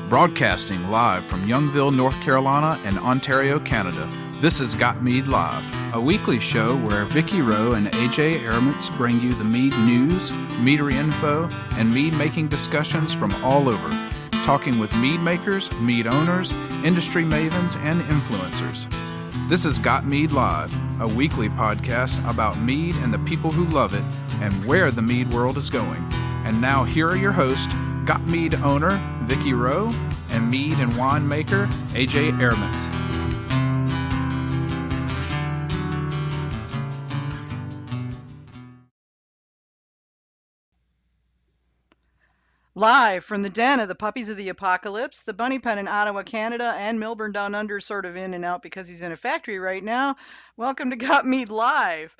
Broadcasting live from Youngville, North Carolina and Ontario, Canada, this is Got Mead Live, a weekly show where Vicky Rowe and AJ Aramutz bring you the mead news, meadery info, and mead-making discussions from all over, talking with mead makers, mead owners, industry mavens, and influencers. This is Got Mead Live, a weekly podcast about mead and the people who love it and where the mead world is going. And now here are your hosts, Got Mead owner Vicky Rowe and mead and wine maker AJ Aramutz. Live from the den of the puppies of the apocalypse, the bunny pen in Ottawa, Canada, and Milburn down under, sort of in and out because he's in a factory right now. Welcome to Got Mead Live.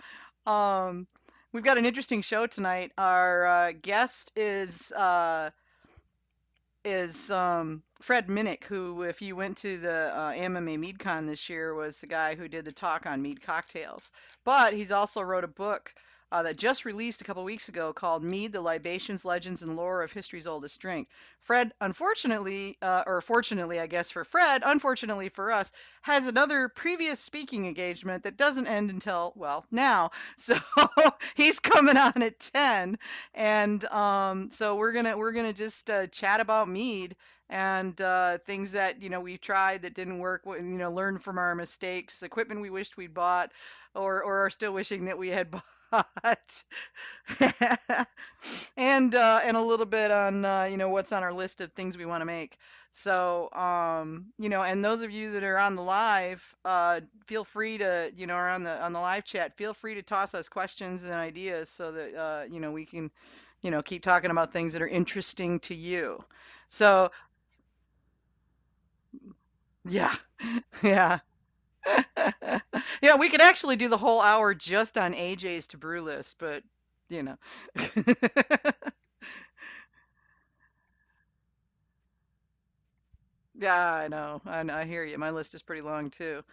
We've got an interesting show tonight. Our guest is Fred Minnick, who, if you went to the AMMA MeadCon this year, was the guy who did the talk on Mead Cocktails. But he's also wrote a book that just released a couple weeks ago called Mead The Libations, Legends, and Lore of History's Oldest Drink. Fred, unfortunately, or fortunately, I guess for Fred, unfortunately for us, has another previous speaking engagement that doesn't end until, well, now. So he's coming on at 10. And so we're gonna just chat about mead and things that, we've tried that didn't work, learn from our mistakes, equipment we wished we'd bought, or are still wishing that we had bought. And a little bit on what's on our list of things we want to make. So and those of you that are on the live, feel free to are on the live chat, feel free to toss us questions and ideas so that we can keep talking about things that are interesting to you. So yeah. Yeah. Yeah, we could actually do the whole hour just on AJ's to brew list, but you know. Yeah, I know. I hear you. My list is pretty long too.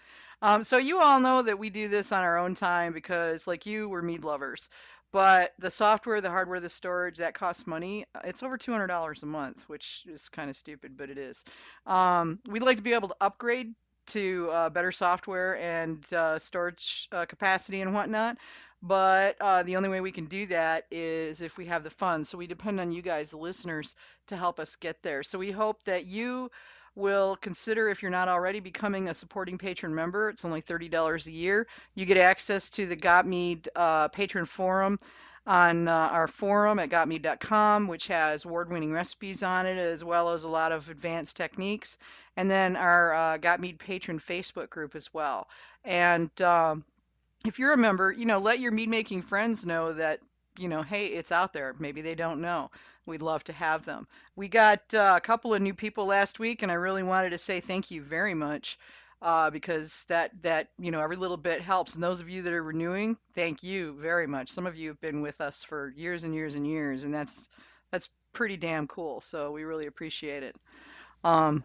So you all know that we do this on our own time because, like you, we're mead lovers. But the software, the hardware, the storage, that costs money. It's over $200 a month, which is kind of stupid, but it is. We'd like to be able to upgrade to better software and storage capacity and whatnot. But the only way we can do that is if we have the funds. So we depend on you guys, the listeners, to help us get there. So we hope that you will consider, if you're not already, becoming a supporting patron member. It's only $30 a year. You get access to the Got Mead patron forum on our forum at gotmead.com, which has award-winning recipes on it, as well as a lot of advanced techniques. And then our Got Mead patron Facebook group as well. And if you're a member, let your mead making friends know that, hey, it's out there. Maybe they don't know. We'd love to have them. We got a couple of new people last week, and I really wanted to say thank you very much because that every little bit helps. And those of you that are renewing, thank you very much. Some of you have been with us for years and years and years, and that's pretty damn cool. So we really appreciate it. Um,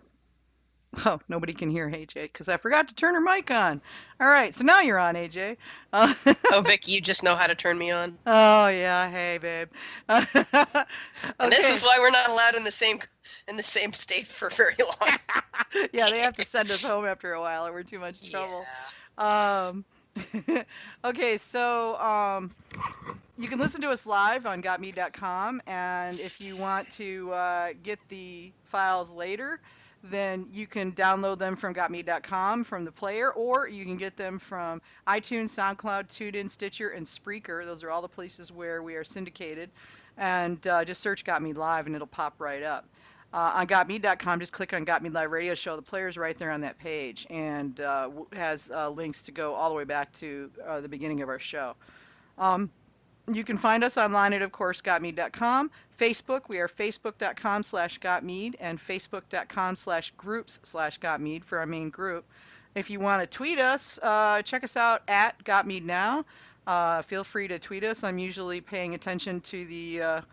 Oh, nobody can hear AJ because I forgot to turn her mic on. All right, so now you're on, AJ. Uh, Oh, Vic, you just know how to turn me on. oh yeah, hey babe. And this Okay. is why we're not allowed in the same state for very long. Yeah, they have to send us home after a while, or we're too much trouble. Um, okay, so you can listen to us live on gotmead.com, and if you want to get the files later, then you can download them from gotmead.com from the player, or you can get them from iTunes, SoundCloud, TuneIn, Stitcher, and Spreaker. Those are all the places where we are syndicated. And just search Got Mead Live, and it'll pop right up. On gotmead.com, just click on Got Mead Live Radio Show. The player's right there on that page, and has links to go all the way back to the beginning of our show. Um, you can find us online at, of course, gotmead.com. Facebook, we are facebook.com/gotmead and facebook.com/groups/gotmead for our main group. If you want to tweet us, check us out at gotmeadnow. Feel free to tweet us. I'm usually paying attention to the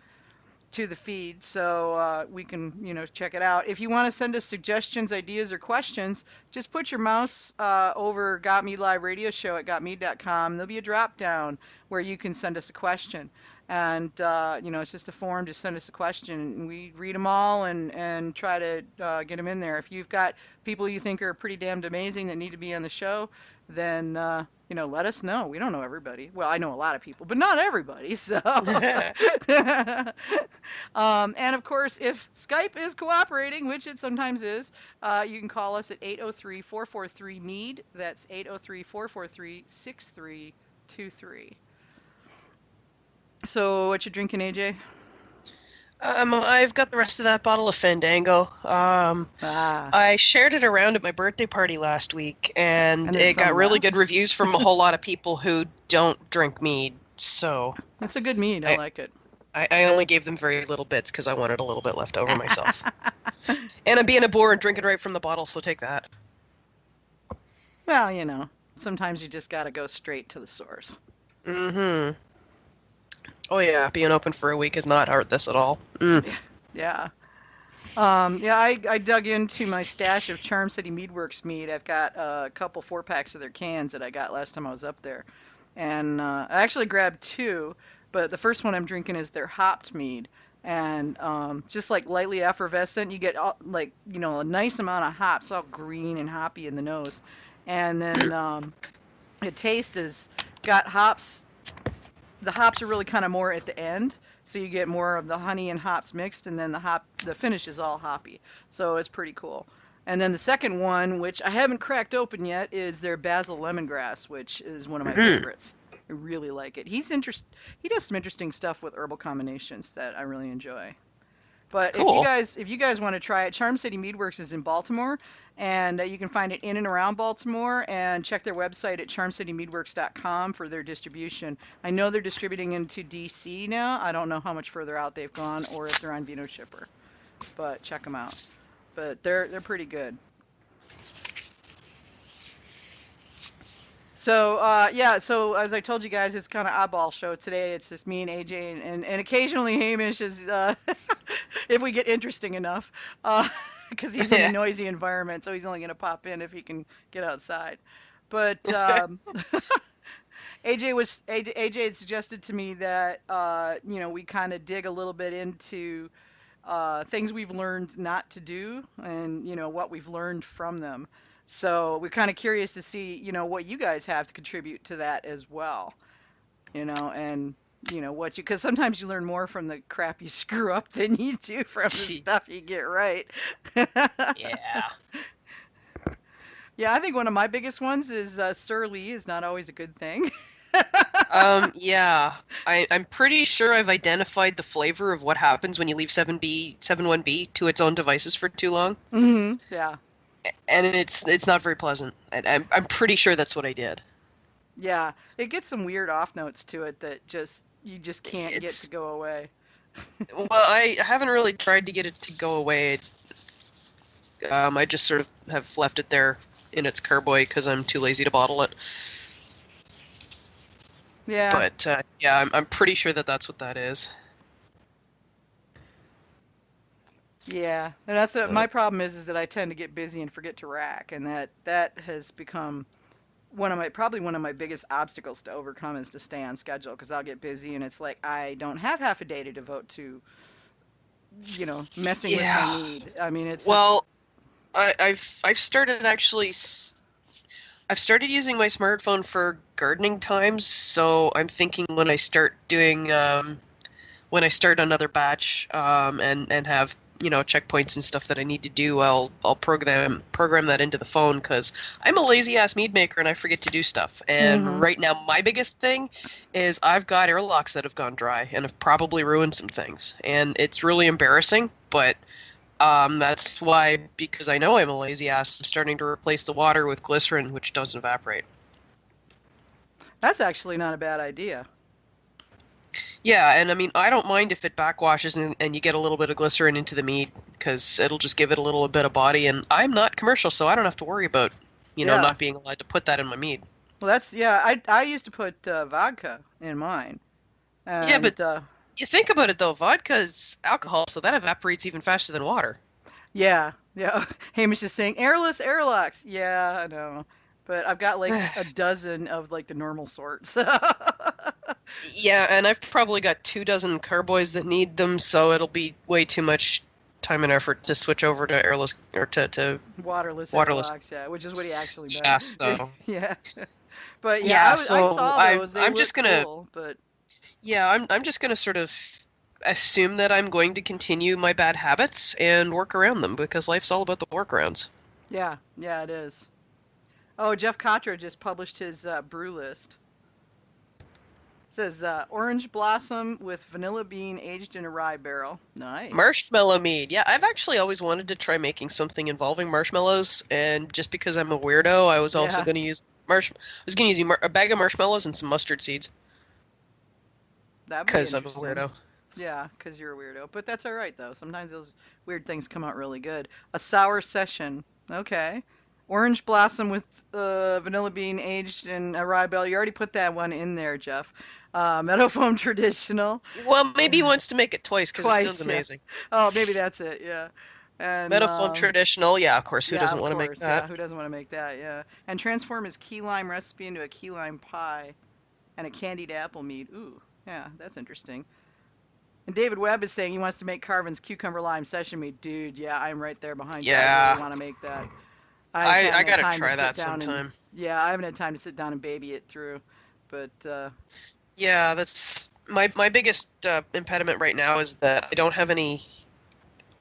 to the feed, so we can, check it out. If you want to send us suggestions, ideas, or questions, just put your mouse over Got Mead Live Radio Show at gotmead.com. There'll be a drop down where you can send us a question. And, it's just a form to send us a question. And we read them all and try to get them in there. If you've got people you think are pretty damned amazing that need to be on the show, then, let us know. We don't know everybody. Well, I know a lot of people, but not everybody. So, and of course, if Skype is cooperating, which it sometimes is, you can call us at 803-443-MEAD. That's 803-443-6323. So, what you drinking, AJ? I've got the rest of that bottle of Fandango. I shared it around at my birthday party last week, and it got really good reviews from a whole lot of people who don't drink mead. So it's a good mead. I like it. I only gave them very little bits because I wanted a little bit left over myself. And I'm being a bore and drinking right from the bottle, so take that. Well, sometimes you just got to go straight to the source. Mm-hmm. Oh yeah, being open for a week has not hurt this at all. Yeah. I dug into my stash of Charm City Meadworks mead. I've got a couple 4-packs of their cans that I got last time I was up there. And I actually grabbed 2, but the first one I'm drinking is their hopped mead. And just like lightly effervescent, you get a nice amount of hops, all green and hoppy in the nose. And then the taste is got hops. The hops are really kind of more at the end, so you get more of the honey and hops mixed, and then the finish is all hoppy. So it's pretty cool. And then the second one, which I haven't cracked open yet, is their basil lemongrass, which is one of my favorites. I really like it. He does some interesting stuff with herbal combinations that I really enjoy. But cool. if you guys want to try it, Charm City Meadworks is in Baltimore, and you can find it in and around Baltimore, and check their website at charmcitymeadworks.com for their distribution. I know they're distributing into DC now. I don't know how much further out they've gone or if they're on Vino Shipper, but check them out. But they're pretty good. So, so as I told you guys, it's kind of oddball show today. It's just me and AJ, and occasionally Hamish is, if we get interesting enough, because he's in a noisy environment, so he's only going to pop in if he can get outside. But AJ had suggested to me that, we kind of dig a little bit into things we've learned not to do and, what we've learned from them. So we're kind of curious to see, what you guys have to contribute to that as well, and, because sometimes you learn more from the crap you screw up than you do from the stuff you get right. Yeah. Yeah, I think one of my biggest ones is Sir Lee is not always a good thing. Yeah. I'm pretty sure I've identified the flavor of what happens when you leave 71B to its own devices for too long. Mm-hmm. Yeah. And it's not very pleasant. I'm pretty sure that's what I did. Yeah, it gets some weird off notes to it that you just can't get to go away. Well, I haven't really tried to get it to go away. I just sort of have left it there in its carboy because I'm too lazy to bottle it. Yeah. But I'm pretty sure that's what that is. Yeah, and that's my problem is that I tend to get busy and forget to rack, and that has become probably one of my biggest obstacles to overcome is to stay on schedule, because I'll get busy and it's like I don't have half a day to devote to, messing with my mead. I mean, it's I've started using my smartphone for gardening times, so I'm thinking when I start another batch and have checkpoints and stuff that I need to do, I'll program that into the phone, because I'm a lazy ass mead maker and I forget to do stuff. And right now my biggest thing is I've got airlocks that have gone dry and have probably ruined some things, and it's really embarrassing. But that's why, because I know I'm a lazy ass, I'm starting to replace the water with glycerin, which doesn't evaporate. That's actually not a bad idea. Yeah, and I mean, I don't mind if it backwashes and you get a little bit of glycerin into the mead, because it'll just give it a little bit of body, and I'm not commercial, so I don't have to worry about, not being allowed to put that in my mead. Well, I used to put vodka in mine. And, yeah, but You think about it though, vodka's alcohol, so that evaporates even faster than water. Yeah, yeah. Hamish is saying airless airlocks. Yeah, I know. But I've got like a dozen of like the normal sorts. Yeah, and I've probably got 24 carboys that need them, so it'll be way too much time and effort to switch over to airless or to Waterless waterless. airlocks, yeah, which is what he actually Yeah, meant. so Yeah. But yeah, yeah, I so saw those. They I'm look just gonna cool, but I'm just gonna sort of assume that I'm going to continue my bad habits and work around them because life's all about the workarounds. yeah, yeah, it is. Oh, Jeff Contra just published his brew list. It says orange blossom with vanilla bean aged in a rye barrel. Nice. Marshmallow mead. Yeah, I've actually always wanted to try making something involving marshmallows, and just because I'm a weirdo, I was also Yeah, going to use a bag of marshmallows and some mustard seeds that'd be because I'm a interesting. weirdo. Yeah, because you're a weirdo. But that's all right, though. Sometimes those weird things come out really good. A sour session. Okay. Orange blossom with vanilla bean aged in a rye barrel. You already put that one in there, Jeff. Meadow foam traditional. Well, maybe he wants to make it twice because it sounds Twice, yeah. amazing. Oh, maybe that's it, yeah. And Metaphone traditional, yeah, of course. Who yeah, doesn't of want to make course, yeah. that? Who doesn't want to make that? Yeah. And transform his key lime recipe into a key lime pie and a candied apple mead. Ooh, yeah, that's interesting. And David Webb is saying he wants to make Carvin's cucumber lime session mead. Dude, yeah, I'm right there behind you. I really Yeah, want to make that. I just I haven't had gotta time to try sit that down and sometime. yeah, I haven't had time to sit down and baby it through. But Yeah, that's my biggest impediment right now is that I don't have any.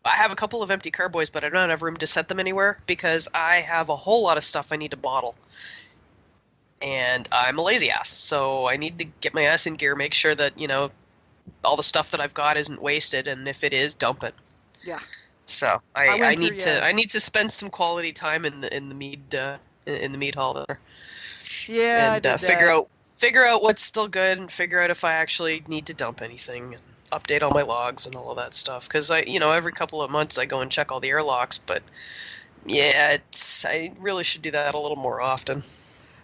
I have a couple of empty carboys, but I don't have room to set them anywhere because I have a whole lot of stuff I need to bottle. And I'm a lazy ass, so I need to get my ass in gear, make sure that, all the stuff that I've got isn't wasted, and if it is, dump it. yeah, So I I went through need yeah. to spend some quality time in the mead hall there, Yeah, I and did figure that. out what's still good, and figure out if I actually need to dump anything, and update all my logs and all of that stuff. Because every couple of months I go and check all the airlocks, but yeah, I really should do that a little more often.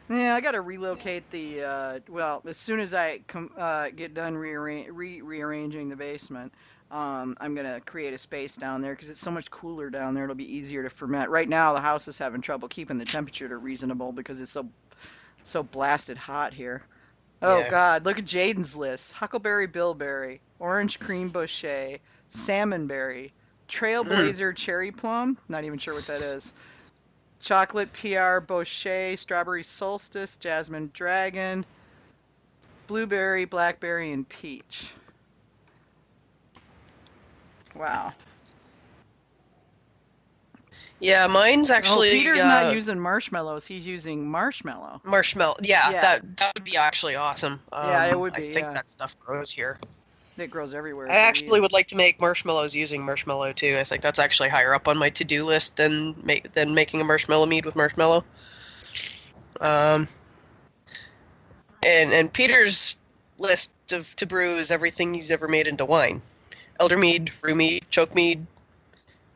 Yeah, I got to relocate the well, as soon as I get done rearranging the basement, I'm gonna create a space down there because it's so much cooler down there. It'll be easier to ferment. Right now, the house is having trouble keeping the temperature to reasonable because it's so blasted hot here. Oh Yeah. God, look at Jaden's list: Huckleberry Bilberry, Orange Cream Boucher, Salmonberry, Mm. Trailblazer Cherry Plum. Not even sure what that is. Chocolate PR Boucher, Strawberry Solstice, Jasmine Dragon, Blueberry, Blackberry, and Peach. Wow. Yeah, mine's Oh, actually Peter's not using marshmallows. He's using marshmallow. marshmallow. Yeah, Yeah. that would be actually awesome. Yeah, it would I be. think Yeah. that stuff grows here. It grows everywhere, I I actually believe. would like to make marshmallows using marshmallow too. I think that's actually higher up on my to-do list than making a marshmallow mead with marshmallow. Um, and Peter's list of to brew is everything he's ever made into wine: elder mead, rue mead, choke mead,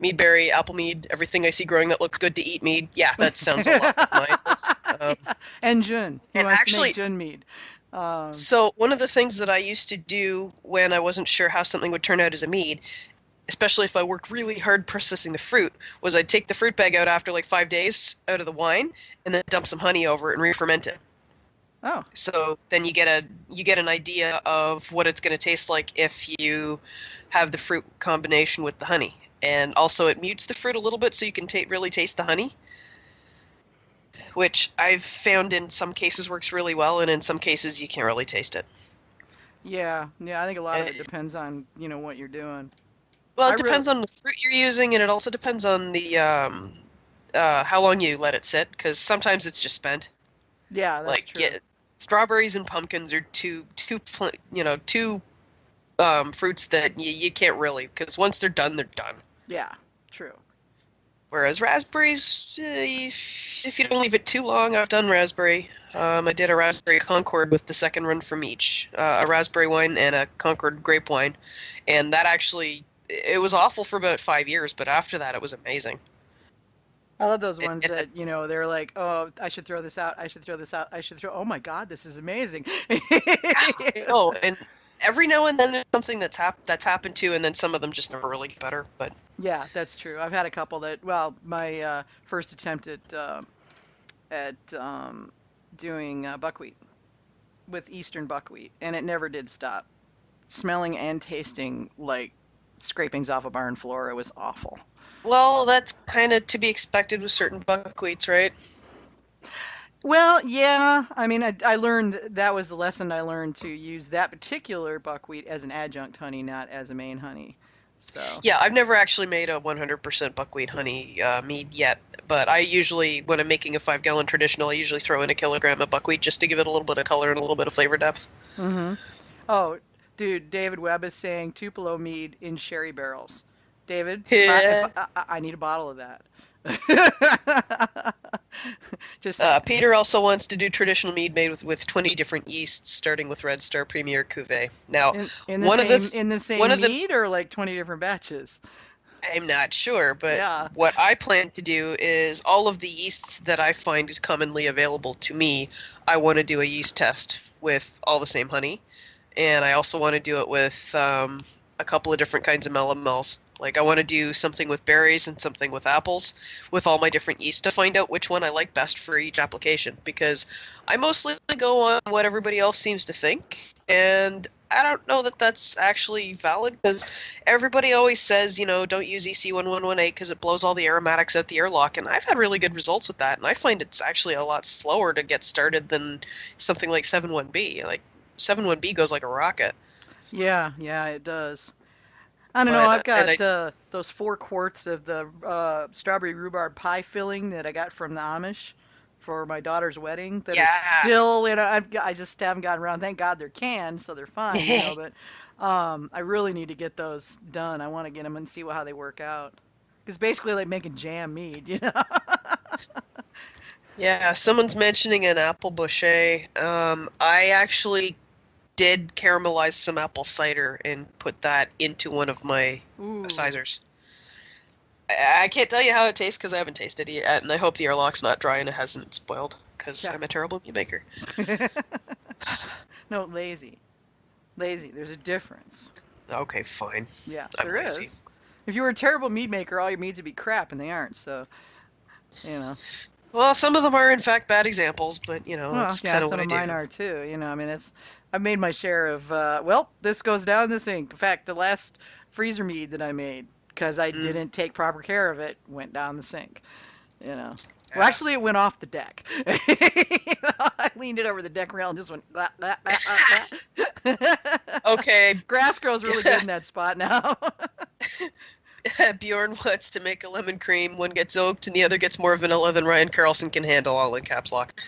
meadberry, apple mead, everything I see growing that looks good to eat mead. Yeah, that sounds a lot like mine. Yeah. And Jun. He And wants to make actually, Jun mead. so one of the things that I used to do when I wasn't sure how something would turn out as a mead, especially if I worked really hard processing the fruit, was I'd take the fruit bag out after like 5 days out of the wine and then dump some honey over it and re-ferment it. Oh, So then you get an idea of what it's going to taste like if you have the fruit combination with the honey. And also it mutes the fruit a little bit so you can really taste the honey, which I've found in some cases works really well, and in some cases you can't really taste it. yeah. Yeah, I think a lot of Uh, it depends on, what you're doing. Well, I it really, depends on the fruit you're using, and it also depends on the how long you let it sit, because sometimes it's just spent. yeah, that's Like, true. yeah, strawberries and pumpkins are two fruits that you can't really, because once they're done, they're done. Yeah, true. Whereas raspberries, if you don't leave it too long, I've done raspberry. I did a raspberry Concord with the second run from each, a raspberry wine and a Concord grape wine, and that actually, it was awful for about 5 years, but after that it was amazing. I love those It, ones it had, that, they're like, oh, I should throw this out. I should throw this out. I should throw, oh my God, this is amazing. yeah, I know, Every now and then there's something that's happened to, and then some of them just never really get better. But Yeah, that's true. I've had a couple that, well, my first attempt at doing buckwheat with Eastern buckwheat, and it never did stop smelling and tasting like scrapings off a barn floor. It was awful. well, that's kind of to be expected with certain buckwheats, right? Well, yeah. I mean, I learned that was the lesson I learned to use that particular buckwheat as an adjunct honey, not as a main honey. So, Yeah, I've never actually made a 100% buckwheat honey mead yet, but I usually, when I'm making a 5-gallon traditional, I usually throw in a kilogram of buckwheat just to give it a little bit of color and a little bit of flavor depth. hmm Oh, dude, David Webb is saying Tupelo mead in sherry barrels. David, Yeah. I need a bottle of that. Just Peter also wants to do traditional mead made with 20 different yeasts, starting with Red Star Premier Cuvée. Now, in one of the the same one of the mead or like 20 different batches. I'm not sure, but Yeah. what I plan to do is all of the yeasts that I find commonly available to me, I want to do a yeast test with all the same honey, and I also want to do it with a couple of different kinds of melomels. Like I want to do something with berries and something with apples with all my different yeast to find out which one I like best for each application, because I mostly go on what everybody else seems to think, and I don't know that that's actually valid, because everybody always says, don't use EC1118 because it blows all the aromatics out the airlock, and I've had really good results with that, and I find it's actually a lot slower to get started than something like 71B. Like 71B goes like a rocket. Yeah, it does. I don't know. But I've got and I those 4 quarts of the strawberry rhubarb pie filling that I got from the Amish for my daughter's wedding. That it's yeah. still, I just haven't gotten around. Thank God they're canned, so they're fine, But I really need to get those done. I want to get them and see how they work out. It's basically like making jam mead. Yeah, someone's mentioning an apple boucher. I actually did caramelize some apple cider and put that into one of my Ooh. sizers. I can't tell you how it tastes because I haven't tasted it yet, and I hope the airlock's not dry and it hasn't spoiled, because Yeah. I'm a terrible meat maker. No, lazy. Lazy. There's a difference. Okay, fine. Yeah, I'm there is. lazy. If you were a terrible mead maker, all your meads would be crap, and they aren't. So, you know. Well, some of them are in fact bad examples, but Well, that's yeah, kind of some what I of do. mine are too. I mean, I've made my share of. Well, this goes down the sink. In fact, the last freezer mead that I made, because I didn't take proper care of it, went down the sink. Well, actually, it went off the deck. I leaned it over the deck rail and just went. Blah, blah, blah, blah, blah. Okay, Grass grows really good in that spot now. Bjorn wants to make a lemon cream. One gets oaked and the other gets more vanilla than Ryan Carlson can handle, all in caps lock.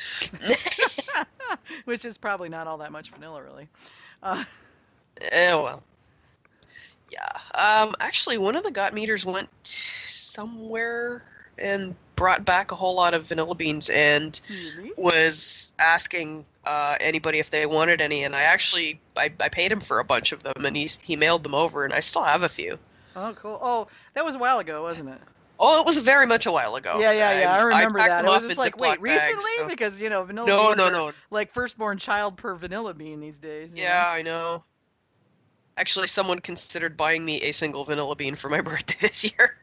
Which is probably not all that much vanilla, really. Well. Yeah. Actually, one of the got meters went somewhere and brought back a whole lot of vanilla beans and Really? was asking anybody if they wanted any, and I paid him for a bunch of them, and he mailed them over, and I still have a few. Oh, cool. Oh, that was a while ago, wasn't it? Oh, it was very much a while ago. Yeah. I remember packed that. them It was off just in like, wait, Ziploc bags, recently? so- Because, vanilla No, beans are no. like firstborn child per vanilla bean these days. Yeah, I know. Actually, someone considered buying me a single vanilla bean for my birthday this year.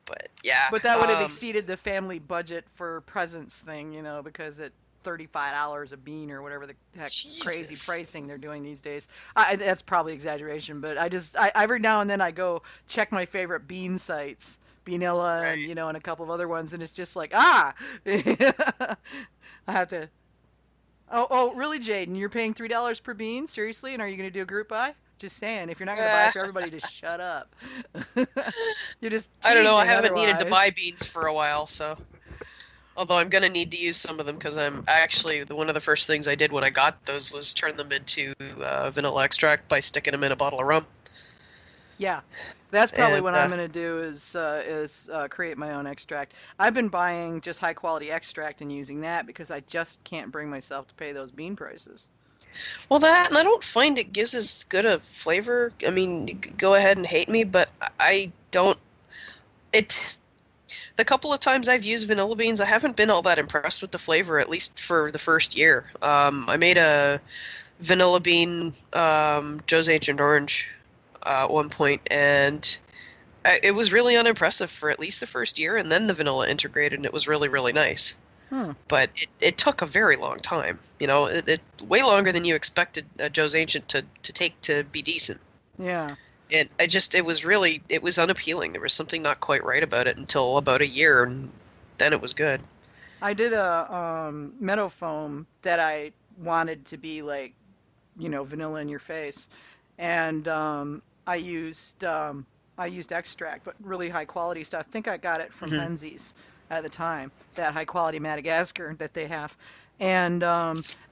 But yeah. But that would have exceeded the family budget for presents thing, because at $35 a bean or whatever the heck crazy Jesus. pricing they're doing these days. That's probably exaggeration, but I every now and then I go check my favorite bean sites, Beanilla Right. and a couple of other ones, and it's just like, I have to. Oh, really, Jaden? You're paying $3 per bean? Seriously? And are you going to do a group buy? Just saying. If you're not going to buy it for everybody, just shut up. You're just. I don't know. I teasing haven't needed to otherwise. buy beans for a while, so. Although I'm gonna need to use some of them because I'm actually one of the first things I did when I got those was turn them into vanilla extract by sticking them in a bottle of rum. Yeah, that's probably And, what I'm gonna do is create my own extract. I've been buying just high quality extract and using that because I just can't bring myself to pay those bean prices. Well, that, and I don't find it gives as good a flavor. I mean, go ahead and hate me, but I don't. The couple of times I've used vanilla beans, I haven't been all that impressed with the flavor, at least for the first year. I made a vanilla bean Joe's Ancient Orange at one point, and it was really unimpressive for at least the first year, and then the vanilla integrated, and it was really, really nice. Hmm. But it took a very long time. It way longer than you expected Joe's Ancient to take to be decent. Yeah. And it was unappealing. There was something not quite right about it until about a year, and then it was good. I did a meadow foam that I wanted to be like, vanilla in your face, and I used extract, but really high quality stuff. I think I got it from Hmm. Menzies at the time, that high quality Madagascar that they have, and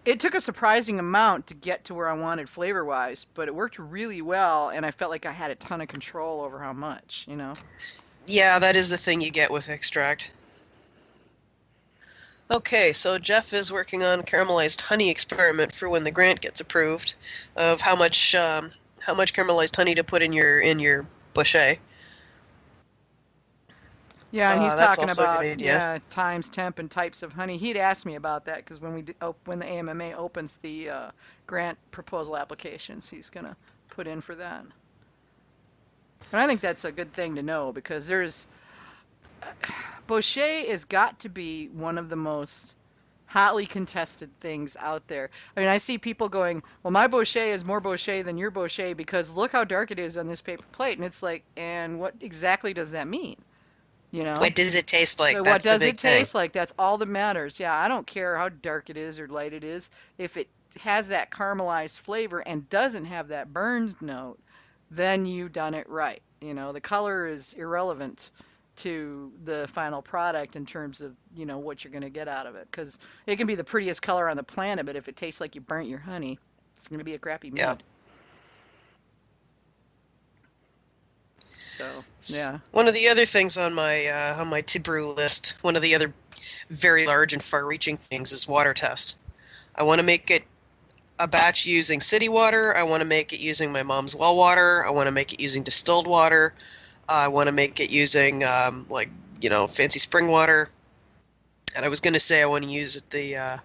it took a surprising amount to get to where I wanted flavor wise, but it worked really well, and I felt like I had a ton of control over how much. Yeah, that is the thing you get with extract. Okay, so Jeff is working on a caramelized honey experiment for when the grant gets approved, of how much caramelized honey to put in your bouquet. Yeah, and he's That's talking also a good about idea. times, temp, and types of honey. He'd asked me about that because when the AMMA opens the grant proposal applications, he's gonna put in for that. And I think that's a good thing to know because Boucher has got to be one of the most hotly contested things out there. I mean, I see people going, "Well, my Boucher is more Boucher than your Boucher because look how dark it is on this paper plate," and it's like, and what exactly does that mean? You know? What does it taste like? But what That's the does big it thing. taste like? That's all that matters. Yeah, I don't care how dark it is or light it is. If it has that caramelized flavor and doesn't have that burned note, then you've done it right. The color is irrelevant to the final product in terms of, what you're going to get out of it. Because it can be the prettiest color on the planet, but if it tastes like you burnt your honey, it's going to be a crappy Yeah. mead. So, yeah. One of the other things on my to brew list, one of the other very large and far-reaching things is water test. I want to make it a batch using city water. I want to make it using my mom's well water. I want to make it using distilled water. I want to make it using fancy spring water. And I was going to say I want to use the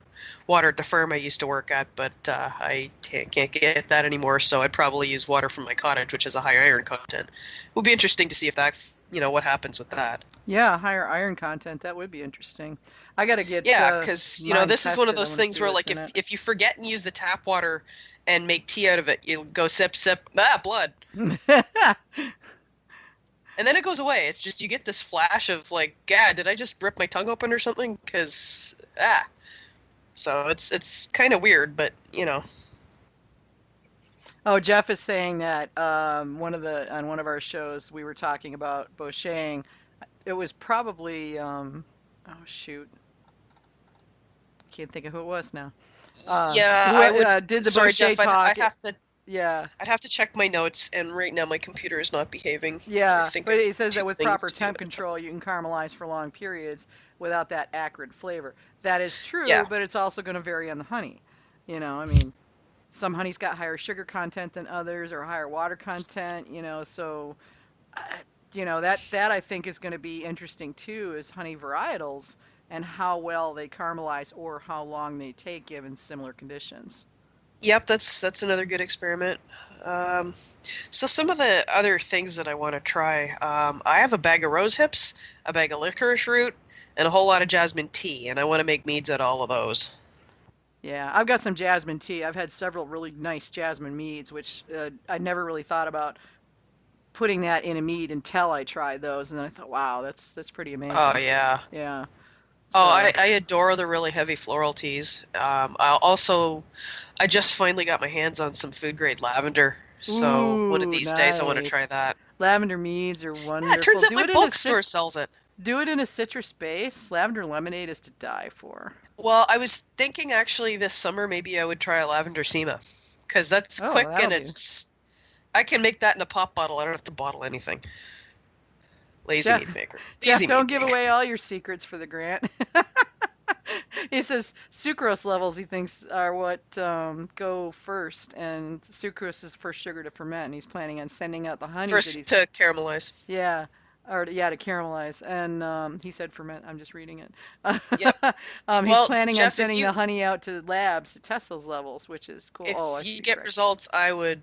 water at the farm I used to work at, but I can't get that anymore. So I'd probably use water from my cottage, which has a high iron content. It would be interesting to see if that, what happens with that. Yeah, higher iron content. That would be interesting. I got to get Yeah, because mine this is one of tested. I those want to things see where, what's like, in it. if you forget and use the tap water and make tea out of it, you'll go sip, blood. And then it goes away. It's just you get this flash of like, God, did I just rip my tongue open or something? Because so it's kind of weird, but Oh, Jeff is saying that on one of our shows we were talking about Bouchang. It was probably oh shoot, can't think of who it was now. yeah, Who I would. did the Sorry, Boucher Jeff, talk? I'd have to check my notes, and right now my computer is not behaving. I Yeah, think I but have he says two that with things proper to do. temp control, you can caramelize for long periods without that acrid flavor. That is Yeah, true, but it's also going to vary on the honey. I mean, some honey's got higher sugar content than others or higher water content, so uh, that I think is going to be interesting too is honey varietals and how well they caramelize or how long they take given similar conditions. yep, that's another good experiment. Um, so some of the other things that I want to try, I have a bag of rose hips, a bag of licorice root, and a whole lot of jasmine tea, and I want to make meads out of all of those. Yeah, I've got some jasmine tea. I've had several really nice jasmine meads, which I never really thought about putting that in a mead until I tried those, and then I thought, wow, that's pretty Oh amazing. yeah. Yeah. Oh, So, I adore the really heavy floral teas. I just finally got my hands on some food grade lavender. So one of ooh, these days I want to nice. try that. Lavender meads are Yeah, it turns wonderful. out my bulk store sells it. Do it in a citrus base. Lavender lemonade is to die for. Well, I was thinking actually this summer maybe I would try a lavender sema, because that's Oh, quick that'll and be. I can make that in a pop bottle. I don't have to bottle anything. Lazy Jeff, meat maker. Jeff, Lazy meat don't give maker. away all your secrets for the grant. He says sucrose levels he thinks are what go first, and sucrose is first sugar to ferment, and he's planning on sending out the honeys that First he's. to caramelize. Yeah, or yeah, to caramelize. And he said ferment. I'm just reading it. Yep. He's Well, planning on Jeff, sending the honey out to labs to test those levels, which is cool. if Oh, I see you your get direction. results, I would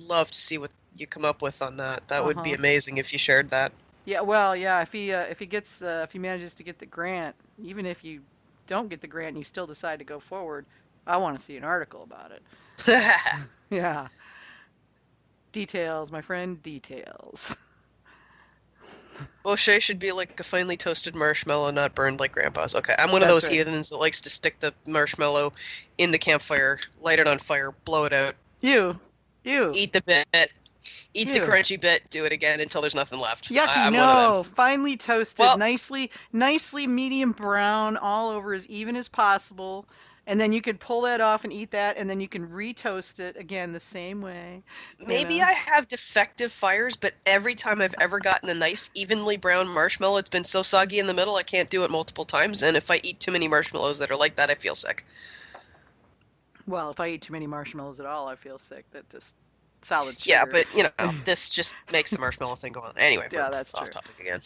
love to see what you come up with on that. That would be Uh-huh. amazing if you shared that. Yeah, well, yeah, if he manages to get the grant, even if you don't get the grant and you still decide to go forward, I want to see an article about it. Yeah. Details, my friend, details. Well, Shay should be like a finely toasted marshmallow, not burned like Grandpa's. Okay, I'm one of That's those right. heathens that likes to stick the marshmallow in the campfire, light it on fire, blow it out, You, you, eat the bit, eat the you. crunchy bit, do it again until there's nothing left. Yucky, I'm one of them. no. Finely toasted, Well, nicely medium brown, all over as even as possible. And then you could pull that off and eat that, and then you can retoast it again the same way, you maybe know. I have defective fires, but every time I've ever gotten a nice evenly brown marshmallow, it's been so soggy in the middle I can't do it multiple times. And if I eat too many marshmallows that are like that, I feel sick. Well, if I eat too many marshmallows at all, I feel sick. That just solid Yeah, sugar. but this just makes the marshmallow thing go on. Anyway, we're Yeah, that's off true. topic again.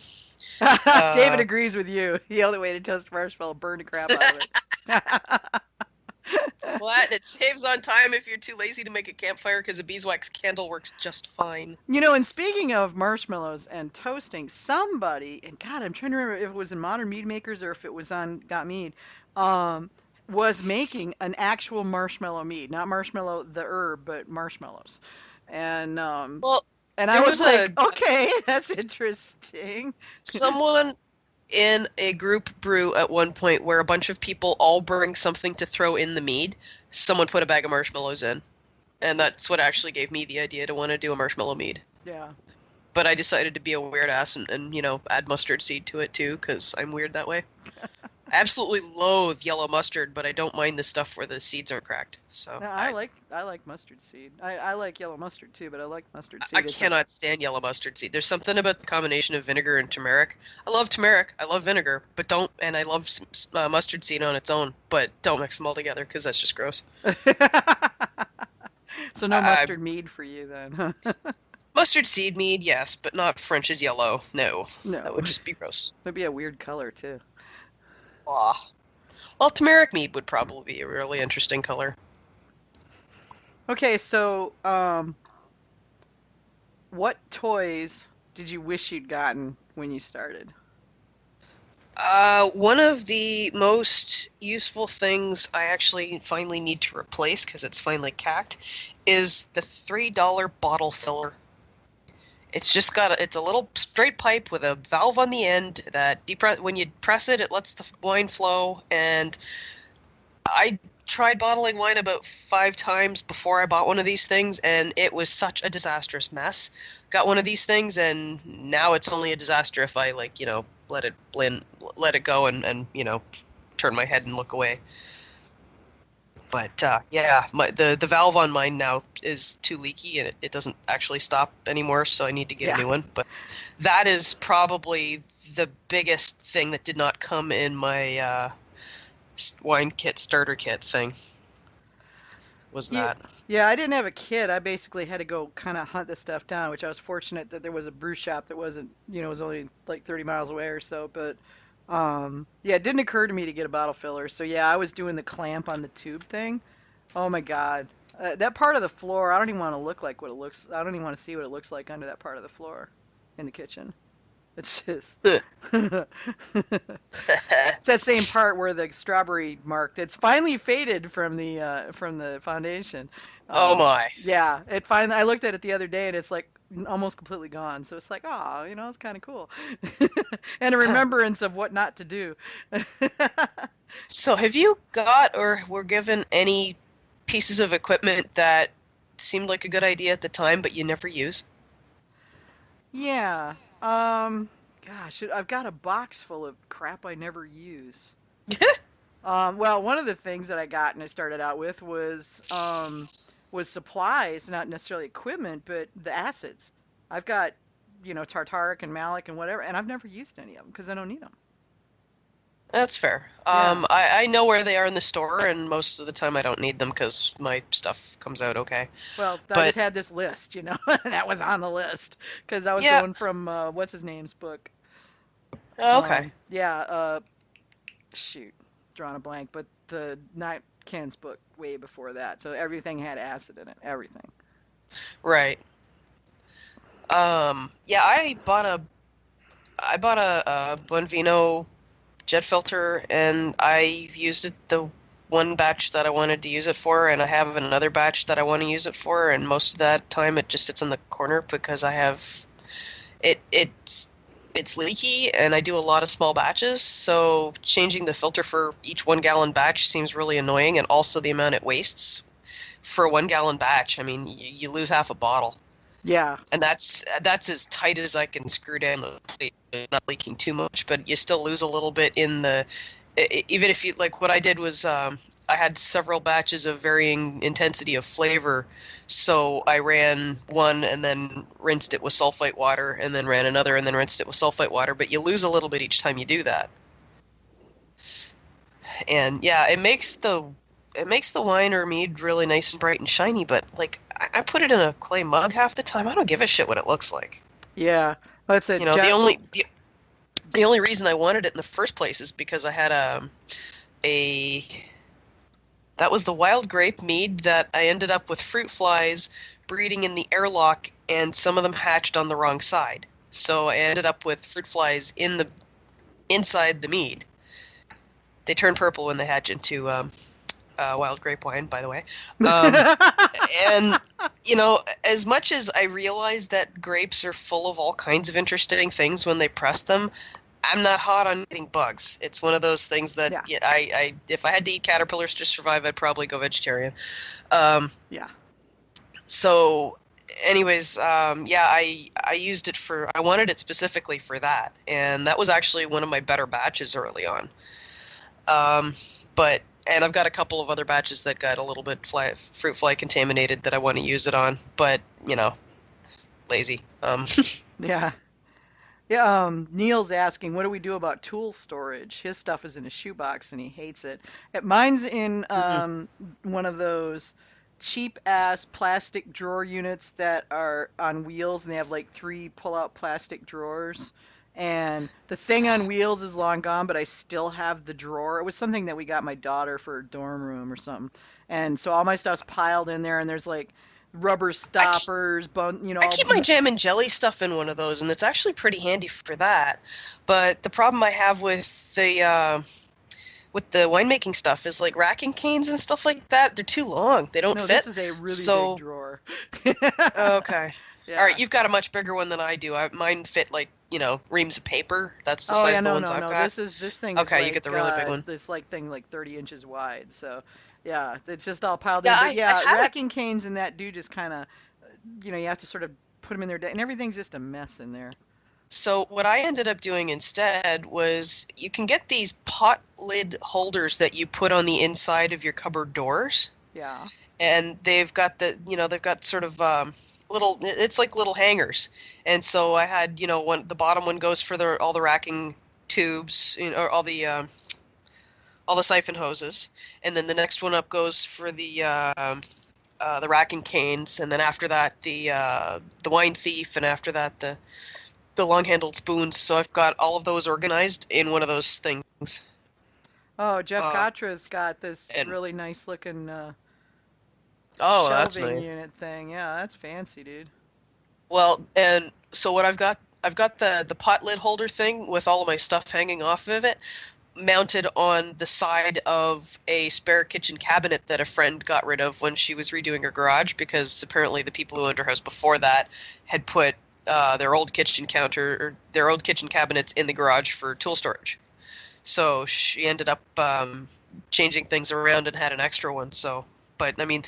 David Uh, agrees with you. The only way to toast marshmallow, burn the crap out of it. what? It saves on time if you're too lazy to make a campfire because a beeswax candle works just fine. You know, and speaking of marshmallows and toasting, somebody, and God, I'm trying to remember if it was in Modern Mead Makers or if it was on Got Mead, um, was making an actual marshmallow mead, not marshmallow the herb, but marshmallows. And um, Well, and I there was was like, okay, that's interesting. someone in a group brew at one point where a bunch of people all bring something to throw in the mead. Someone put a bag of marshmallows in, and that's what actually gave me the idea to want to do a marshmallow mead. Yeah. But I decided to be a weird ass and add mustard seed to it too, because I'm weird that way. I absolutely loathe yellow mustard, but I don't mind the stuff where the seeds aren't cracked. So No, I like mustard seed. I like yellow mustard too, but I like mustard I seed. cannot stand yellow mustard seed. There's something about the combination of vinegar and turmeric. I love turmeric, I love vinegar, but don't, and I love mustard seed on its own, but don't mix them all together because that's just gross. So no I, mustard mead for you then, huh? Mustard seed mead, yes, but not French's yellow. No, that No, would just be gross. that'd be a weird color too. Ah. Well, turmeric mead would probably be a really interesting color. Okay, so what toys did you wish you'd gotten when you started? One of the most useful things I actually finally need to replace because it's finally cacked is the $3 bottle filler. It's just it's a little straight pipe with a valve on the end that when you press it, it lets the wine flow. And I tried bottling wine about 5 times before I bought one of these things, and it was such a disastrous mess. Got one of these things, and now it's only a disaster if I let it blend, let it go, and turn my head and look away. But yeah, the valve on mine now is too leaky and it doesn't actually stop anymore, so I need to get a new one. But that is probably the biggest thing that did not come in my wine kit starter kit thing. Was that? Yeah, I didn't have a kit. I basically had to go kind of hunt this stuff down, which I was fortunate that there was a brew shop that wasn't, it was only like 30 miles away or so. But yeah, it didn't occur to me to get a bottle filler. So yeah, I was doing the clamp on the tube thing. Oh my God. That part of the floor, I don't even want to look like what it looks. I don't even want to see what it looks like under that part of the floor in the kitchen. It's just that same part where the strawberry mark that's finally faded from the foundation. Oh my. Yeah, it finally. I looked at it the other day and it's like almost completely gone. So it's like, oh, it's kind of cool, and a remembrance of what not to do. So have you got or were given any pieces of equipment that seemed like a good idea at the time, but you never use? Yeah. Gosh, I've got a box full of crap I never use. Well, one of the things that I got and I started out with was supplies, not necessarily equipment, but the acids. I've got, tartaric and malic and whatever, and I've never used any of them because I don't need them. That's fair. Yeah. I know where they are in the store, and most of the time I don't need them because my stuff comes out okay. Well, I But just had this list, that was on the list because I was yeah, going from what's his name's book. okay, Yeah, shoot, drawing a blank, but the not Ken's book way before that. So everything had acid in it, everything. right. Yeah, I bought a Bonvino jet filter, and I used it the one batch that I wanted to use it for, and I have another batch that I want to use it for, and most of that time it just sits in the corner because I have it's leaky, and I do a lot of small batches, so changing the filter for each 1 gallon batch seems really annoying, and also the amount it wastes for a 1 gallon batch. I mean, you lose half a bottle. Yeah. And that's as tight as I can screw down the plate, not leaking too much, but you still lose a little bit in the. Even if you like, what I did was I had several batches of varying intensity of flavor, so I ran one and then rinsed it with sulfite water, and then ran another and then rinsed it with sulfite water. But you lose a little bit each time you do that. And yeah, it makes the wine or mead really nice and bright and shiny, but like I put it in a clay mug half the time. I don't give a shit what it looks like. Yeah. That's it. You know, the only reason I wanted it in the first place is because I had a that was the wild grape mead that I ended up with fruit flies breeding in the airlock, and some of them hatched on the wrong side. So I ended up with fruit flies inside the mead. They turn purple when they hatch into wild grape wine, by the way. And, as much as I realize that grapes are full of all kinds of interesting things when they press them, I'm not hot on eating bugs. It's one of those things that I if I had to eat caterpillars to survive, I'd probably go vegetarian. Yeah. So, anyways, I used it I wanted it specifically for that, and that was actually one of my better batches early on. And I've got a couple of other batches that got a little bit fruit fly contaminated that I want to use it on, but, lazy. Yeah. Yeah, Neil's asking, what do we do about tool storage? His stuff is in a shoebox and he hates it. Mine's in one of those cheap-ass plastic drawer units that are on wheels, and they have like 3 pull-out plastic drawers. And the thing on wheels is long gone, but I still have the drawer. It was something that we got my daughter for her dorm room or something. And so all my stuff's piled in there, and there's like rubber stoppers, I keep my jam and jelly stuff in one of those, and it's actually pretty handy for that. But the problem I have with the winemaking stuff is like racking canes and stuff like that. They're too long. They don't fit. This is a really big drawer. Okay. Yeah. All right, you've got a much bigger one than I do. Mine fit like reams of paper. That's the size of the ones I've got. This thing. Okay, is like, you get the really big one. This thing like 30 inches wide. So, yeah, it's just all piled Yeah, in. But racking canes and that do just kind of, you have to sort of put them in there, and everything's just a mess in there. So what I ended up doing instead was you can get these pot lid holders that you put on the inside of your cupboard doors. Yeah. And they've got they've got sort of it's like little hangers. And so I had, the bottom one goes for all the racking tubes, or all the siphon hoses, and then the next one up goes for the racking canes, and then after that the wine thief, and after that the long-handled spoons. So I've got all of those organized in one of those things. Oh, Jeff Cotra's got this really nice looking that's shelving nice. unit thing. Yeah, that's fancy, dude. Well, and so what I've got the pot lid holder thing with all of my stuff hanging off of it, mounted on the side of a spare kitchen cabinet that a friend got rid of when she was redoing her garage, because apparently the people who owned her house before that had put their old kitchen cabinets in the garage for tool storage. So she ended up changing things around and had an extra one. So, but I mean,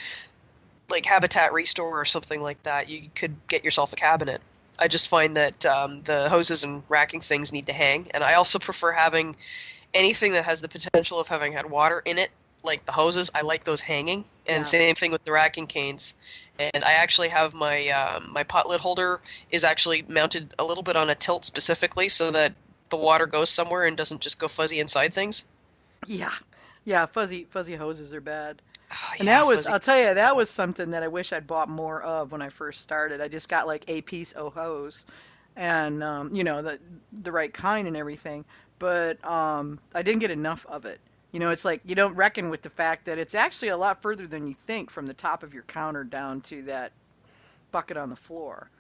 like Habitat Restore or something like that, you could get yourself a cabinet. I just find that the hoses and racking things need to hang, and I also prefer having anything that has the potential of having had water in it, like the hoses. I like those hanging, and same thing with the racking canes. And I actually have my my pot lid holder is actually mounted a little bit on a tilt specifically so that the water goes somewhere and doesn't just go fuzzy inside things. Yeah. Yeah, fuzzy hoses are bad. Oh, And yeah, that was, fuzzy. I'll tell you, that was something that I wish I'd bought more of when I first started. I just got like a piece of hose and, the right kind and everything. But I didn't get enough of it. It's like you don't reckon with the fact that it's actually a lot further than you think from the top of your counter down to that bucket on the floor.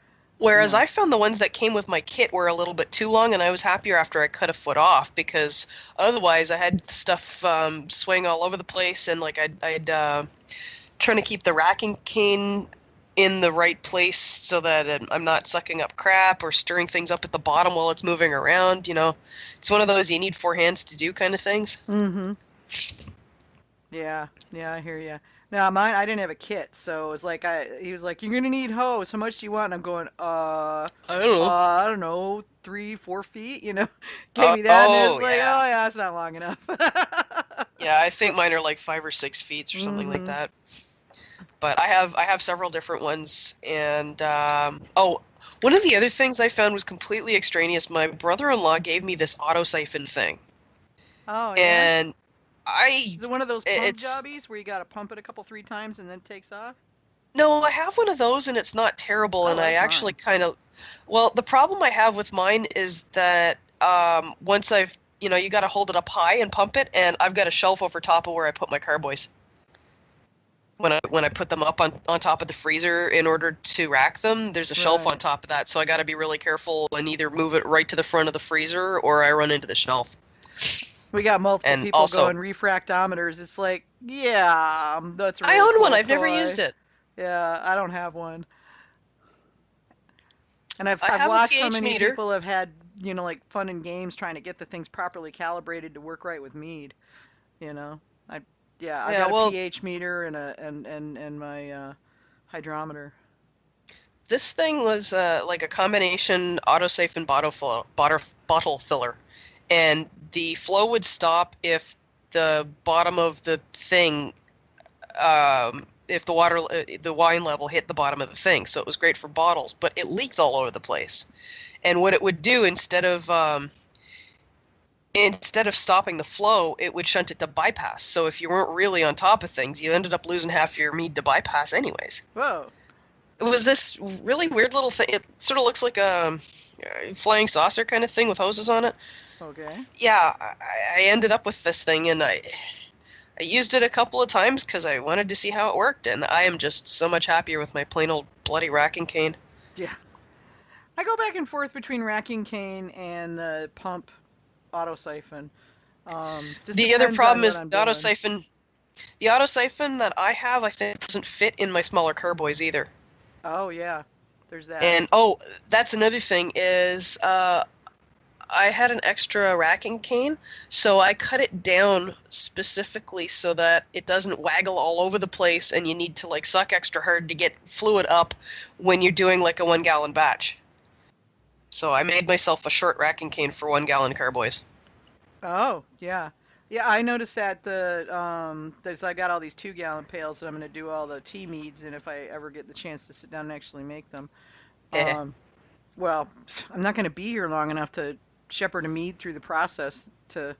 You Whereas know. I found the ones that came with my kit were a little bit too long, and I was happier after I cut a foot off, because otherwise I had stuff swaying all over the place, and like I'd trying to keep the racking cane in the right place so that I'm not sucking up crap or stirring things up at the bottom while it's moving around. It's one of those you need four hands to do kind of things. Mm-hmm. Yeah, yeah, I hear you. Now mine, I didn't have a kit, so it was like he was like, "You're gonna need hose. How much do you want?" And I'm going, I don't know. I don't know, 3, 4 feet. Gave me that, and it was like, Yeah. oh yeah, that's not long enough. Yeah, I think mine are like 5 or 6 feet or something like Mm-hmm. that. But I have several different ones, and one of the other things I found was completely extraneous. My brother-in-law gave me this auto siphon thing, Oh yeah, and is it one of those pump it's jobbies where you gotta pump it a couple, 3 times and then it takes off? no, I have one of those, and it's not terrible. I And I like actually mine. well, the problem I have with mine is that once you got to hold it up high and pump it, and I've got a shelf over top of where I put my carboys. When I put them up on top of the freezer in order to rack them, there's a shelf Right. on top of that, so I got to be really careful and either move it right to the front of the freezer or I run into the shelf. We got multiple And people also, going refractometers. It's like, yeah, that's a I really own one. cool I've never used toy. it. Yeah, I don't have one. And I've I I've have a watched how pH many meter. people have had, like fun and games trying to get the things properly calibrated to work right with mead, you know. I Yeah, I've Yeah, got a well, pH meter and my hydrometer. this thing was like a combination autosafe and bottle filler, and the flow would stop if the bottom of the thing, if the wine level hit the bottom of the thing. So it was great for bottles, but it leaked all over the place. And what it would do instead of stopping the flow, it would shunt it to bypass. So if you weren't really on top of things, you ended up losing half your mead to bypass anyways. Whoa. It was this really weird little thing. It sort of looks like a flying saucer kind of thing with hoses on it. Okay. Yeah, I ended up with this thing, and I used it a couple of times because I wanted to see how it worked, and I am just so much happier with my plain old bloody racking cane. Yeah. I go back and forth between racking cane and the pump auto siphon. Just The other depends on problem what is I'm doing. the auto siphon that I have, I think, doesn't fit in my smaller carboys either. Oh yeah. There's that. And that's another thing is I had an extra racking cane, so I cut it down specifically so that it doesn't waggle all over the place and you need to like suck extra hard to get fluid up when you're doing like a 1 gallon batch. So I made myself a short racking cane for 1 gallon carboys. Oh, yeah. Yeah, I noticed that there's I got all these 2-gallon pails that I'm gonna do all the tea meads in if I ever get the chance to sit down and actually make them. Eh. Um, well, I'm not gonna be here long enough to shepherd a mead through the process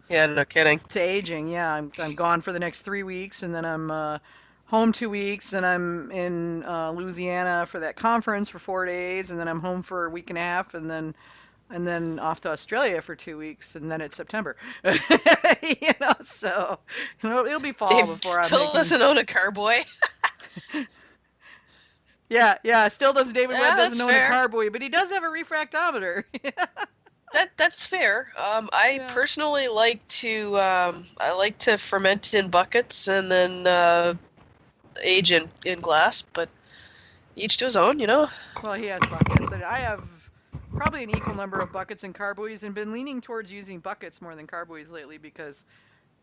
Yeah, no kidding. to aging. Yeah, I'm gone for the next 3 weeks, and then I'm home 2 weeks, then I'm in Louisiana for that conference for 4 days, and then I'm home for a week and a half, and then off to Australia for 2 weeks, and then it's September. So it'll be fall Dave before I'm still making. doesn't own a carboy. Yeah, yeah. Still does David Yeah, Webb doesn't that's own a fair. carboy, but he does have a refractometer. That's fair. I Yeah. personally like to ferment in buckets and then age in glass, but each to his own, you know. Well, he has buckets, and I have probably an equal number of buckets and carboys, and been leaning towards using buckets more than carboys lately because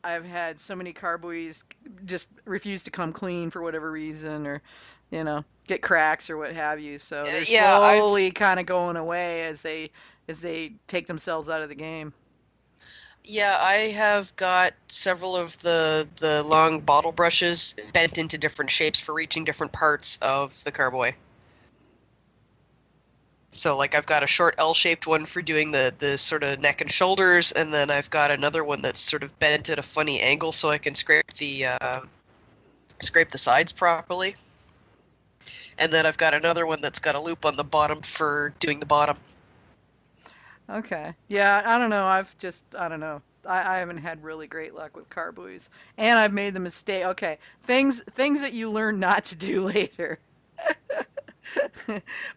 I've had so many carboys just refuse to come clean for whatever reason, or get cracks or what have you. So they're Yeah, slowly kind of going away as they take themselves out of the game. I have got several of the long bottle brushes bent into different shapes for reaching different parts of the carboy. So like I've got a short L-shaped one for doing the sort of neck and shoulders, and then I've got another one that's sort of bent at a funny angle so I can scrape the sides properly. And then I've got another one that's got a loop on the bottom for doing the bottom. Okay. Yeah, I don't know. I don't know. I haven't had really great luck with carboys. And I've made the mistake. Okay. Things that you learn not to do later.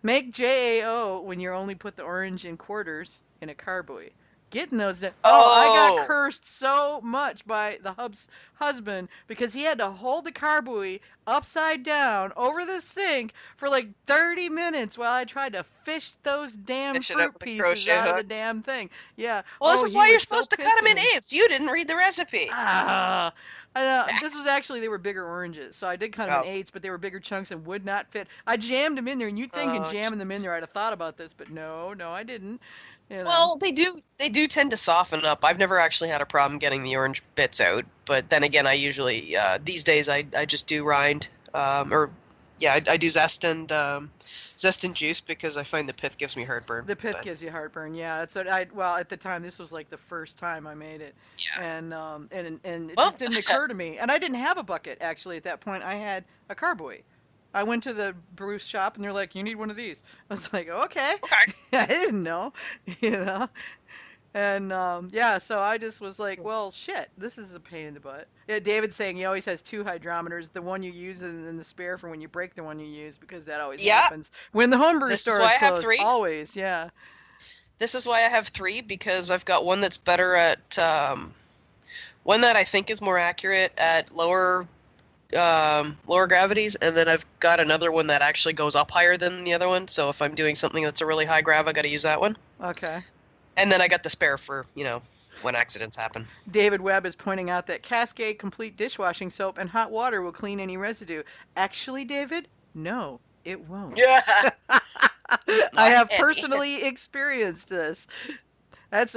Make JAO when you only put the orange in quarters in a carboy. Getting those down. Oh, I got cursed so much by the husband because he had to hold the carboy upside down over the sink for like 30 minutes while I tried to fish those damn fruit pieces out of the damn thing. Yeah. Well, this is why you're supposed to cut them in eighths. You didn't read the recipe. I know. This was actually, they were bigger oranges, so I did cut them in eighths, but they were bigger chunks and would not fit. I jammed them in there, and you'd think in jamming them in there I'd have thought about this, but no, I didn't. You know. Well, they do tend to soften up. I've never actually had a problem getting the orange bits out, but then again, I usually these days I just do rind, I do zest and juice because I find the pith gives me heartburn. The pith gives you heartburn, yeah. That's what well, at the time, this was like the first time I made it, yeah. And it just didn't occur to me, and I didn't have a bucket actually at that point. I had a carboy. I went to the brew shop and they're like, "You need one of these." I was like, "Okay." I didn't know, you know. And so I just was like, "Well, shit, this is a pain in the butt." Yeah, David's saying he always has two hydrometers, the one you use and then the spare for when you break the one you use, because that always happens when the homebrew store is closed. Have 3. Always, yeah. This is why I have 3, because I've got one that's better at one that I think is more accurate at lower gravities, and then I've got another one that actually goes up higher than the other one, so if I'm doing something that's a really high grav, I got to use that one. Okay. And then I got the spare for, when accidents happen. David Webb is pointing out that Cascade Complete dishwashing soap and hot water will clean any residue. Actually, David, no, it won't. Yeah. I have personally experienced this. That's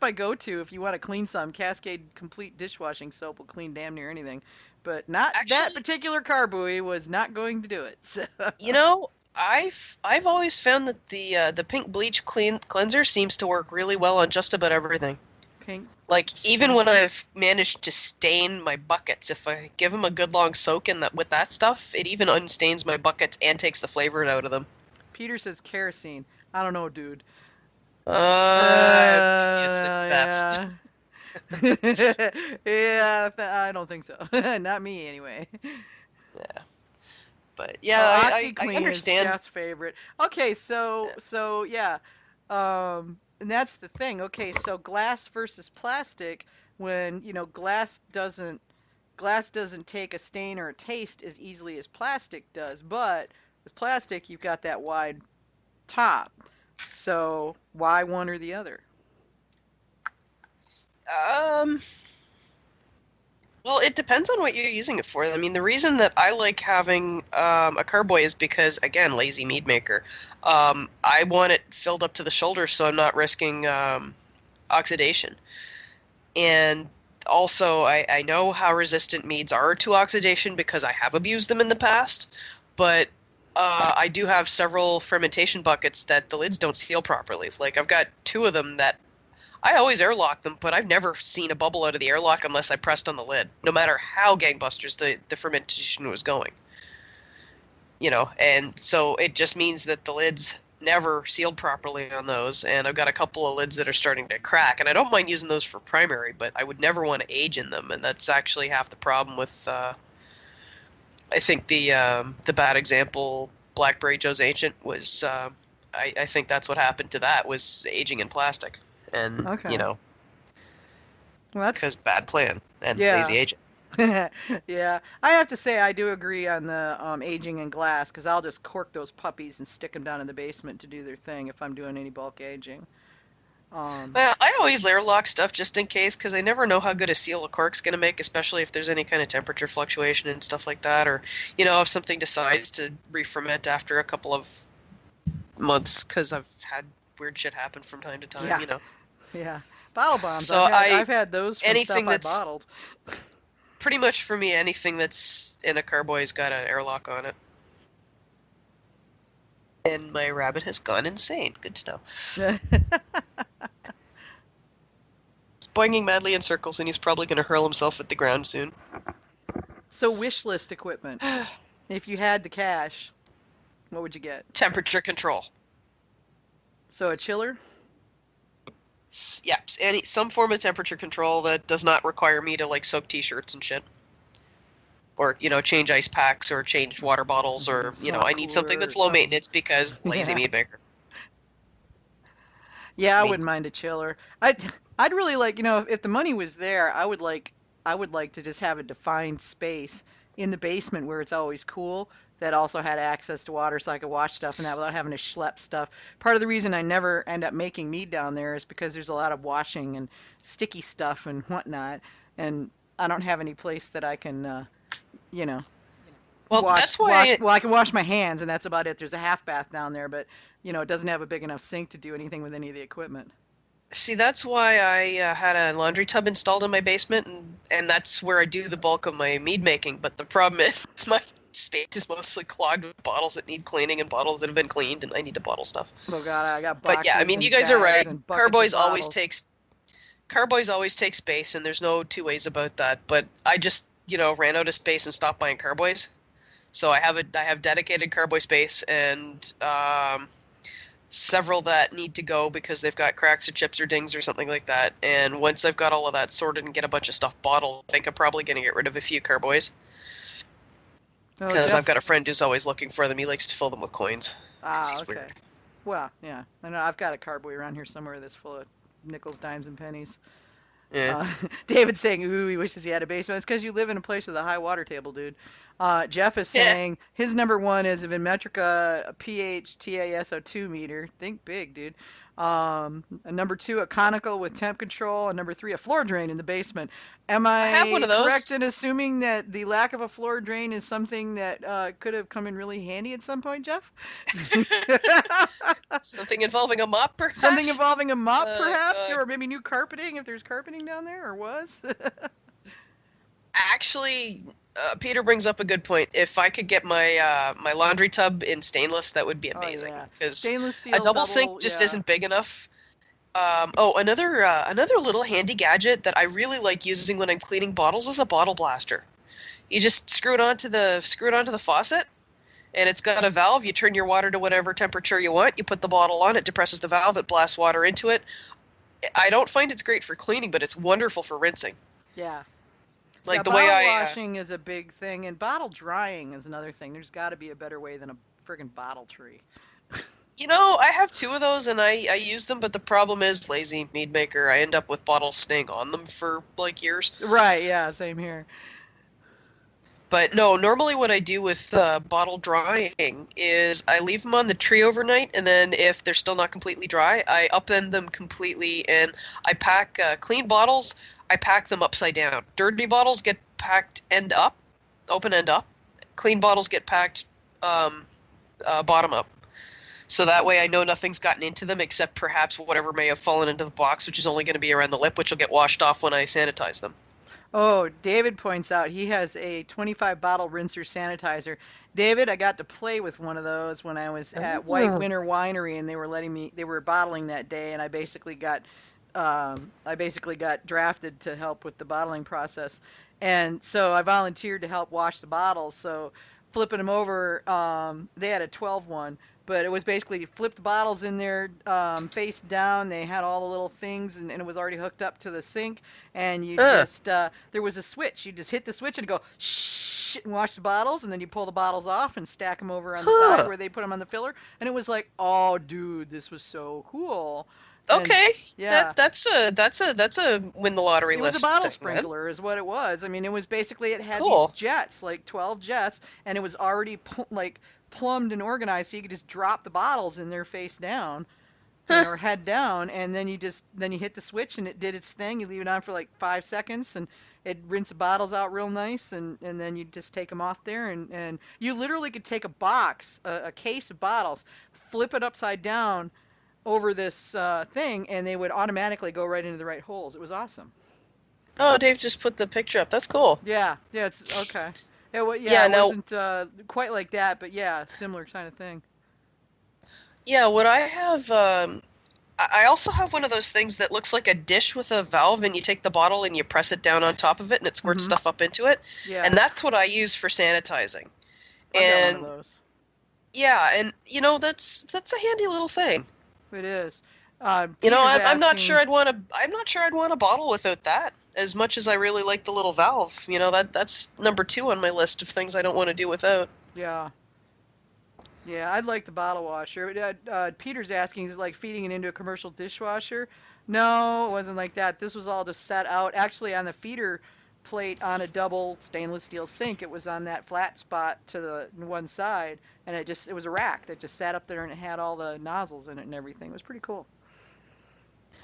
my go-to if you want to clean some. Cascade Complete dishwashing soap will clean damn near anything. But that particular carboy was not going to do it. So. I've always found that the pink bleach cleanser seems to work really well on just about everything. Pink. Like even when I've managed to stain my buckets, if I give them a good long soak with that stuff, it even unstains my buckets and takes the flavor out of them. Peter says kerosene. I don't know, dude. Best. Yeah, I don't think so. Not me, anyway. Yeah. But yeah, I Is understand. Jeff's favorite. Okay, so yeah, and that's the thing. Okay, so glass versus plastic. When glass doesn't take a stain or a taste as easily as plastic does, but with plastic you've got that wide top. So why one or the other? Well, it depends on what you're using it for. I mean, the reason that I like having a carboy is because, again, lazy mead maker. I want it filled up to the shoulder so I'm not risking oxidation. And also, I know how resistant meads are to oxidation because I have abused them in the past, but I do have several fermentation buckets that the lids don't seal properly. Like, I've got 2 of them that I always airlock them, but I've never seen a bubble out of the airlock unless I pressed on the lid, no matter how gangbusters the fermentation was going. And so it just means that the lids never sealed properly on those, and I've got a couple of lids that are starting to crack, and I don't mind using those for primary, but I would never want to age in them, and that's actually half the problem with, I think the bad example, Blackberry Joe's Ancient, was, I think that's what happened to that, was aging in plastic. And, well, because bad plan and lazy aging. Yeah, I have to say I do agree on the aging in glass, because I'll just cork those puppies and stick them down in the basement to do their thing if I'm doing any bulk aging. Well, I always layer lock stuff just in case, because I never know how good a seal a cork's going to make, especially if there's any kind of temperature fluctuation and stuff like that, or, if something decides to re-ferment after a couple of months, because I've had weird shit happen from time to time, Yeah, bottle bombs. So I've had those from anything stuff I that's bottled. Pretty much for me, anything that's in a carboy's got an airlock on it. And my rabbit has gone insane. Good to know. He's boinging madly in circles, and he's probably going to hurl himself at the ground soon. So wish list equipment. If you had the cash, what would you get? Temperature control. So a chiller? Yeah, some form of temperature control that does not require me to like soak t-shirts and shit. Or, change ice packs or change water bottles or, I need something that's low maintenance because lazy mead maker. Yeah, I wouldn't mind a chiller. I'd really like, if the money was there, I would like to just have a defined space in the basement where it's always cool that also had access to water so I could wash stuff and that without having to schlep stuff. Part of the reason I never end up making mead down there is because there's a lot of washing and sticky stuff and whatnot, and I don't have any place that I can, that's why I can wash my hands, and that's about it. There's a half bath down there, but it doesn't have a big enough sink to do anything with any of the equipment. See, that's why I had a laundry tub installed in my basement, and that's where I do the bulk of my mead making. But the problem is my space is mostly clogged with bottles that need cleaning and bottles that have been cleaned, and I need to bottle stuff. Oh God, I got boxes. But yeah, I mean, you guys are right. Carboys always take space, and there's no two ways about that. But I just ran out of space and stopped buying carboys. So I have dedicated carboy space and several that need to go because they've got cracks or chips or dings or something like that. And once I've got all of that sorted and get a bunch of stuff bottled, I think I'm probably going to get rid of a few carboys. Because I've got a friend who's always looking for them. He likes to fill them with coins. Ah, okay. Weird. Well, yeah. I know I've got a carboy around here somewhere that's full of nickels, dimes, and pennies. Yeah. David's saying, ooh, he wishes he had a basement. It's because you live in a place with a high water table, dude. Jeff is saying his number one is a Vinmetrica pH TaSO2 meter. Think big, dude. Number two, a conical with temp control. And number three, a floor drain in the basement. Am I have one of those. Correct in assuming that the lack of a floor drain is something that could have come in really handy at some point, Jeff? Something involving a mop, perhaps? Something involving a mop, perhaps? Or maybe new carpeting, if there's carpeting down there, or was? Actually, Peter brings up a good point. If I could get my my laundry tub in stainless, that would be amazing. Because a double sink just isn't big enough. Another little handy gadget that I really like using when I'm cleaning bottles is a bottle blaster. You just screw it onto the faucet, and it's got a valve. You turn your water to whatever temperature you want. You put the bottle on, it depresses the valve, it blasts water into it. I don't find it's great for cleaning, but it's wonderful for rinsing. Yeah. Like the way bottle washing is a big thing, and bottle drying is another thing. There's got to be a better way than a friggin' bottle tree. I have two of those, and I use them, but the problem is lazy mead maker. I end up with bottles staying on them for like years. Right, yeah, same here. But no, normally what I do with bottle drying is I leave them on the tree overnight, and then if they're still not completely dry, I upend them completely, and I pack clean bottles. I pack them upside down. Dirty bottles get packed open end up. Clean bottles get packed bottom up. So that way I know nothing's gotten into them except perhaps whatever may have fallen into the box, which is only going to be around the lip, which will get washed off when I sanitize them. Oh, David points out he has a 25 bottle rinser sanitizer. David, I got to play with one of those when I was at White Winter Winery, and they were bottling that day, and I basically got drafted to help with the bottling process. And so I volunteered to help wash the bottles. So flipping them over, they had a 12 one, but it was basically you flip the bottles in there face down. They had all the little things, and it was already hooked up to the sink. And you just, there was a switch. You just hit the switch and go, shh, and wash the bottles. And then you pull the bottles off and stack them over on the side where they put them on the filler. And it was like, oh, dude, this was so cool. Okay, yeah, that's a win the lottery list. It was a bottle thing, sprinkler, is what it was. I mean, it was basically it had cool. these jets, like 12 jets, and it was already plumbed and organized, so you could just drop the bottles in there face down, or head down, and then you hit the switch and it did its thing. You leave it on for like 5 seconds, and it rinsed the bottles out real nice, and then you just take them off there, and you literally could take a box, a case of bottles, flip it upside down over this thing, and they would automatically go right into the right holes. It was awesome. Oh, Dave just put the picture up. That's cool. Yeah, it's okay. It wasn't quite like that, but yeah, similar kind of thing. Yeah, what I have, I also have one of those things that looks like a dish with a valve, and you take the bottle and you press it down on top of it, and it squirts Mm-hmm. stuff up into it. Yeah, And that's what I use for sanitizing. I've got one of And those. yeah, and that's a handy little thing. It is. Peter's I'm not sure asking. I'd want a bottle without that. As much as I really like the little valve, that's number 2 on my list of things I don't want to do without. Yeah, yeah, I'd like the bottle washer. Peter's asking, is it like feeding it into a commercial dishwasher? No, it wasn't like that. This was all just set out. Actually, on the feeder plate on a double stainless steel sink, it was on that flat spot to the one side, and it was a rack that just sat up there and it had all the nozzles in it and everything. It was pretty cool.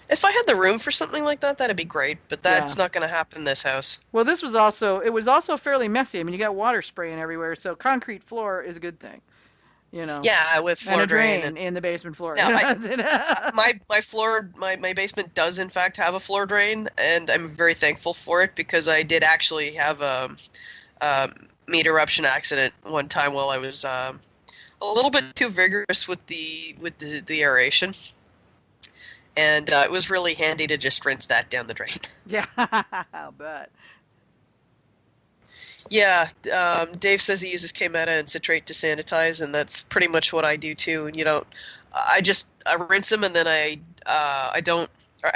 If I had the room for something like that, that'd be great, but Yeah. that's not going to happen in this house. Well, it was also fairly messy. I mean, you got water spraying everywhere, so concrete floor is a good thing, you know. Yeah, with And floor a drain drain in the basement floor. no, You I, know? my basement does in fact have a floor drain, and I'm very thankful for it because I did actually have a meat eruption accident one time while I was a little bit too vigorous with the aeration, and it was really handy to just rinse that down the drain. Yeah, I'll bet. Yeah, Dave says he uses K-Meta and citrate to sanitize, and that's pretty much what I do too. And I rinse them, and then I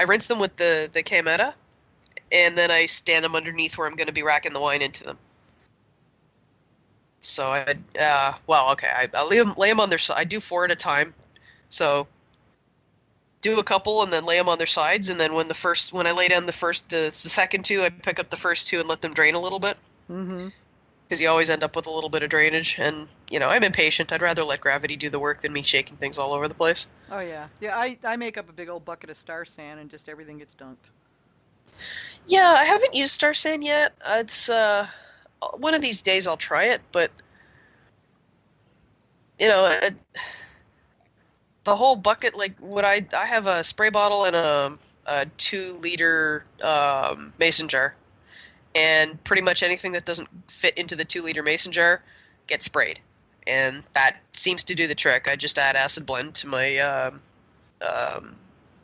rinse them with the K-Meta, and then I stand them underneath where I'm going to be racking the wine into them. So I lay them on their side. I do 4 at a time, so do a couple and then lay them on their sides, and then when I lay down the second 2, I pick up the first 2 and let them drain a little bit. Mm-hmm. Because you always end up with a little bit of drainage, and I'm impatient. I'd rather let gravity do the work than me shaking things all over the place. Oh yeah, yeah. I make up a big old bucket of Star Sand and just everything gets dunked. Yeah, I haven't used Star Sand yet. It's one of these days I'll try it, but the whole bucket, like what I have a spray bottle and a 2-liter mason jar. And pretty much anything that doesn't fit into the 2-liter mason jar gets sprayed. And that seems to do the trick. I just add acid blend to my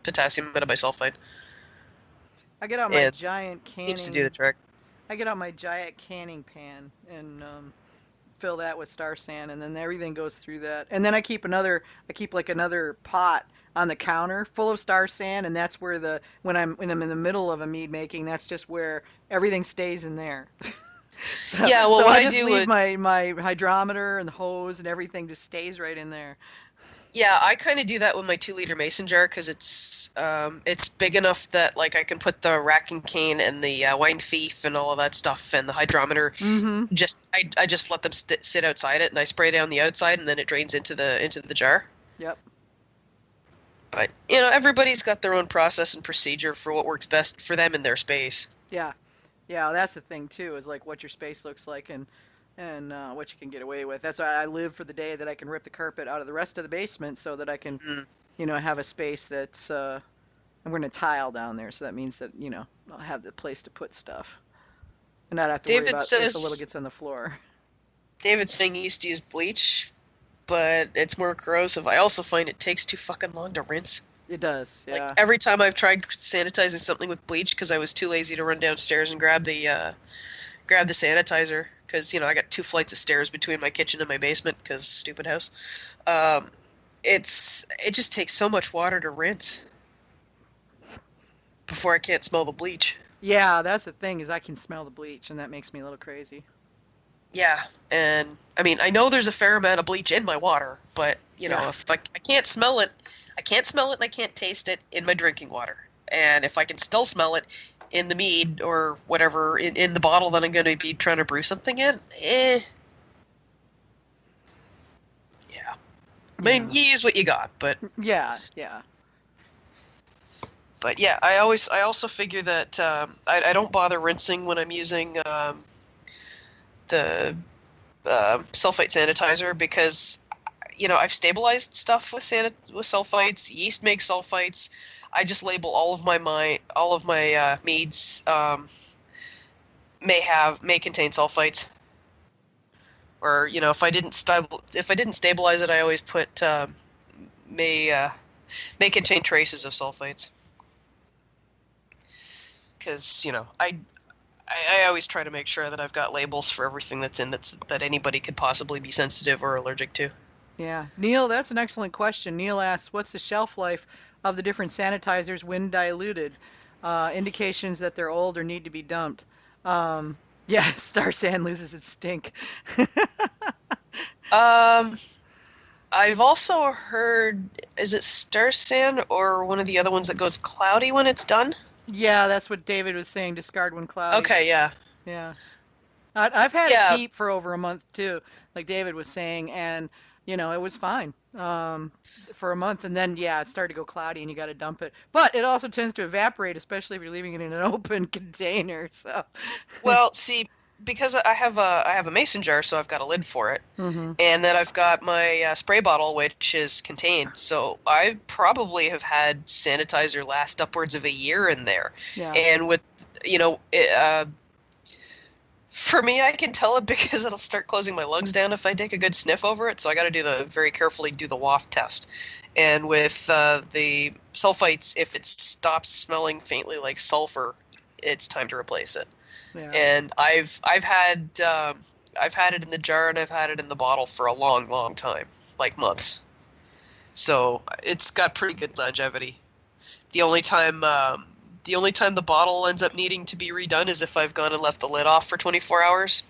potassium metabisulfite. I get out my giant canning. Seems to do the trick. I get out my giant canning pan and fill that with Star Sand, and then everything goes through that. And then I keep like another pot on the counter full of Star Sand, and that's where when I'm in the middle of a mead making, that's just where everything stays in there. Yeah, well, what I I just do leave my hydrometer and the hose and everything just stays right in there. Yeah, I kind of do that with my 2-liter mason jar because it's big enough that like I can put the rack and cane and the wine thief and all of that stuff and the hydrometer. Mm-hmm. I just let them sit outside it, and I spray down the outside, and then it drains into the jar. Yep. But everybody's got their own process and procedure for what works best for them in their space. Yeah. Yeah, that's the thing too, is like what your space looks like and what you can get away with. That's why I live for the day that I can rip the carpet out of the rest of the basement so that I can, have a space that's I'm going to tile down there, so that means that, I'll have the place to put stuff and not have to worry about if a little gets on the floor. David's saying he used to use bleach, but it's more corrosive. I also find it takes too fucking long to rinse. It does, yeah. Like every time I've tried sanitizing something with bleach because I was too lazy to run downstairs and grab the sanitizer because I got 2 flights of stairs between my kitchen and my basement because stupid house. It just takes so much water to rinse before I can't smell the bleach. Yeah, that's the thing, is I can smell the bleach, and that makes me a little crazy. Yeah, and I mean, I know there's a fair amount of bleach in my water, but if I can't smell it, and I can't taste it in my drinking water. And if I can still smell it in the mead or whatever in the bottle that I'm going to be trying to brew something in, Yeah. I mean, you use what you got, but yeah. But yeah, I also figure that I don't bother rinsing when I'm using the sulfite sanitizer because I've stabilized stuff with sulfites. Yeast makes sulfites. I just label all of my meads may contain sulfites. Or if I didn't stabilize it, I always put may contain traces of sulfites. Because, I always try to make sure that I've got labels for everything that's in that anybody could possibly be sensitive or allergic to. Yeah. Neil, that's an excellent question. Neil asks, what's the shelf life of the different sanitizers when diluted? Indications that they're old or need to be dumped. Yeah, Star Sand loses its stink. Um, I've also heard, is it Star Sand or one of the other ones that goes cloudy when it's done? Yeah, that's what David was saying, discard when cloudy. Okay, yeah. Yeah. I've had it Yeah, keep for over a month too, like David was saying, and it was fine for a month, and then yeah, it started to go cloudy, and you got to dump it. But it also tends to evaporate, especially if you're leaving it in an open container. So. well, see, because I have a mason jar, so I've got a lid for it, Hmm. and then I've got my spray bottle, which is contained. So I probably have had sanitizer last upwards of a year in there, Yeah. and with for me, I can tell it because it'll start closing my lungs down if I take a good sniff over it. So I got to very carefully do the waft test. And with the sulfites, if it stops smelling faintly like sulfur, it's time to replace it. Yeah. And I've had it in the jar and I've had it in the bottle for a long, long time, like months. So it's got pretty good longevity. The only time the bottle ends up needing to be redone is if I've gone and left the lid off for 24 hours.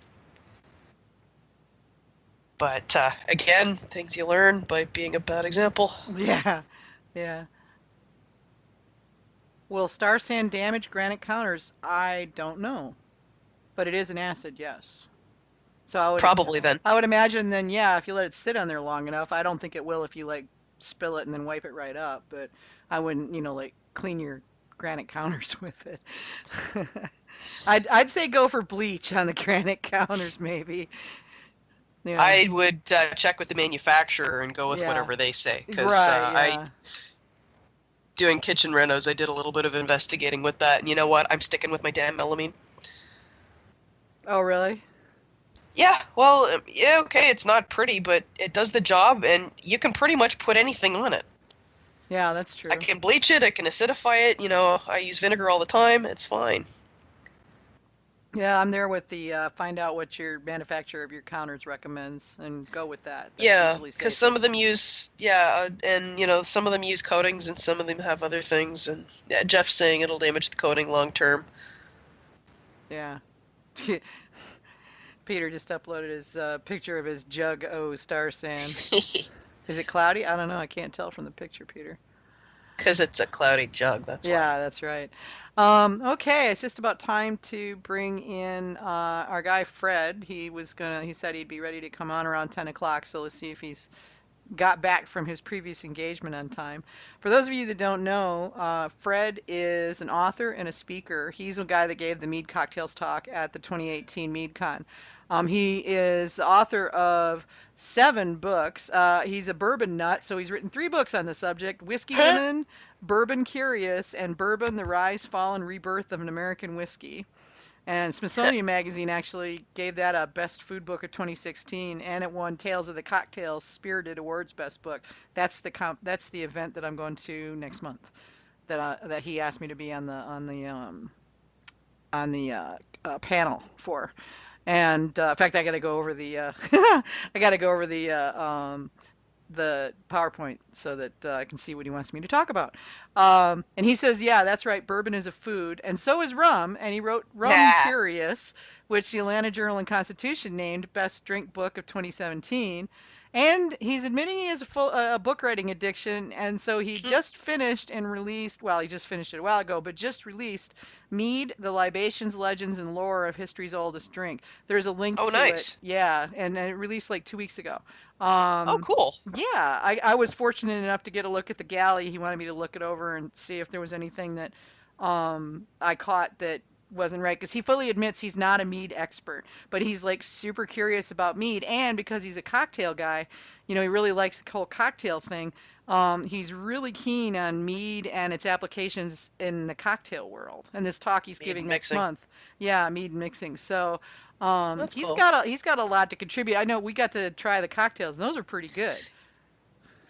But again, things you learn by being a bad example. Yeah. Yeah. Will Star Sand damage granite counters? I don't know, but it is an acid, yes. So Probably then. I would imagine then, yeah, if you let it sit on there long enough, I don't think it will if you like spill it and then wipe it right up, but I wouldn't, like clean your granite counters with it. I'd say go for bleach on the granite counters, maybe. Yeah. I would check with the manufacturer and go with Yeah. whatever they say. Because Right, yeah. doing kitchen renos, I did a little bit of investigating with that. And you know what? I'm sticking with my damn melamine. Oh, really? Yeah, well, yeah, okay, it's not pretty, but it does the job, and you can pretty much put anything on it. Yeah, that's true. I can bleach it, I can acidify it, I use vinegar all the time, it's fine. Yeah, I'm there with the find out what your manufacturer of your counters recommends and go with that. That's Yeah, usually because safer. some of them use, some of them use coatings, and some of them have other things, and yeah, Jeff's saying it'll damage the coating long term. Yeah. Peter just uploaded his picture of his jug O Star Sand. Is it cloudy? I don't know. I can't tell from the picture, Peter. Because it's a cloudy jug, that's why. Yeah, that's right. Okay, it's just about time to bring in our guy Fred. He said he'd be ready to come on around 10 o'clock, so let's see if he's got back from his previous engagement on time. For those of you that don't know, Fred is an author and a speaker. He's the guy that gave the Mead Cocktails talk at the 2018 MeadCon. He is the author of 7 books. He's a bourbon nut, so he's written 3 books on the subject: Whiskey Women, Bourbon Curious, and Bourbon, the Rise, Fall, and Rebirth of an American Whiskey. And Smithsonian Magazine actually gave that a Best Food Book of 2016, and it won Tales of the Cocktails Spirited Awards Best Book. That's the event that I'm going to next month. That he asked me to be on the panel for. And in fact, I got to go over the PowerPoint so that I can see what he wants me to talk about. And he says, yeah, that's right, bourbon is a food, and so is rum. And he wrote Rum Curious, which the Atlanta Journal and Constitution named Best Drink Book of 2017. And he's admitting he has a book writing addiction, and so he just finished and released, well, he just finished it a while ago, but just released Mead, The Libations, Legends, and Lore of History's Oldest Drink. There's a link to nice. it. Yeah, and it released like 2 weeks ago. Cool. Yeah, I was fortunate enough to get a look at the galley. He wanted me to look it over and see if there was anything that I caught that wasn't right, because he fully admits he's not a mead expert, but he's like super curious about mead, and because he's a cocktail guy, he really likes the whole cocktail thing. He's really keen on mead and its applications in the cocktail world, and this talk he's giving next month. Yeah, mead meadmixing. So he's cool. got a lot to contribute. I know we got to try the cocktails, and those are pretty good.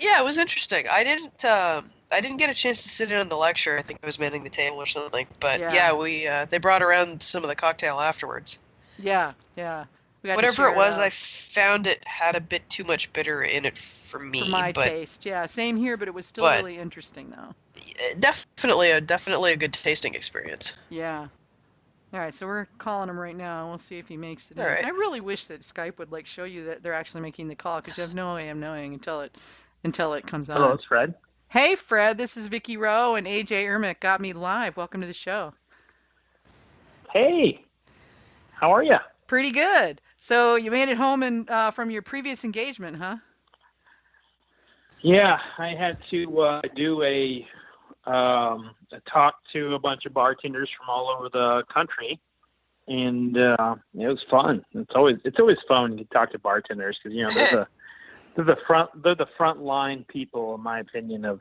Yeah, it was interesting. I didn't get a chance to sit in on the lecture. I think I was manning the table or something. But Yeah. yeah, they brought around some of the cocktail afterwards. Yeah. Yeah. We got to Whatever share it it was, I out. found it had a bit too much bitter in it for For me. my But taste. Yeah, same here, but it was still but really interesting though. definitely a good tasting experience. Yeah. All right, so we're calling him right now. We'll see if he makes it All in. right. I really wish that Skype would like show you that they're actually making the call because you have no way of knowing until it comes Hello, on. it's Fred. Hey Fred, this is Vicky Rowe and AJ Ermick got me live. Welcome to the show. Hey, how are you? Pretty good. So you made it home and from your previous engagement, huh? Yeah, I had to do a talk to a bunch of bartenders from all over the country, and it was fun. It's always fun to talk to bartenders because they're the front line people, in my opinion, of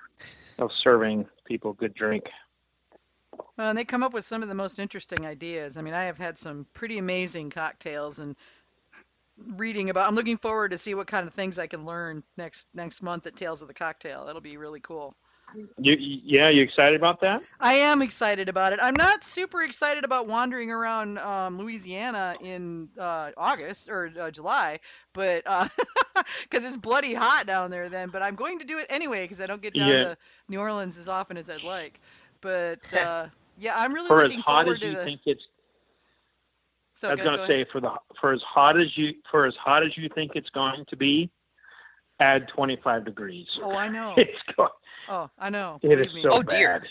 serving people good drink. Well, and they come up with some of the most interesting ideas. I mean, I have had some pretty amazing cocktails and I'm looking forward to see what kind of things I can learn next month at Tales of the Cocktail. That'll be really cool. You excited about that? I am excited about it. I'm not super excited about wandering around Louisiana in August or July, but because it's bloody hot down there then. But I'm going to do it anyway because I don't get down Yeah. to New Orleans as often as I'd like. But yeah, I'm really For as looking hot forward as to you the. think it's So I was go going to ahead. say for as hot as you think it's going to be, add 25 degrees. Oh, I know. It's going, Oh, I know. it is Believe me. so Oh dear. bad.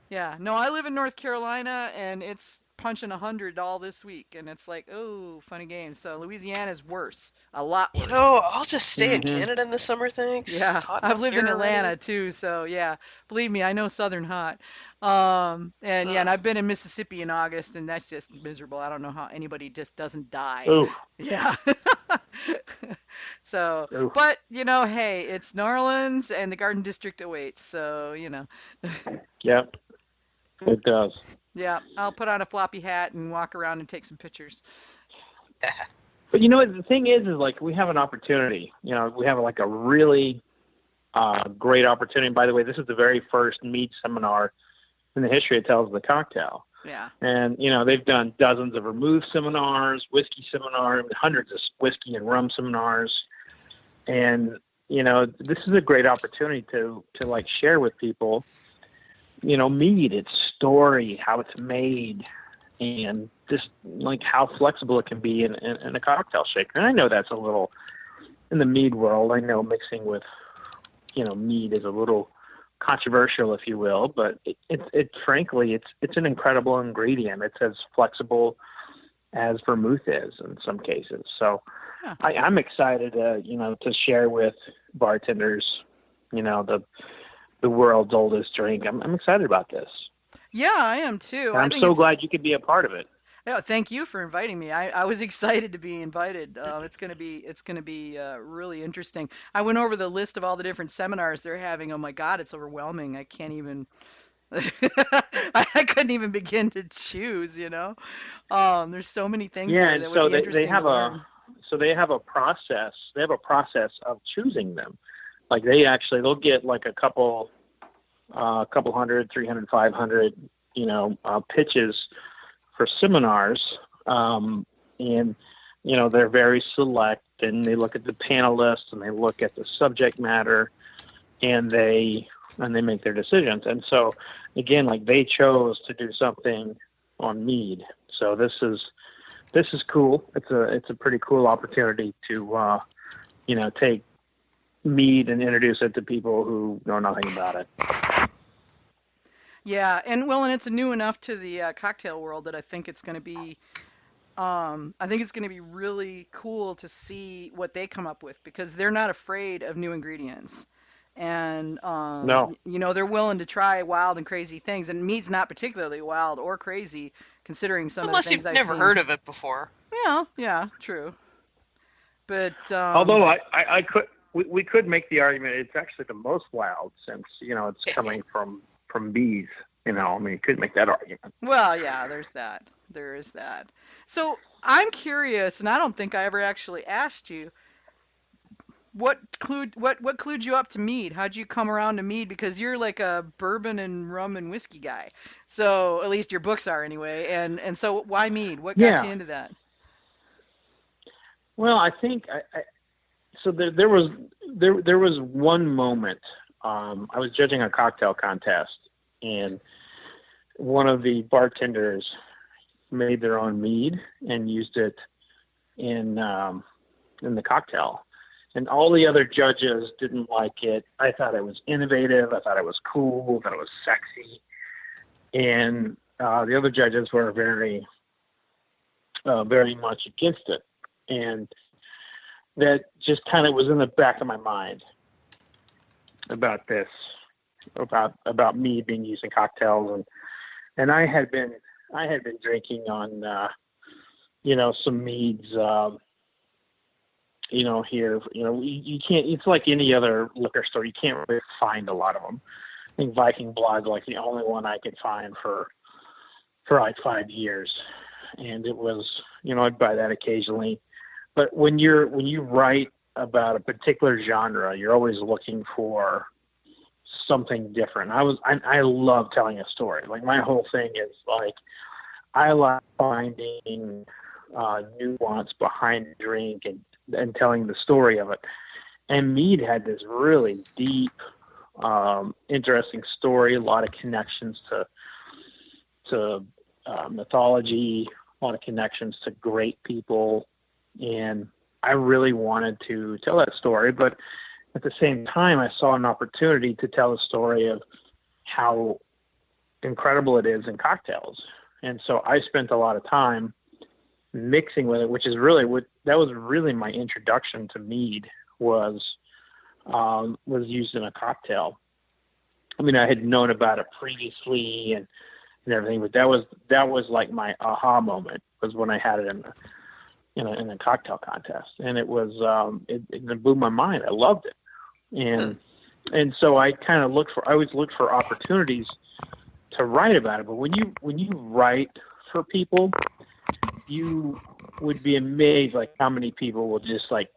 Yeah, no, I live in North Carolina and it's punching 100 all this week, and it's like, oh, funny games. So Louisiana's worse, a lot You worse. know, I'll just stay in Hmm. Canada in the summer, thanks. Yeah, It's hot I've enough lived in here already. Atlanta too, so yeah, believe me, I know Southern hot. And yeah, and Ugh. I've been in Mississippi in August, and that's just miserable. I don't know how anybody just doesn't die. Ooh, Yeah. So, ooh. but hey, it's New Orleans, and the Garden District awaits. So, Yep, it does. yeah, I'll put on a floppy hat and walk around and take some pictures. But the thing is like we have an opportunity. We have like a really great opportunity. By the way, this is the very first mead seminar in the history of Tales of the Cocktail. Yeah. And, they've done dozens of vermouth seminars, whiskey seminars, hundreds of whiskey and rum seminars. And, this is a great opportunity to like share with people, mead, its story, how it's made, and just like how flexible it can be in a cocktail shaker. And I know that's a little, in the mead world, I know mixing with, mead is a little controversial, if you will, but it frankly, it's an incredible ingredient. It's as flexible as vermouth is in some cases. So Yeah. I'm excited to share with bartenders, the world's oldest drink. I'm excited about this. Yeah, I am too. And I I'm think so it's. glad you could be a part of it. Yeah, thank you for inviting me. I was excited to be invited. It's gonna be really interesting. I went over the list of all the different seminars they're having. Oh my God, it's overwhelming. I can't even. I couldn't even begin to choose. There's so many things Yeah, there and that would so be they interesting to have learn. they have a process. They have a process of choosing them. Like they'll get like a couple hundred, 300, 500, pitches for seminars. And they're very select, and they look at the panelists and they look at the subject matter, and they make their decisions. And so again, like they chose to do something on mead. So this is cool. It's a pretty cool opportunity to take mead and introduce it to people who know nothing about it. Yeah, and it's new enough to the cocktail world that I think it's going to be. I think it's going to be really cool to see what they come up with because they're not afraid of new ingredients. And No. they're willing to try wild and crazy things. And meat's not particularly wild or crazy, considering some of the Unless things you've I've never seen. heard of it before. Yeah, true. But Although I could, we could make the argument it's actually the most wild since it's coming from bees. You could make that argument. well, yeah, there's that. There is that. So I'm curious, and I don't think I ever actually asked you. what clued you up to mead? How'd you come around to mead? Because you're like a bourbon and rum and whiskey guy. So at least your books are anyway. And so why mead? What got you Yeah. into that? Well, I think so. There was one moment. I was judging a cocktail contest, and one of the bartenders made their own mead and used it in the cocktail. And all the other judges didn't like it. I thought it was innovative. I thought it was cool. I thought it was sexy. And the other judges were very much against it. And that just kind of was in the back of my mind about this, about me being used in cocktails. And I had been drinking on, some meads, here, you can't, it's like any other liquor store. You can't really find a lot of them. I think Viking Blood, like the only one I could find for like 5 years. And it was, I'd buy that occasionally. But when you write about a particular genre, you're always looking for something different. I love telling a story. Like my whole thing is like, I like finding nuance behind the drink and telling the story of it. And mead had this really deep, interesting story, a lot of connections to mythology, a lot of connections to great people. And I really wanted to tell that story, but at the same time, I saw an opportunity to tell the story of how incredible it is in cocktails. And so I spent a lot of time mixing with it, which is really that was really my introduction to mead was used in a cocktail. I mean, I had known about it previously and everything, but that was like my aha moment was when I had it in a cocktail contest, and it was it blew my mind. I loved it, and so I kind of always look for opportunities to write about it. But when you write for people, you would be amazed like how many people will just like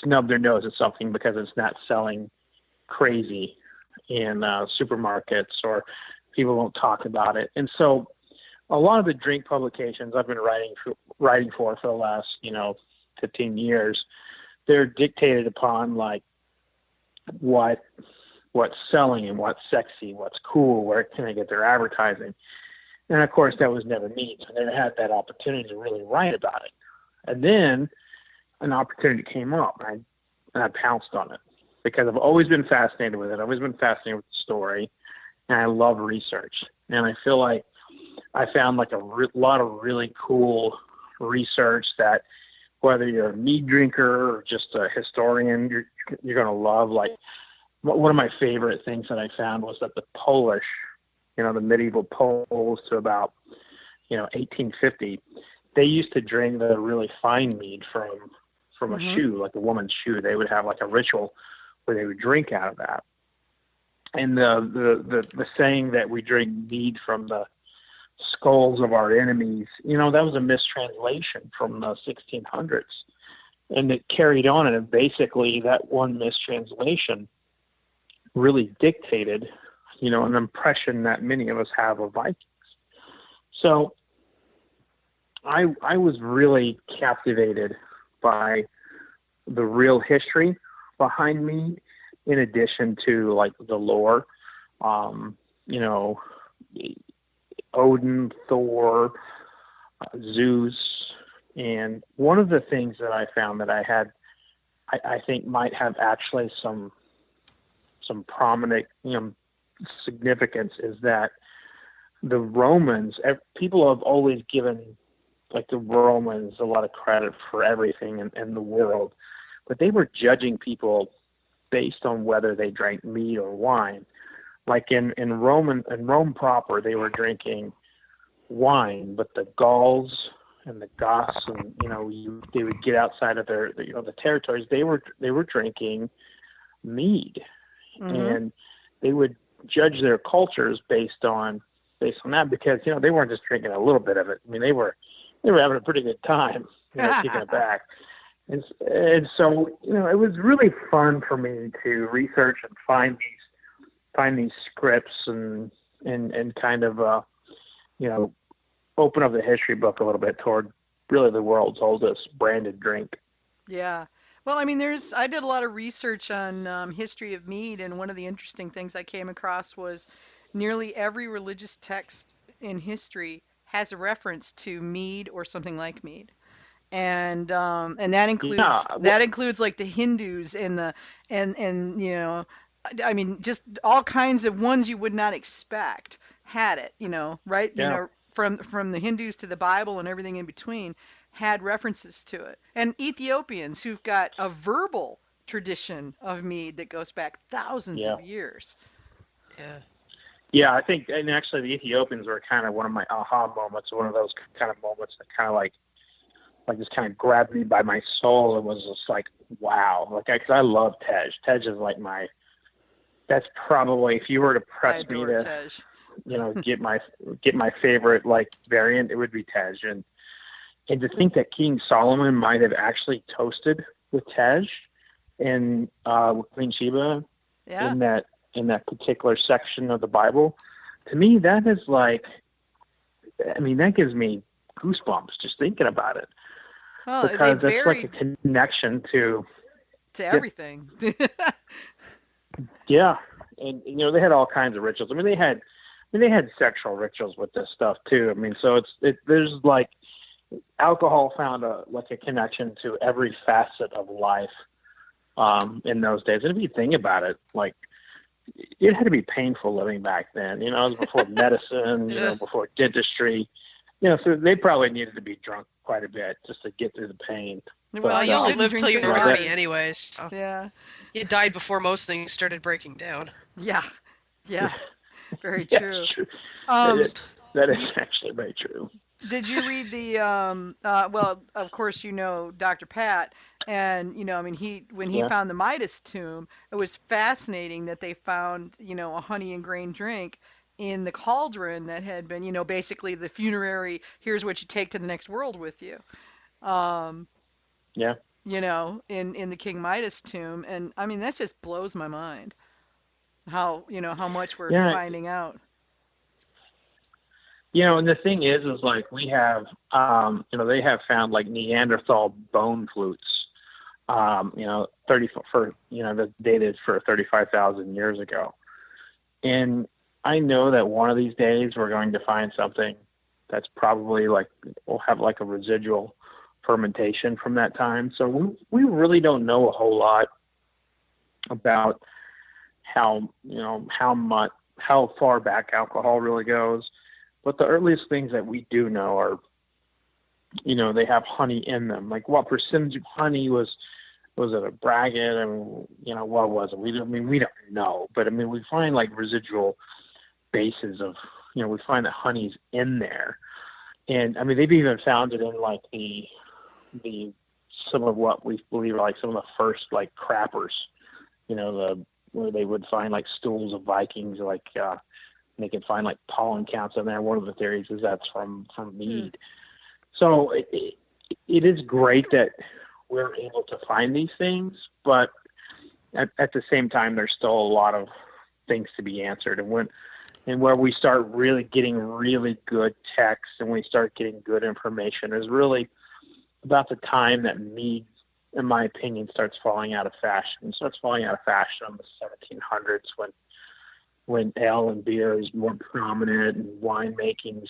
snub their nose at something because it's not selling crazy in supermarkets or people won't talk about it. And so a lot of the drink publications I've been writing for the last 15 years, they're dictated upon like what's selling and what's sexy, what's cool, where can they get their advertising. And of course that was never me. So I never had that opportunity to really write about it. And then an opportunity came up and I pounced on it because I've always been fascinated with it. I've always been fascinated with the story, and I love research. And I feel like I found like a lot of really cool research that whether you're a mead drinker or just a historian, you're going to love. Like one of my favorite things that I found was that the Polish, the medieval Poles to about, 1850, they used to drink the really fine mead from a shoe, like a woman's shoe. They would have like a ritual where they would drink out of that. And the saying that we drink mead from the skulls of our enemies, that was a mistranslation from the 1600s. And it carried on, and basically that one mistranslation really dictated, an impression that many of us have of Vikings. So I was really captivated by the real history behind mead, in addition to like the lore, Odin, Thor, Zeus. And one of the things that I found that I think might have actually some prominent, significance is that the Romans, people have always given like the Romans a lot of credit for everything in the world, but they were judging people based on whether they drank mead or wine. Like in Rome proper, they were drinking wine, but the Gauls and the Goths, and they would get outside of their the territories. They were drinking mead, and they would judge their cultures based on that because they weren't just drinking a little bit of it. I mean, they were having a pretty good time, kicking it back. And so, it was really fun for me to research and find these scripts and kind of, open up the history book a little bit toward really the world's oldest branded drink. Yeah. Well, I mean, I did a lot of research on history of mead, and one of the interesting things I came across was nearly every religious text in history has a reference to mead or something like mead. And that Yeah. includes like the Hindus and I mean, just all kinds of ones you would not expect had it, right? Yeah. From the Hindus to the Bible and everything in between had references to it. And Ethiopians who've got a verbal tradition of mead that goes back thousands Yeah. of years. Yeah. Yeah, I think, and actually the Ethiopians were kind of one of my aha moments, one of those kind of moments that kind of like just kind of grabbed me by my soul and was just like, wow. Like, because I love Tej. Tej is like that's probably, if you were to press me to, Tej. get my favorite like variant, it would be Tej. And to think that King Solomon might have actually toasted with Tej and with Queen Sheba Yeah. in that particular section of the Bible, to me that is like, I mean, that gives me goosebumps just thinking about it. Well, Because that's like a connection to everything. Yeah, and they had all kinds of rituals. I mean, they had sexual rituals with this stuff too. I mean, so there's like alcohol found a connection to every facet of life in those days. And if you think about it, like it had to be painful living back then. It was before medicine, before dentistry. So they probably needed to be drunk quite a bit just to get through the pain. Well, you only lived till you were 30 anyways. So. Yeah. You died before most things started breaking down. Yeah. Very true. True. That is actually very true. Did you read the well, of course Dr. Pat, and I mean when he found the Midas tomb, it was fascinating that they found, a honey and grain drink in the cauldron that had been, basically the funerary, here's what you take to the next world with you. Yeah. In the King Midas tomb, and I mean that just blows my mind. How much we're finding out. And the thing is like we have, they have found like Neanderthal bone flutes, 30 for, the dated for 35,000 years ago. And I know that one of these days we're going to find something that's probably like, will have like a residual fermentation from that time. So we really don't know a whole lot about how far back alcohol really goes. But the earliest things that we do know are, they have honey in them. Like what percentage of honey was it a braggot? I mean, what was it? We don't know. But I mean, we find like residual bases of, we find that honey's in there. And I mean, they've even found it in like some of what we believe are like some of the first like crappers, where they would find like stools of Vikings, like, they can find like pollen counts in there. One of the theories is that's from mead. So it is great that we're able to find these things, but at the same time, there's still a lot of things to be answered. And where we start really getting really good text and we start getting good information is really about the time that mead, in my opinion, starts falling out of fashion. It starts falling out of fashion in the 1700s when ale and beer is more prominent and winemaking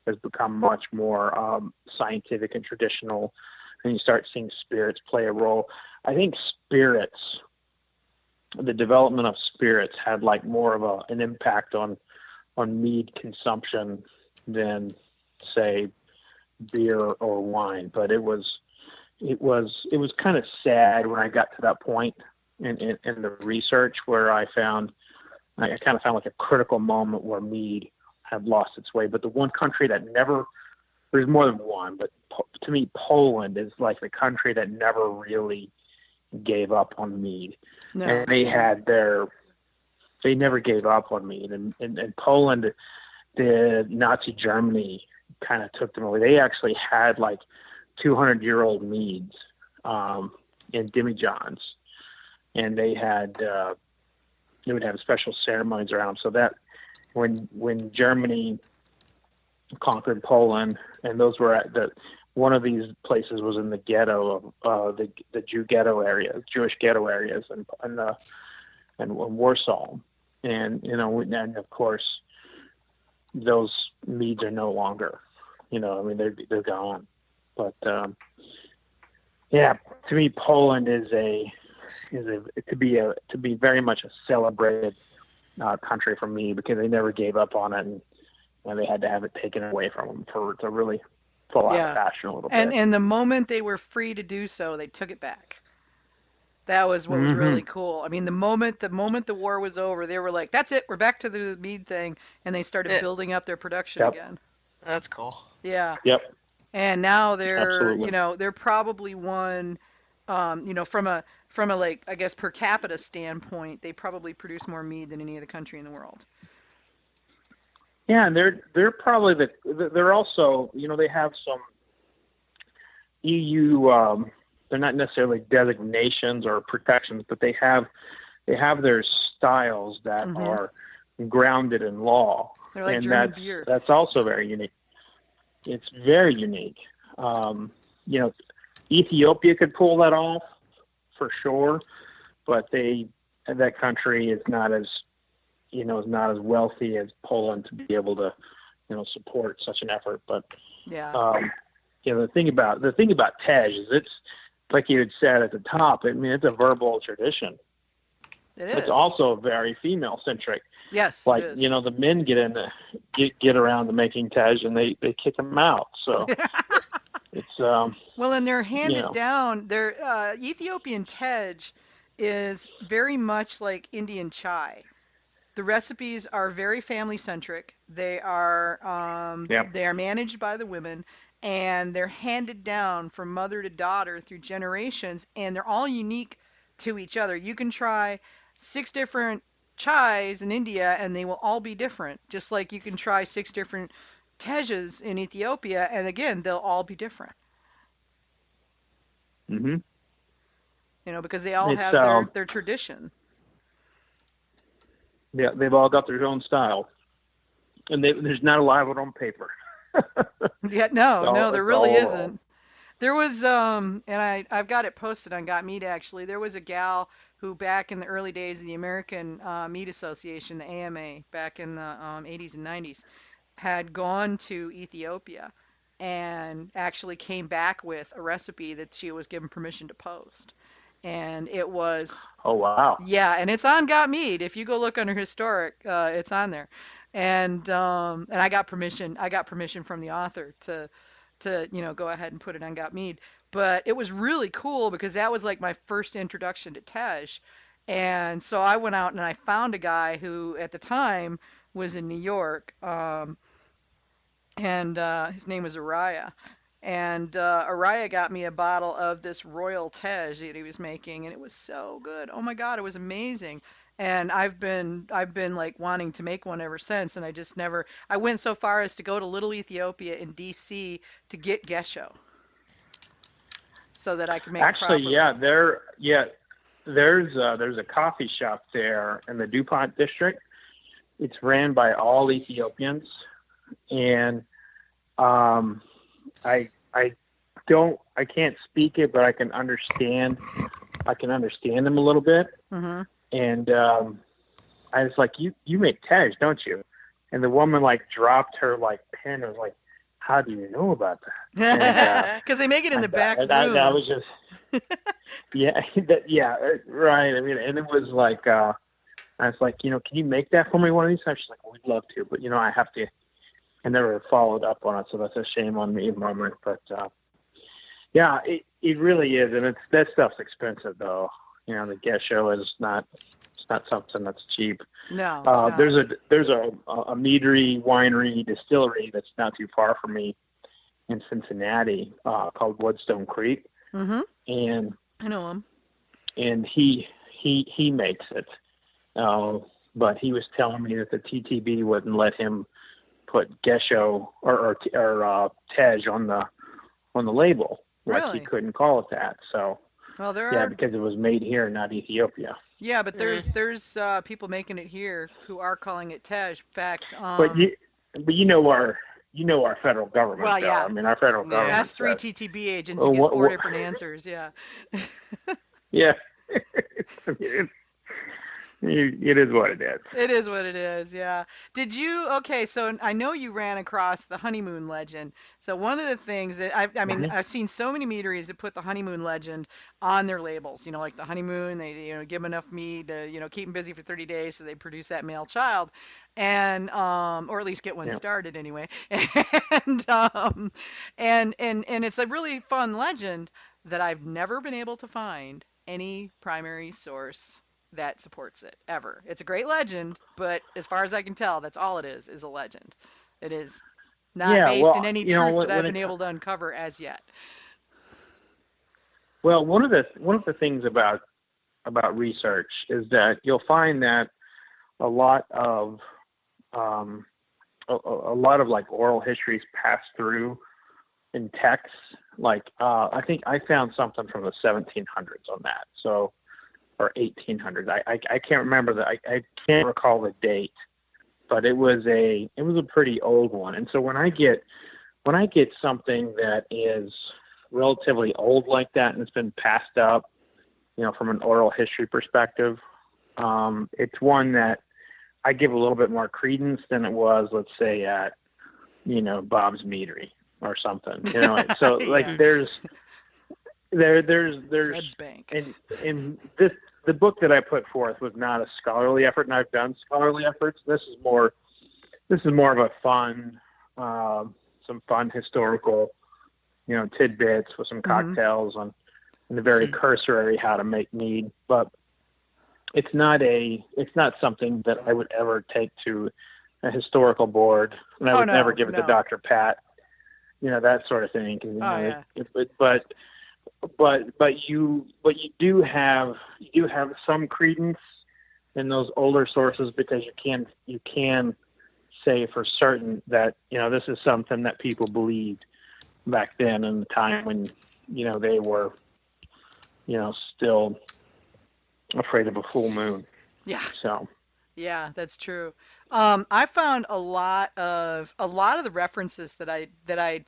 has become much more scientific and traditional, and you start seeing spirits play a role. I think the development of spirits had like more of an impact on mead consumption than say beer or wine. But it was kind of sad when I got to that point in the research where I kind of found like a critical moment where mead had lost its way. But the one country that there's more than one, but to me, Poland is like the country that never really gave up on mead. No. And they never gave up on mead. And Poland, the Nazi Germany kind of took them away. They actually had like 200-year-old meads and demijohns, and they would have special ceremonies around them. So that when Germany conquered Poland, and those were one of these places was in the ghetto of the Jewish ghetto areas, and Warsaw, and and of course those meads are no longer, they're gone. But to me, Poland to be very much a celebrated country for me, because they never gave up on it, and they had to have it taken away from them to really fall out of fashion a little bit. And the moment they were free to do so, they took it back. That was what was really cool. I mean, the moment the war was over, they were like, "That's it, we're back to the mead thing," and they started building up their production again. That's cool. Yeah. Yep. And now they're, Absolutely. They're probably one, from a like, I guess, per capita standpoint, they probably produce more mead than any other country in the world. Yeah, and they're probably they're also, they have some EU. They're not necessarily designations or protections, but they have their styles that are grounded in law. They're like and German beer. That's also very unique. It's very unique. Ethiopia could pull that off for sure, but that country is not as wealthy as Poland to be able to, support such an effort. But the thing about Tej is, it's like you had said at the top. I mean, it's a verbal tradition. It is. It's also very female centric. Yes. Like, it is. the men get around to making Tej, and they kick them out. So it's well, and they're handed down. Their Ethiopian Tej is very much like Indian chai. The recipes are very family centric. They are they are managed by the women, and they're handed down from mother to daughter through generations, and they're all unique to each other. You can try 6 different chais in India, and they will all be different. Just like you can try 6 different tejas in Ethiopia, and again, they'll all be different. Because they all have their tradition. Yeah, they've all got their own style, and there's not a lot of it on paper. No, there really isn't. There was, and I've got it posted on Got Mead, actually. There was a gal who, back in the early days of the American Mead Association, the AMA, back in the 80s and 90s, had gone to Ethiopia and actually came back with a recipe that she was given permission to post. And it was... Oh, wow. Yeah, and it's on Got Mead. If you go look under historic, it's on there. And I got permission from the author to go ahead and put it on Got Mead. But it was really cool because that was like my first introduction to Tej. And so I went out and I found a guy who at the time was in New York, and his name was Araya. And Araya got me a bottle of this Royal Tej that he was making, and it was so good. Oh my God, it was amazing. And I've been like wanting to make one ever since, and I went so far as to go to Little Ethiopia in DC to get Gesho, so that I could make it properly. There's a coffee shop there in the DuPont district. It's ran by all Ethiopians, and I can't speak it, but I can understand them a little bit. Mm-hmm. And I was like, you make Tej, don't you? And the woman like dropped her like pen and was like, how do you know about that? Because they make it in the back room. That was just right. I mean, and it was like I was like, can you make that for me one of these times? She's like, well, we'd love to, but I have to. I never followed up on it, so that's a shame on me, moment. But it really is, and that stuff's expensive though. The Gesho is not something that's cheap. No. It's there's a meadery, winery, distillery that's not too far from me in Cincinnati called Woodstone Creek. Mm-hmm. And I know him. And he makes it, but he was telling me that the TTB wouldn't let him put Gesho or Tej on the label. Like Really? he couldn't call it that. So Well, there yeah, are. because it was made here, not Ethiopia. Yeah, but Mm. there's people making it here who are calling it Tej. In fact, But you know our federal government, well, though. yeah, I mean, our federal Yeah. government ask three says, TTB agents, you well, get four different answers. Yeah. yeah, I mean, it is what it is. It is what it is, yeah. Okay, so I know you ran across the honeymoon legend. So one of the things that I mean, Mhm. I've seen so many meaderies that put the honeymoon legend on their labels, like the honeymoon, they, give them enough mead to, keep them busy for 30 days so they produce that male child and, or at least get one Yeah. started anyway. And it's a really fun legend that I've never been able to find any primary source that supports it ever. It's a great legend, but as far as I can tell, that's all it is a legend. It is not Yeah. based in Well, any truth that I've when been it able to uncover as yet. well, one of the things about research is that you'll find that a lot of a lot of like oral histories pass through in texts. Like I think I found something from the 1700s on that. So or 1800s. I can't remember I can't recall the date, but it was a pretty old one. And so when I get something that is relatively old like that and it's been passed up, from an oral history perspective, it's one that I give a little bit more credence than it was, let's say, at Bob's Meadery or something. So like Yeah. there's Fred's Bank. and the book that I put forth was not a scholarly effort, and I've done scholarly efforts. This is more of a fun, some fun historical, tidbits with some cocktails and a very cursory how to make mead. But it's not something that I would ever take to a historical board, and I would never give it to Dr. Pat, that sort of thing. 'Cause, Yeah. but you do have some credence in those older sources because you can say for certain that this is something that people believed back then in the time when they were still afraid of a full moon. Yeah. So Yeah, that's true. I found a lot of the references that I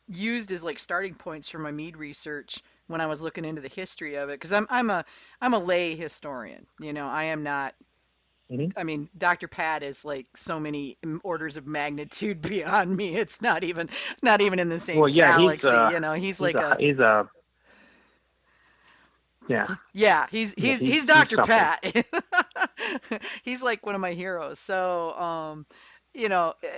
used as like starting points for my mead research when I was looking into the history of it, because I'm a lay historian. I am not. Mhm. I mean, Dr. Pat is like so many orders of magnitude beyond me. It's not even in the same well, yeah, galaxy. He's like a he's a yeah. yeah. Yeah, He's he's Dr. something. Pat. He's like one of my heroes. So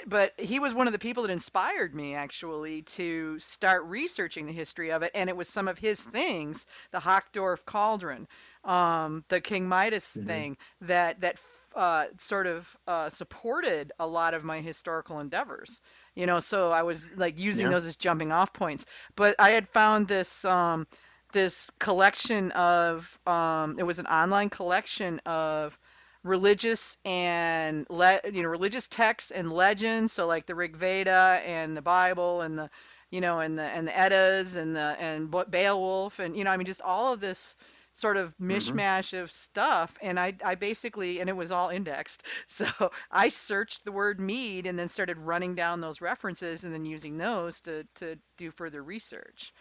but he was one of the people that inspired me actually to start researching the history of it, and it was some of his things, the Hochdorf cauldron, the King Midas Mhm. thing that sort of supported a lot of my historical endeavors. So I was like using Yeah. those as jumping off points. But I had found this collection of it was an online collection of religious and religious texts and legends, so like the Rig Veda and the Bible and the and the Eddas and Beowulf and I mean just all of this sort of Mhm. mishmash of stuff, and I basically, and it was all indexed, so I searched the word mead and then started running down those references and then using those to do further research,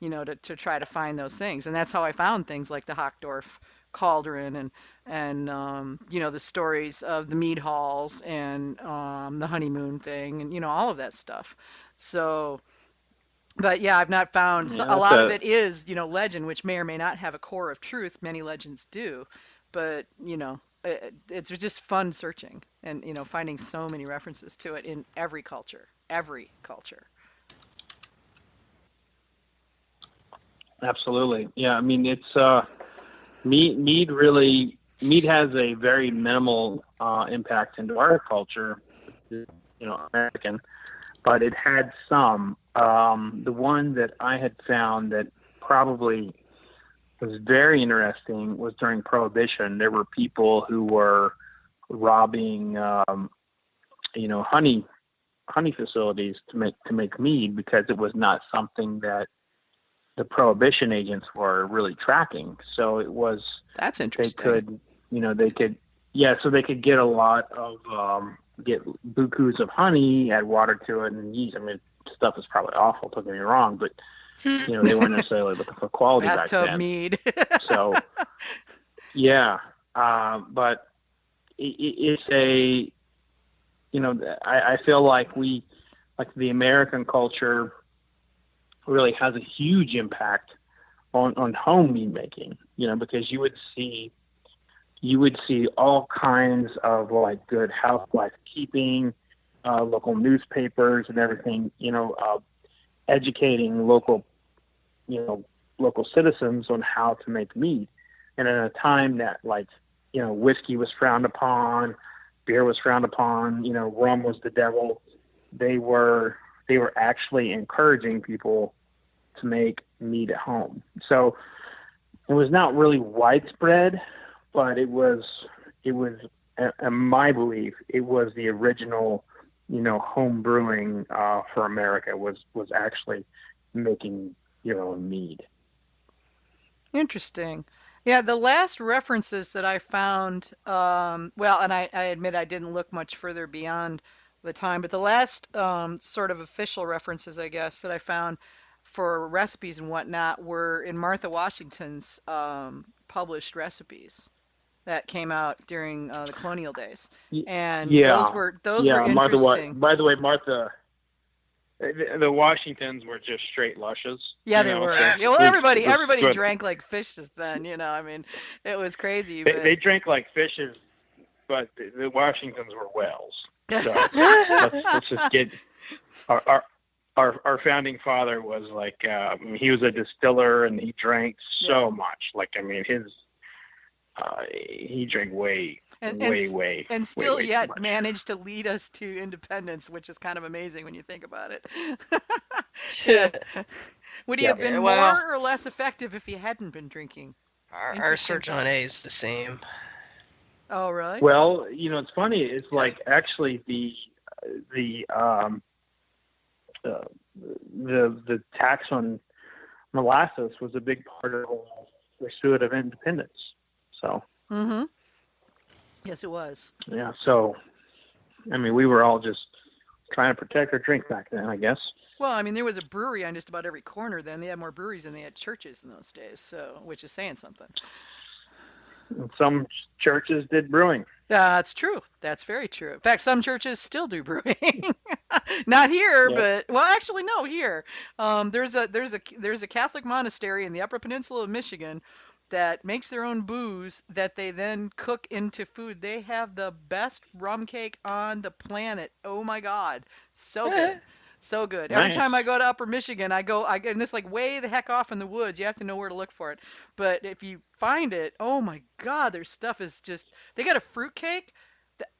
to try to find those things. And that's how I found things like the Hochdorf cauldron and the stories of the mead halls and the honeymoon thing and all of that stuff. So, but yeah, I've not found Yeah, a that's lot of it is legend, which may or may not have a core of truth. Many legends do, but it's just fun searching and finding so many references to it in every culture, every culture. absolutely. Yeah, I mean it's mead has a very minimal impact into our culture, American, but it had some. The one that I had found that probably was very interesting was during Prohibition. There were people who were robbing, honey facilities to make mead because it was not something that the prohibition agents were really tracking. So it was, That's they interesting. could, so they could get a lot of, get bukus of honey, add water to it, and yeast. I mean, stuff is probably awful, don't get me wrong, but, they weren't necessarily looking for quality back Bathtub then. mead. So, yeah, but it's a, I feel like the American culture really has a huge impact on home mead making, because you would see all kinds of like good housewife keeping, local newspapers and everything, educating local citizens on how to make mead. And at a time that whiskey was frowned upon, beer was frowned upon, rum was the devil, they were actually encouraging people to make mead at home. So it was not really widespread, but it was in my belief, it was the original, home brewing for America was actually making your own mead. Interesting. Yeah, the last references that I found, and I admit I didn't look much further beyond the time, but the last sort of official references, I guess, that I found for recipes and whatnot were in Martha Washington's published recipes that came out during the colonial days, and those were interesting. By the way, Martha, the Washingtons were just straight lushes. Yeah, they were. So Yeah, well, everybody good. drank like fishes then. I mean, it was crazy. They drank like fishes, but the Washingtons were whales. So let's just get our founding father was like he was a distiller and he drank so much. Like I mean he drank way still way yet too much. managed to lead us to independence, which is kind of amazing when you think about it. Would he have been more or less effective if he hadn't been drinking? Our Sir John A is the same. Oh, really? Well, it's funny. It's like actually the tax on molasses was a big part of the pursuit of independence. So. Mm-hmm. Yes, it was. Yeah. So, I mean, we were all just trying to protect our drink back then, I guess. Well, I mean, there was a brewery on just about every corner then. They had more breweries than they had churches in those days, so which is saying something. And some churches did brewing. That's true. That's very true. In fact, some churches still do brewing. Not here, but actually, no, here. There's a Catholic monastery in the Upper Peninsula of Michigan that makes their own booze that they then cook into food. They have the best rum cake on the planet. Oh my God, so good. So good. Every time I go to Upper Michigan, I and it's like way the heck off in the woods. You have to know where to look for it. But if you find it, oh my God, their stuff is just, they got a fruit cake.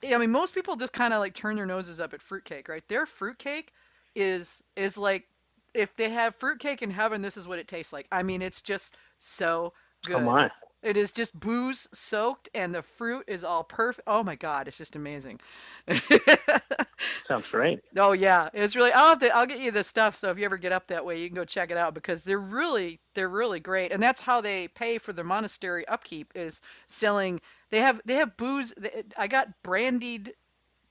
I mean, most people just kind of like turn their noses up at fruit cake, right? Their fruit cake is like, if they have fruit cake in heaven, this is what it tastes like. I mean, it's just so good. Oh my. It is just booze soaked and the fruit is all perfect. Oh my God, it's just amazing. Sounds great. Oh yeah, it's really. I'll get you the stuff. So if you ever get up that way, you can go check it out because they're really great. And that's how they pay for their monastery upkeep is selling. They have booze. I got brandied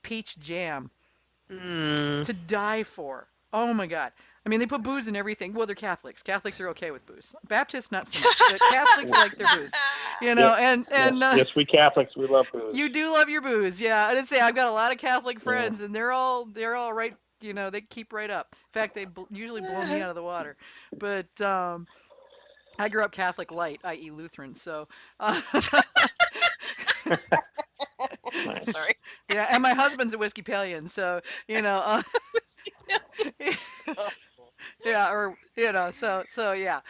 peach jam to die for. Oh my God. I mean, they put booze in everything. Well, they're Catholics. Catholics are okay with booze. Baptists, not so much. But Catholics like their booze. Yes, we Catholics, we love booze. You do love your booze, yeah. I'd say I've got a lot of Catholic friends, and they're all right. They keep right up. In fact, they usually blow me out of the water. But I grew up Catholic light, i.e. Lutheran. So. Sorry. Yeah, and my husband's a Whiskeypalian, so yeah, or so yeah.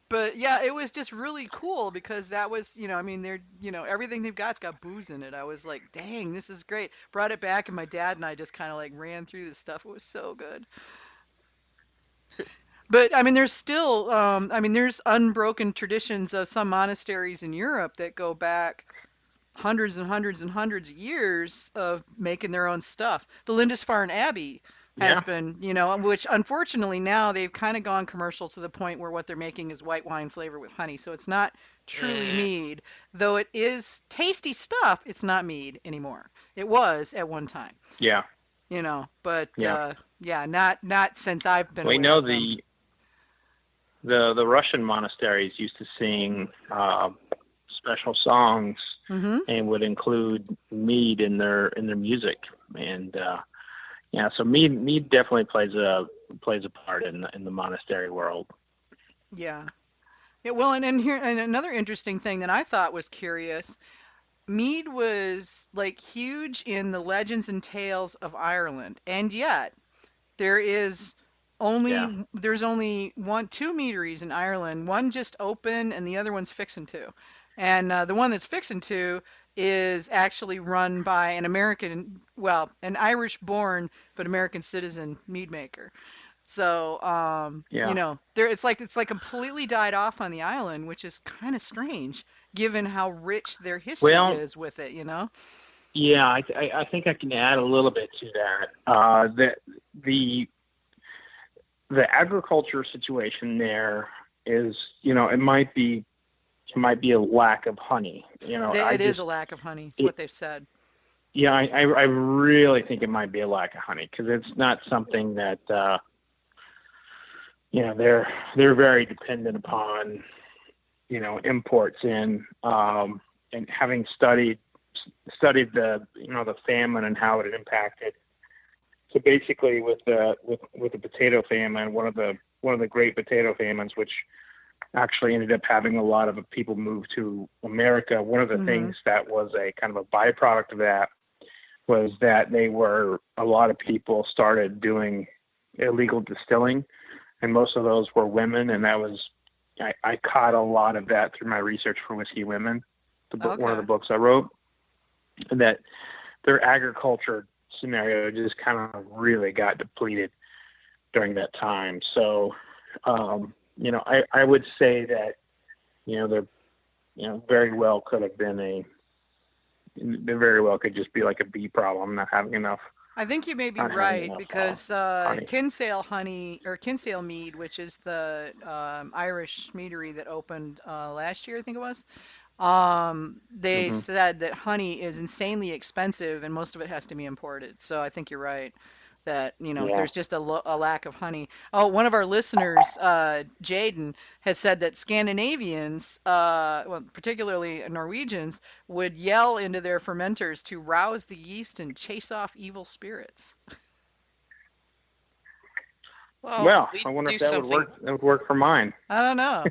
But yeah, it was just really cool because that was, I mean, they're, everything they've got's got booze in it. I was like, dang, this is great. Brought it back, and my dad and I just kind of like ran through this stuff. It was so good. But I mean, there's still, there's unbroken traditions of some monasteries in Europe that go back hundreds and hundreds and hundreds of years of making their own stuff. The Lindisfarne Abbey has Yeah. been, which unfortunately now they've kind of gone commercial to the point where what they're making is white wine flavor with honey. So it's not truly Mm. mead, though it is tasty stuff. It's not mead anymore. It was at one time, Yeah. but Yeah. yeah, not since I've been We aware know of them. the Russian monasteries used to sing special songs Hmm. and would include mead in their music. And yeah, so mead definitely plays a part in the monastery world. Yeah. Yeah, well, and another interesting thing that I thought was curious, mead was like huge in the legends and tales of Ireland, and yet There is Yeah. there's only two meaderies in Ireland. One just opened, and the other one's fixing to. And the one that's fixing to is actually run by an Irish-born but American citizen mead maker. So, Yeah. there it's like completely died off on the island, which is kind of strange given how rich their history Well, is with it. yeah, I think I can add a little bit to that. The the agriculture situation there is, it might be a lack of honey. It is a lack of honey. It's it, what they've said. yeah, I really think it might be a lack of honey because it's not something that they're very dependent upon, imports in, and having studied the famine and how it had impacted. So basically, with the potato famine, one of the great potato famines, which actually ended up having a lot of people move to America. One of the things that was a kind of a byproduct of that was that a lot of people started doing illegal distilling, and most of those were women, and I caught a lot of that through my research for Whiskey Women, one of the books I wrote, and that their agriculture scenario just kind of really got depleted during that time. So, I would say that, there, very well could have been there very well could just be like a bee problem, not having enough. I think you may be Not having right enough because honey. Kinsale Honey or Kinsale Mead, which is the Irish meadery that opened last year, I think it was. They Hmm. said that honey is insanely expensive and most of it has to be imported. So I think you're right that Yeah. there's just a lack of honey. Oh, one of our listeners, Jaden, has said that Scandinavians, well, particularly Norwegians, would yell into their fermenters to rouse the yeast and chase off evil spirits. Well, Well, we I wonder do if that would something. work. That would work for mine. I don't know.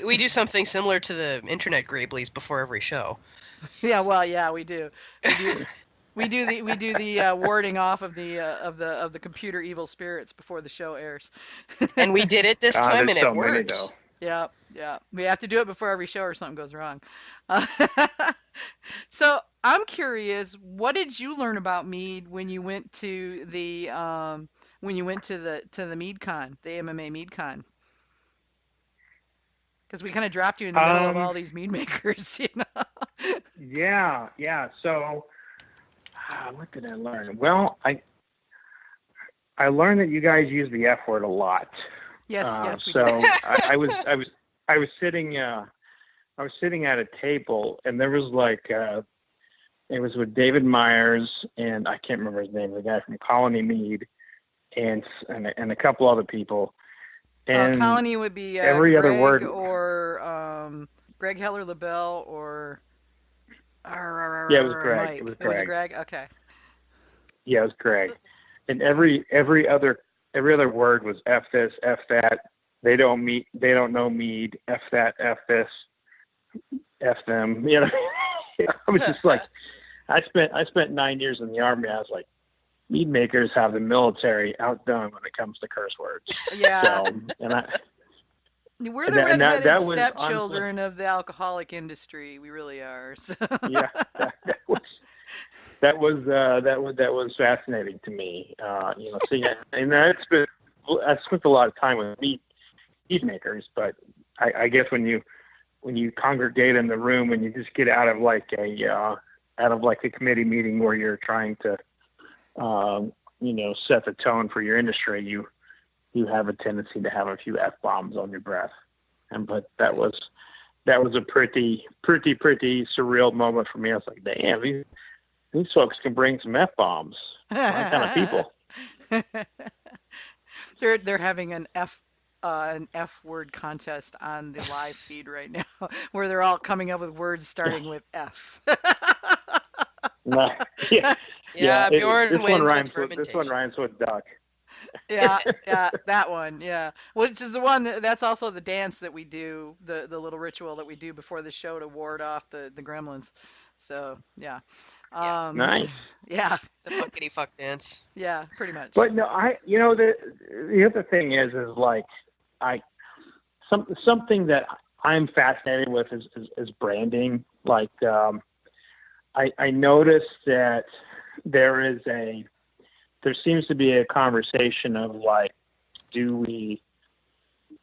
We do something similar to the internet Grablies before every show. Yeah, well, yeah, we do. We do. We do the warding off of the computer evil spirits before the show airs. And we did it this time, There's and so it many worked. though. Yeah, yeah. We have to do it before every show or something goes wrong. Uh, so I'm curious, what did you learn about mead when you went to the MeadCon, the AMMA MeadCon? Because we kind of dropped you in the middle of Um, all these mead makers. yeah, yeah. So, what did I learn? Well, I learned that you guys use the F word a lot. Yes, yes, we So do. I was sitting at a table, and there was it was with David Myers, and I can't remember his name, the guy from Colony Mead, and a couple other people. And Colony would be every other Greg word. or Greg Heller LaBelle or Yeah, it was Greg. Mike. It was It was a Greg. Greg? Okay. Yeah, it was Greg. And every other word was F this, F that. They don't know mead. F that, F this, F them. I was just like, I spent 9 years in the Army. I was like, mead makers have the military outdone when it comes to curse words. Yeah. So, We're the and redheaded that was stepchildren of the alcoholic industry. We really are. So. yeah, that was fascinating to me. Seeing it, and I spent a lot of time with mead makers, but I guess when you congregate in the room and you just get out of like a committee meeting where you're trying to set the tone for your industry, you have a tendency to have a few F-bombs on your breath. But that was a pretty surreal moment for me. I was like, damn, these folks can bring some F-bombs. My kind of people. They're having an F word contest on the live feed right now, where they're all coming up with words starting with F. Yeah, Bjorn this wins one rhymes with this one fermentation. rhymes with duck. Yeah, that one, yeah. Which is the one that's also the dance that we do, the little ritual that we do before the show to ward off the gremlins. So, yeah. Yeah. Nice. Yeah. The funkity fuck dance. Yeah, pretty much. But no, the other thing is like something that I'm fascinated with is branding. Like I noticed that there seems to be a conversation of like, do we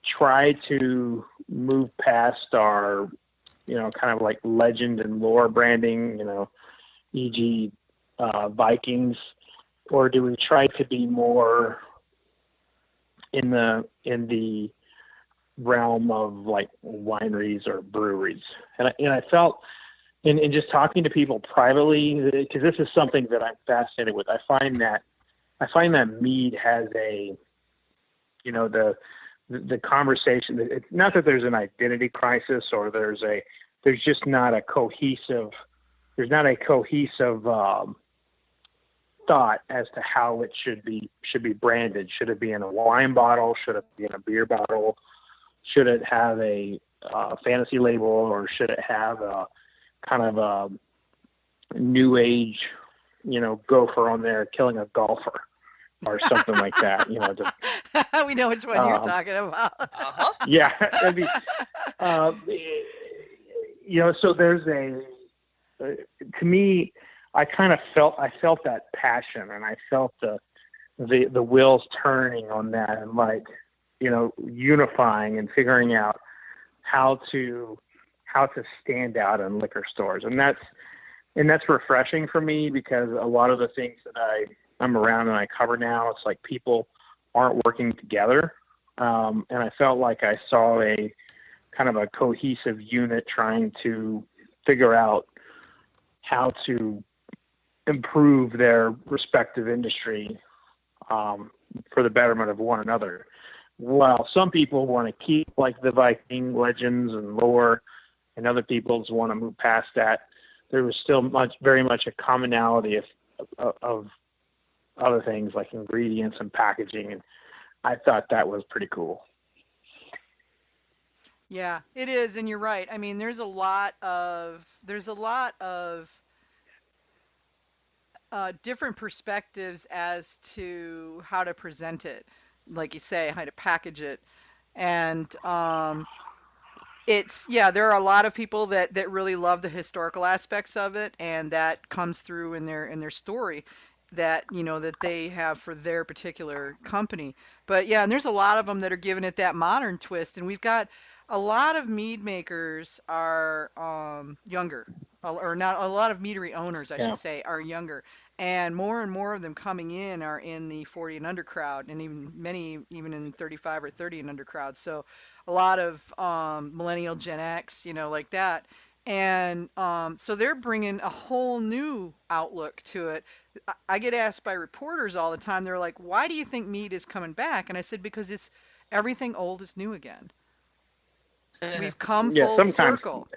try to move past our, kind of like legend and lore branding, e.g. Vikings, or do we try to be more in the realm of like wineries or breweries? And I felt in just talking to people privately, because this is something that I'm fascinated with. I find that mead has a, the conversation. It's not that there's an identity crisis or there's just not a cohesive. There's not a cohesive thought as to how it should be branded. Should it be in a wine bottle? Should it be in a beer bottle? Should it have a fantasy label, or should it have a kind of a new age, gopher on there killing a golfer or something like that? We know which one you're talking about. Uh-huh. Yeah, that'd be, so there's to me, I felt that passion, and I felt the wheels turning on that, and like, unifying and figuring out how to stand out in liquor stores. And that's refreshing for me, because a lot of the things that I'm around and I cover now, it's like people aren't working together. And I felt like I saw a kind of a cohesive unit trying to figure out how to improve their respective industry for the betterment of one another. While some people want to keep like the Viking legends and lore, and other people just want to move past that, there was still very much a commonality of other things like ingredients and packaging, and I thought that was pretty cool. Yeah, it is, and you're right. I mean, there's a lot of different perspectives as to how to present it, like you say, how to package it, and there are a lot of people that really love the historical aspects of it, and that comes through in their story that that they have for their particular company. But yeah, and there's a lot of them that are giving it that modern twist, and we've got a lot of mead makers are younger, or not a lot of meadery owners, I should say, are younger, and more of them coming in are in the 40 and under crowd, and many even in 35 or 30 and under crowd. So a lot of millennial Gen X, like that. And so they're bringing a whole new outlook to it. I get asked by reporters all the time, they're like, why do you think mead is coming back? And I said, because it's everything old is new again. We've come full circle,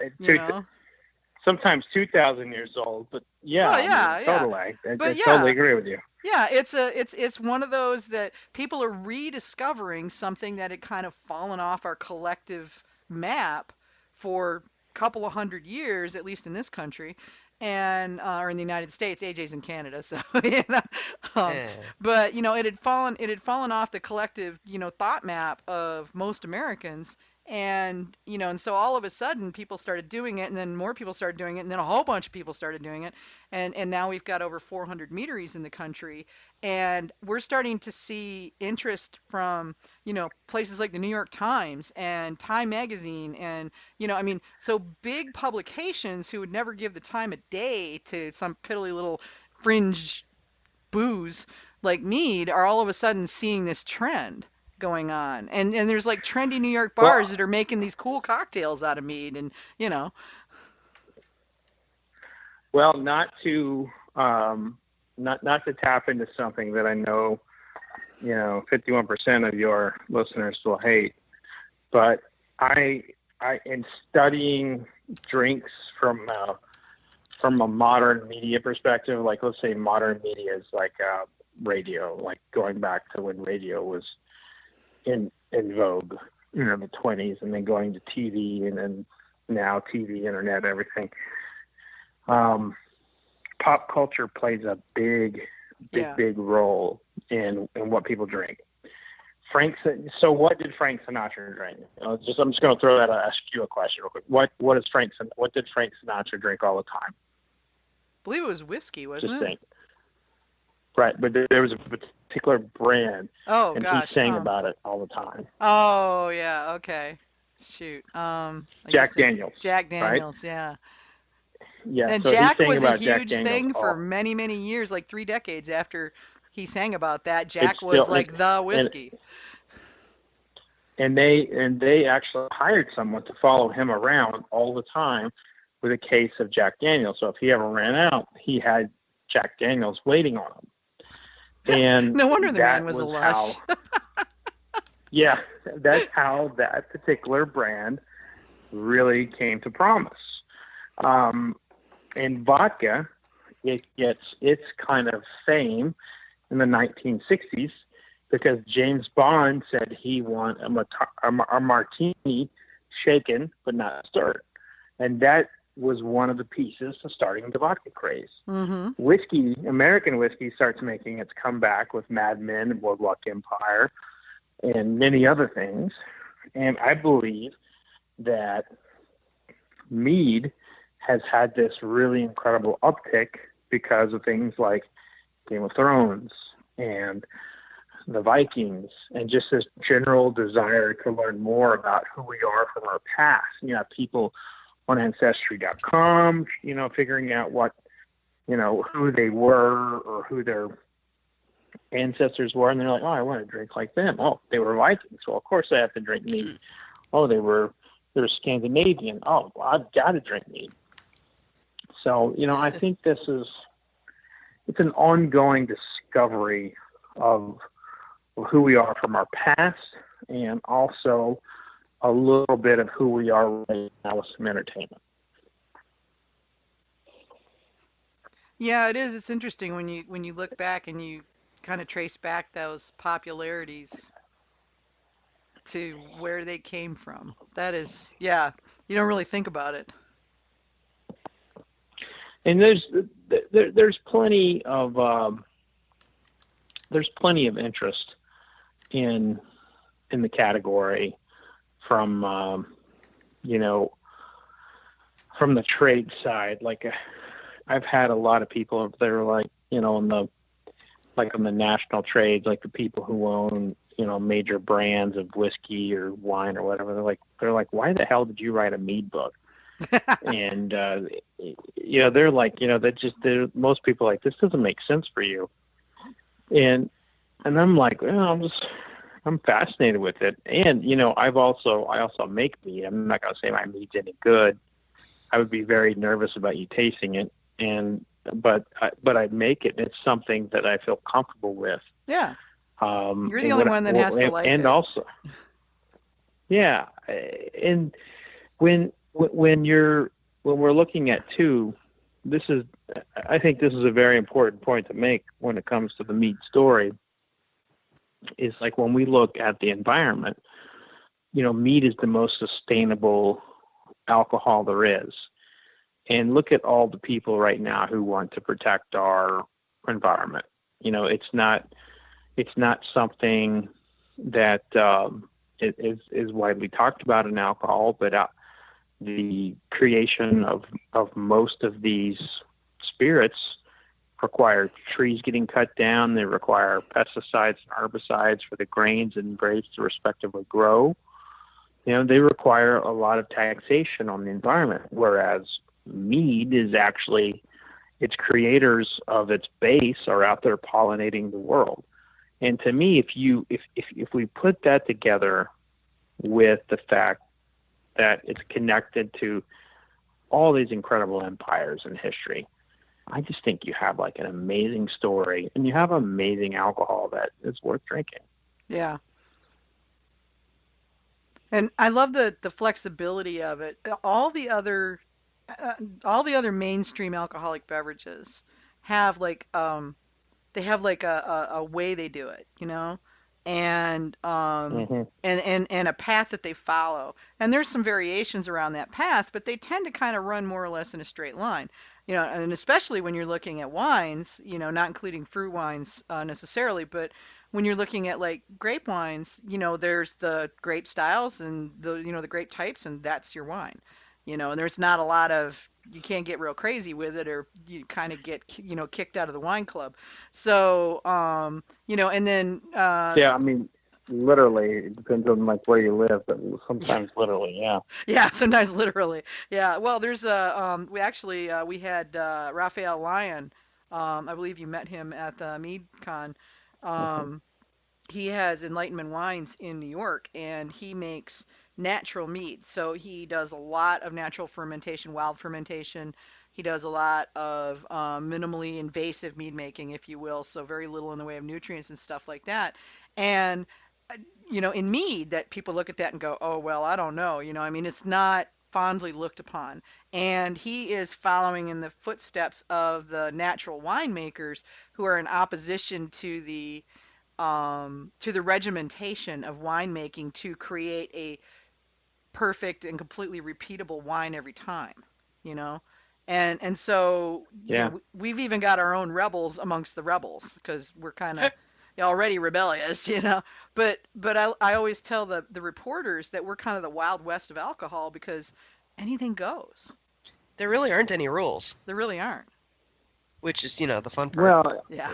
Sometimes 2,000 years old, but yeah, well, yeah, totally. I totally agree with you. Yeah, it's one of those that people are rediscovering something that had kind of fallen off our collective map for a couple of hundred years, at least in this country, and or in the United States. AJ's in Canada, so but it had fallen off the collective thought map of most Americans. And and so all of a sudden people started doing it, and then more people started doing it, and then a whole bunch of people started doing it, and now we've got over 400 meaderies in the country, and we're starting to see interest from places like the New York Times and Time Magazine, and so big publications who would never give the time of day to some piddly little fringe booze like Mead are all of a sudden seeing this trend going on. And there's like trendy New York Well, bars that are making these cool cocktails out of mead and, you know. well, not to tap into something that I know, 51% of your listeners will hate, but I in studying drinks from a modern media perspective, like let's say modern media is like radio, like going back to when radio was in vogue, in the 20s, and then going to TV, and then now TV, internet, everything. Pop culture plays a big role in what people drink. So what did Frank Sinatra drink? I'm just going to throw that, ask you a question real quick. What did Frank Sinatra drink all the time? I believe it was whiskey, wasn't it? Think. Right, but there was a particular brand, and he sang about it all the time. Oh yeah, okay. Shoot. Jack Daniels. Jack Daniels, right? yeah. Yeah. And so Jack he sang was about a huge Jack thing Daniels for many, many years, like 3 decades after he sang about that. Jack was like the whiskey. And they actually hired someone to follow him around all the time with a case of Jack Daniels. So if he ever ran out, he had Jack Daniels waiting on him. And no wonder the man was a lush. Yeah, that's how that particular brand really came to promise. And vodka, it gets its kind of fame in the 1960s because James Bond said he wanted a martini shaken but not stirred. And that was one of the pieces of starting the vodka craze. Mm-hmm. Whiskey, American whiskey, starts making its comeback with Mad Men and Boardwalk Empire and many other things. And I believe that mead has had this really incredible uptick because of things like Game of Thrones and the Vikings, and just this general desire to learn more about who we are from our past. You have people on Ancestry.com, figuring out what, who they were or who their ancestors were, and they're like, oh, I want to drink like them. Oh, they were Vikings, so of course I have to drink mead. Oh, they're Scandinavian. Oh, well, I've got to drink mead. So, I think it's an ongoing discovery of who we are from our past, and also a little bit of who we are right now with some entertainment. Yeah, it is. It's interesting when you look back and you kind of trace back those popularities to where they came from. That is, yeah, you don't really think about it. And there's plenty of interest in the category from from the trade side. Like I've had a lot of people that are like, on the national trades, like the people who own, major brands of whiskey or wine or whatever. They're like, why the hell did you write a mead book? And they're like, most people are like, this doesn't make sense for you. And I'm like, well, I'm fascinated with it. And, I also make mead. I'm not going to say my mead's any good. I would be very nervous about you tasting it. But I make it. And it's something that I feel comfortable with. Yeah. You're the only one that has to like it. And also, yeah. And when we're looking at I think this is a very important point to make when it comes to the mead story, is like when we look at the environment, mead is the most sustainable alcohol there is. And look at all the people right now who want to protect our environment. It's not something that is widely talked about in alcohol, but the creation of most of these spirits require trees getting cut down. They require pesticides and herbicides for the grains and grapes to respectively grow. They require a lot of taxation on the environment, whereas mead is actually its creators of its base are out there pollinating the world. And to me, if we put that together with the fact that it's connected to all these incredible empires in history, I just think you have like an amazing story, and you have amazing alcohol that is worth drinking. Yeah. And I love the flexibility of it. Uh, all the other mainstream alcoholic beverages have like they have like a way they do it, you know, and Hmm. and a path that they follow. And there's some variations around that path, but they tend to kind of run more or less in a straight line, you know. And especially when you're looking at wines, you know, not including fruit wines necessarily, but when you're looking at like grape wines, you know, there's the grape styles and the, you know, the grape types, and that's your wine. You know, and there's not a lot of, you can't get real crazy with it, or you kind of get, you know, kicked out of the wine club. So, you know, and then, Yeah, I mean, literally, it depends on like where you live, but yeah, sometimes literally, yeah. yeah, sometimes literally. Yeah. Well, there's we actually, we had, Raphael Lyon. I believe you met him at the MeadCon. Hmm. Um, he has Enlightenment Wines in New York, and he makes natural mead. So he does a lot of natural fermentation, wild fermentation. He does a lot of minimally invasive mead making, if you will. So very little in the way of nutrients and stuff like that. And uh, you know, in mead, that people look at that and go, "Oh well, I don't know." You know, I mean, it's not fondly looked upon. And he is following in the footsteps of the natural winemakers who are in opposition to the regimentation of winemaking to create a perfect and completely repeatable wine every time, you know? And so, you Yeah, know, we've even got our own rebels amongst the rebels because we're kind of already rebellious, you know. But I always tell the reporters that we're kind of the Wild West of alcohol because anything goes. There really aren't any rules, There really aren't. which is, the fun part. well, Yeah.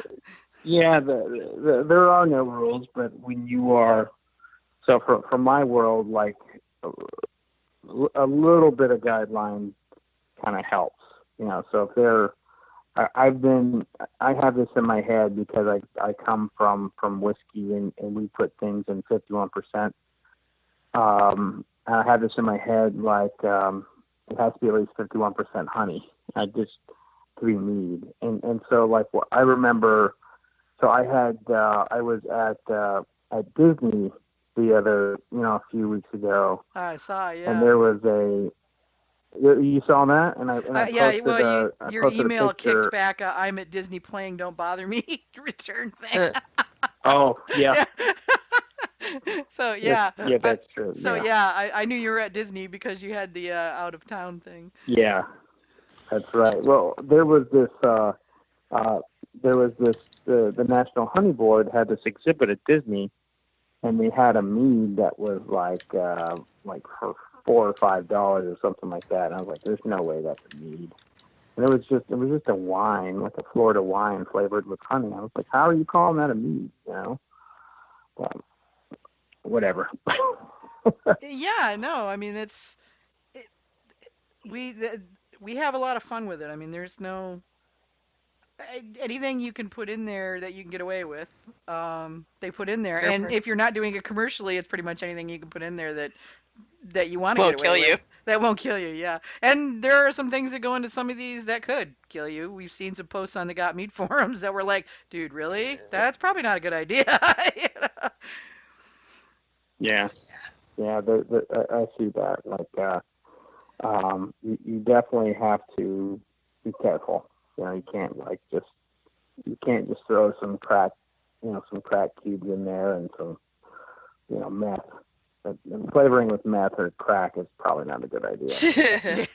yeah, there are no rules, but when you are, so for my world, like a little bit of guideline kind of helps, you know. So if they're, I have this in my head because I come from whiskey, and we put things in 51%. I have this in my head, like, it has to be at least 51% honey. I just, to be mead. And so like what I remember, so I was at Disney a few weeks ago, I saw, and yeah. there was you saw that, and Yeah, well, I your posted a email kicked picture. back. I'm at Disney playing. Don't bother me. Return thing. Uh, Oh yeah, Yeah. So that's, yeah, yeah, that's true. so Yeah, yeah, I knew you were at Disney because you had the out of town thing. yeah, that's right. Well, there was this. Uh, there was this. The National Honey Board had this exhibit at Disney, and they had a mead that was like for $4 or $5 or something like that. And I was like, "There's no way that's a mead." And it was just a wine, like a Florida wine flavored with honey. I was like, "How are you calling that a mead?" You know, but whatever. Yeah, no, I mean it, we we have a lot of fun with it. I mean, there's no anything you can put in there that you can get away with. They put in there, fair and part. if you're not doing it commercially, it's pretty much anything you can put in there that you want to get Won't away kill with. you. That won't kill you, yeah. And there are some things that go into some of these that could kill you. We've seen some posts on the Got Meat forums that were like, dude, really? That's probably not a good idea. You know? Yeah, yeah. I see that. Like, you definitely have to be careful. You know, you can't just throw some crack cubes in there and some, meth. And flavoring with meth or crack is probably not a good idea. Yeah.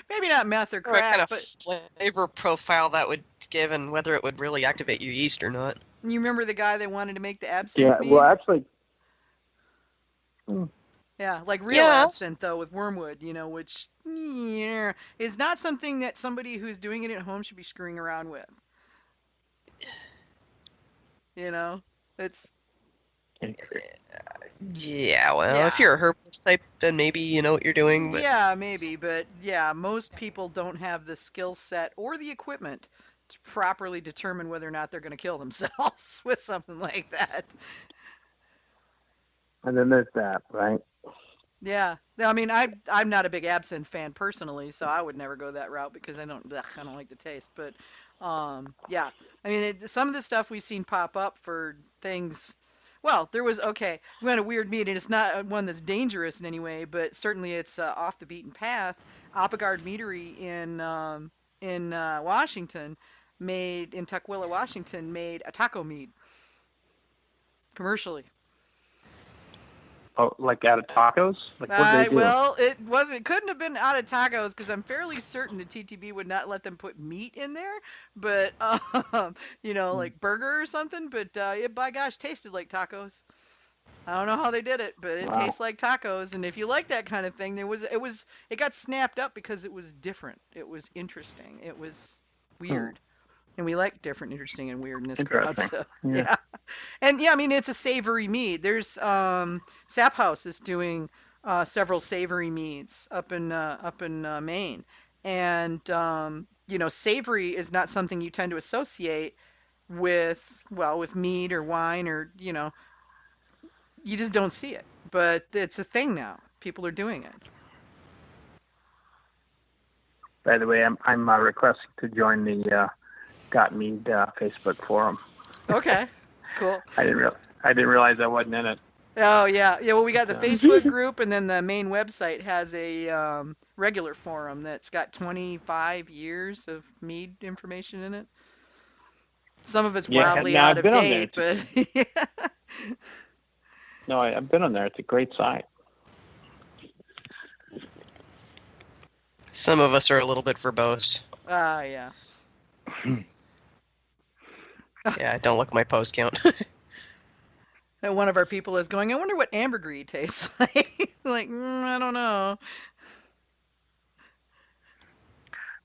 Maybe not meth or What kind crack, of but flavor profile that would give and whether it would really activate your yeast or not. you remember the guy that wanted to make the absinthe Yeah. Well, mead? actually, mm, Yeah, like real Yeah. absinthe though with wormwood, you know, which yeah, is not something that somebody who's doing it at home should be screwing around with. You know, it's interesting. Yeah, well, Yeah. if you're a herbalist type, then maybe you know what you're doing, but Yeah, maybe, but yeah, most people don't have the skill set or the equipment to properly determine whether or not they're going to kill themselves with something like that. And then there's that, right? Yeah. I mean, I'm not a big absinthe fan personally, so I would never go that route because I don't like the taste. But yeah. I mean, some of the stuff we've seen pop up for things. Well, there was okay. We had a weird meat, and it's not one that's dangerous in any way, but certainly it's off the beaten path. Apagard Meadery in Washington in Tukwila, Washington, made a taco mead commercially. Oh, like out of tacos? Like what did they do? Well, it couldn't have been out of tacos because I'm fairly certain the TTB would not let them put meat in there, but like burger or something. But it, by gosh, tasted like tacos. I don't know how they did it, but it Wow. tastes like tacos. And if you like that kind of thing, it got snapped up because it was different. It was interesting. It was weird. And we like different, interesting, and weird in this crowd. Interesting. So Yeah. yeah. And yeah, I mean it's a savory mead. There's Sap House is doing several savory meads up in Maine, and savory is not something you tend to associate with mead or wine or you just don't see it. But it's a thing now. People are doing it. By the way, I'm requesting to join the Got Mead Facebook forum. Okay, cool. I didn't realize I wasn't in it. Oh yeah, yeah. Well, we got the Facebook group, and then the main website has a regular forum that's got 25 years of mead information in it. Some of it's wildly now out I've of been on there. date, but yeah. No, I've been on there. It's a great site. some of us are a little bit verbose. Yeah. Yeah, don't look at my post count. And one of our people is going, I wonder what ambergris tastes like. Like, I don't know.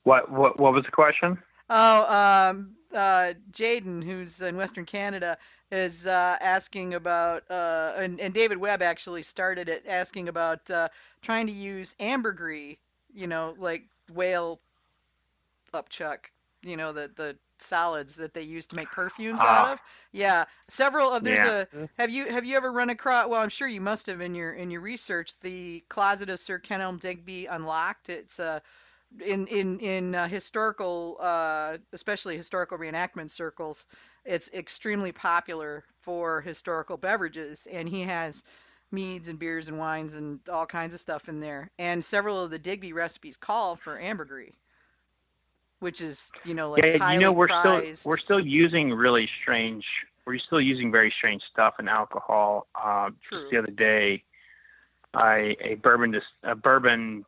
What was the question? Oh, Jaden, who's in Western Canada, is asking about, and David Webb actually started it, asking about trying to use ambergris, like whale upchuck, the solids that they use to make perfumes out of. Yeah, several of there's Yeah. Have you ever run across? Well, I'm sure you must have in your research the Closet of Sir Kenelm Digby Unlocked. It's in historical, especially historical reenactment circles, it's extremely popular for historical beverages, and he has meads and beers and wines and all kinds of stuff in there. And several of the Digby recipes call for ambergris, which is like Yeah, highly prized. we're still using really strange. We're still using very strange stuff in alcohol. True. Just the other day, a bourbon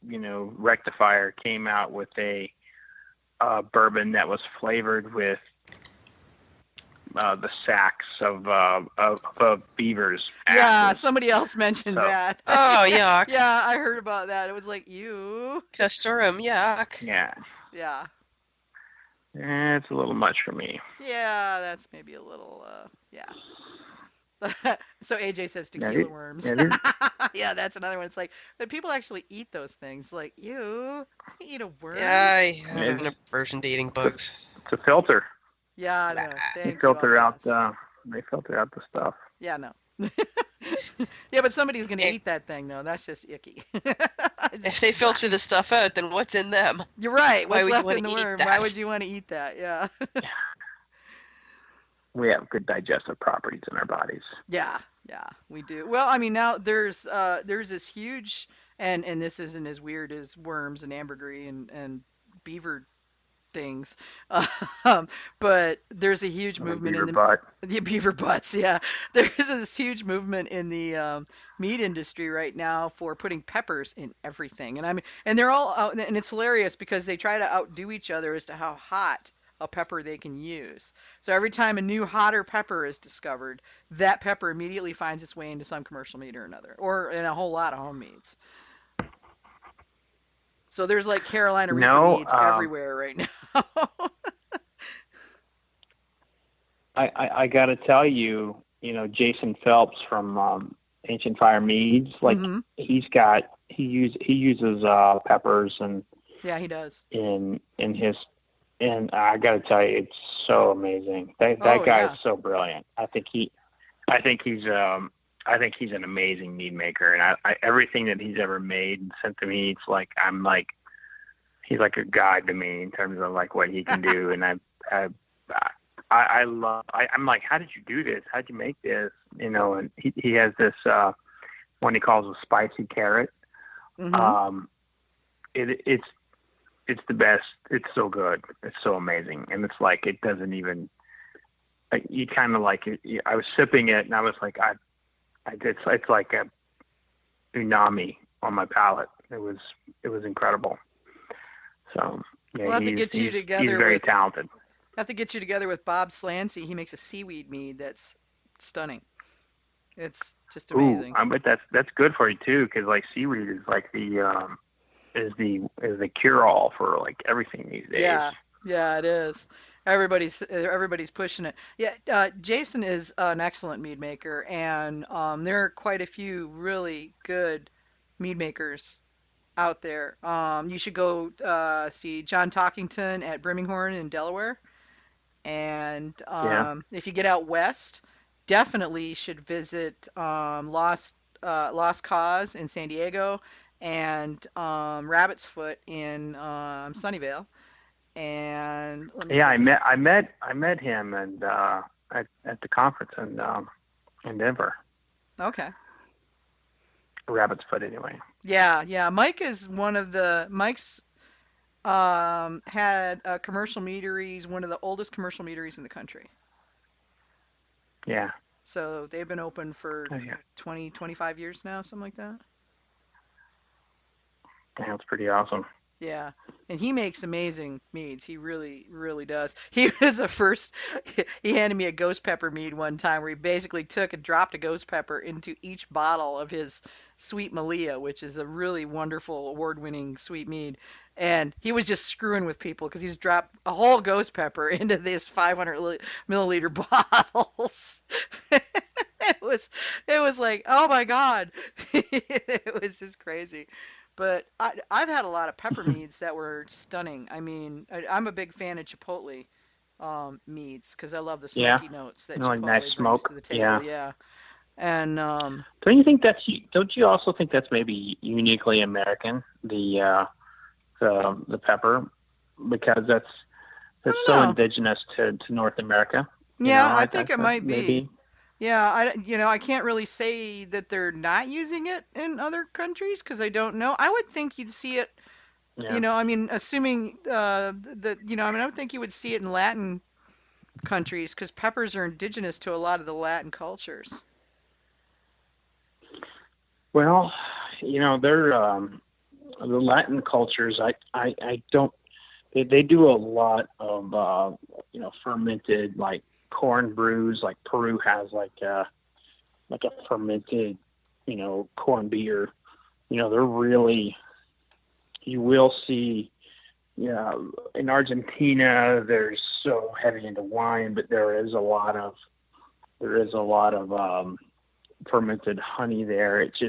rectifier came out with a bourbon that was flavored with the sacks of beavers. Yeah, asses. somebody else mentioned So- that. Oh, yuck. Yeah, I heard about that. It was like, ew. Castoreum, yuck. Yeah. Yeah. It's a little much for me. Yeah, that's maybe a little, yeah. So AJ says Yeah, tequila worms. yeah, these- Yeah, that's another one. It's like, but people actually eat those things. Like, ew, I eat a worm. Yeah, I have an aversion to eating bugs. It's a filter. Yeah, I know. Nah. Thank They you, filter out Elias. they filter out the stuff. Yeah, no. Yeah, but somebody's gonna It- eat that thing though. That's just icky. If they filter the stuff out, then what's in them? You're right. Why What's would left you in the wanna eat worm? that? Why would you want to eat that? Yeah. We have good digestive properties in our bodies. Yeah, we do. Well, I mean, now there's this huge, and this isn't as weird as worms and ambergris and beaver things, but there's a huge movement in Beaver butt. the beaver butts. Yeah, there's this huge movement in the meat industry right now for putting peppers in everything, and I mean, and they're all out, and it's hilarious because they try to outdo each other as to how hot a pepper they can use. So every time a new hotter pepper is discovered, that pepper immediately finds its way into some commercial meat or another, or in a whole lot of home meats. So there's like Carolina Reaper meats everywhere right now. I got to tell you, Jason Phelps from Ancient Fire Meads. Like he uses peppers and yeah, he does in his, and I got to tell you, it's so amazing. That guy is so brilliant. I think he's an amazing mead maker, and I everything that he's ever made and sent to me, it's like he's like a god to me in terms of like what he can do. And I'm like, how did you do this? How'd you make this? And he has this one he calls a spicy carrot. It's the best. It's so good. It's so amazing. And it's like, it doesn't even, like, you kind of like it. I was sipping it and I was like, it's like a tsunami on my palate. It was incredible. So yeah, we'll have to get you together. He's very talented. Have to get you together with Bob Slancy. He makes a seaweed mead that's stunning. It's just amazing. Ooh, I bet that's good for you too, because like seaweed is like the cure all for like everything these days. Yeah, it is. Everybody's pushing it. Yeah, Jason is an excellent mead maker, and there are quite a few really good mead makers out there. You should go see John Talkington at Brimminghorn in Delaware, and if you get out west, definitely should visit Lost Cause in San Diego and Rabbit's Foot in Sunnyvale. And I met him and at the conference in Denver. Okay. Rabbit's Foot, anyway. Yeah. Mike's had commercial meaderies, one of the oldest commercial meaderies in the country. Yeah. So they've been open for 20, 25 years now, something like that. That's pretty awesome. Yeah, and he makes amazing meads. He really, really does. He handed me a ghost pepper mead one time where he basically took and dropped a ghost pepper into each bottle of his Sweet Malia, which is a really wonderful award-winning sweet mead. And he was just screwing with people because he's dropped a whole ghost pepper into these 500 milliliter bottles. It was like, oh my God. It was just crazy. But I've had a lot of pepper meads that were stunning. I mean, I'm a big fan of chipotle meads because I love the smoky notes that chipotle nice brings smoke. to the table. Yeah. And don't you also think that's maybe uniquely American, the pepper, because that's so indigenous to North America? Yeah, I think it might be. Maybe. Yeah, I can't really say that they're not using it in other countries because I don't know. I would think you'd see it, I mean, assuming I would think you would see it in Latin countries because peppers are indigenous to a lot of the Latin cultures. Well, they're the Latin cultures. I don't. They do a lot of fermented like corn brews. Like Peru has like a fermented corn beer. They're really, you will see in Argentina they're so heavy into wine, but there is a lot of fermented honey there. It's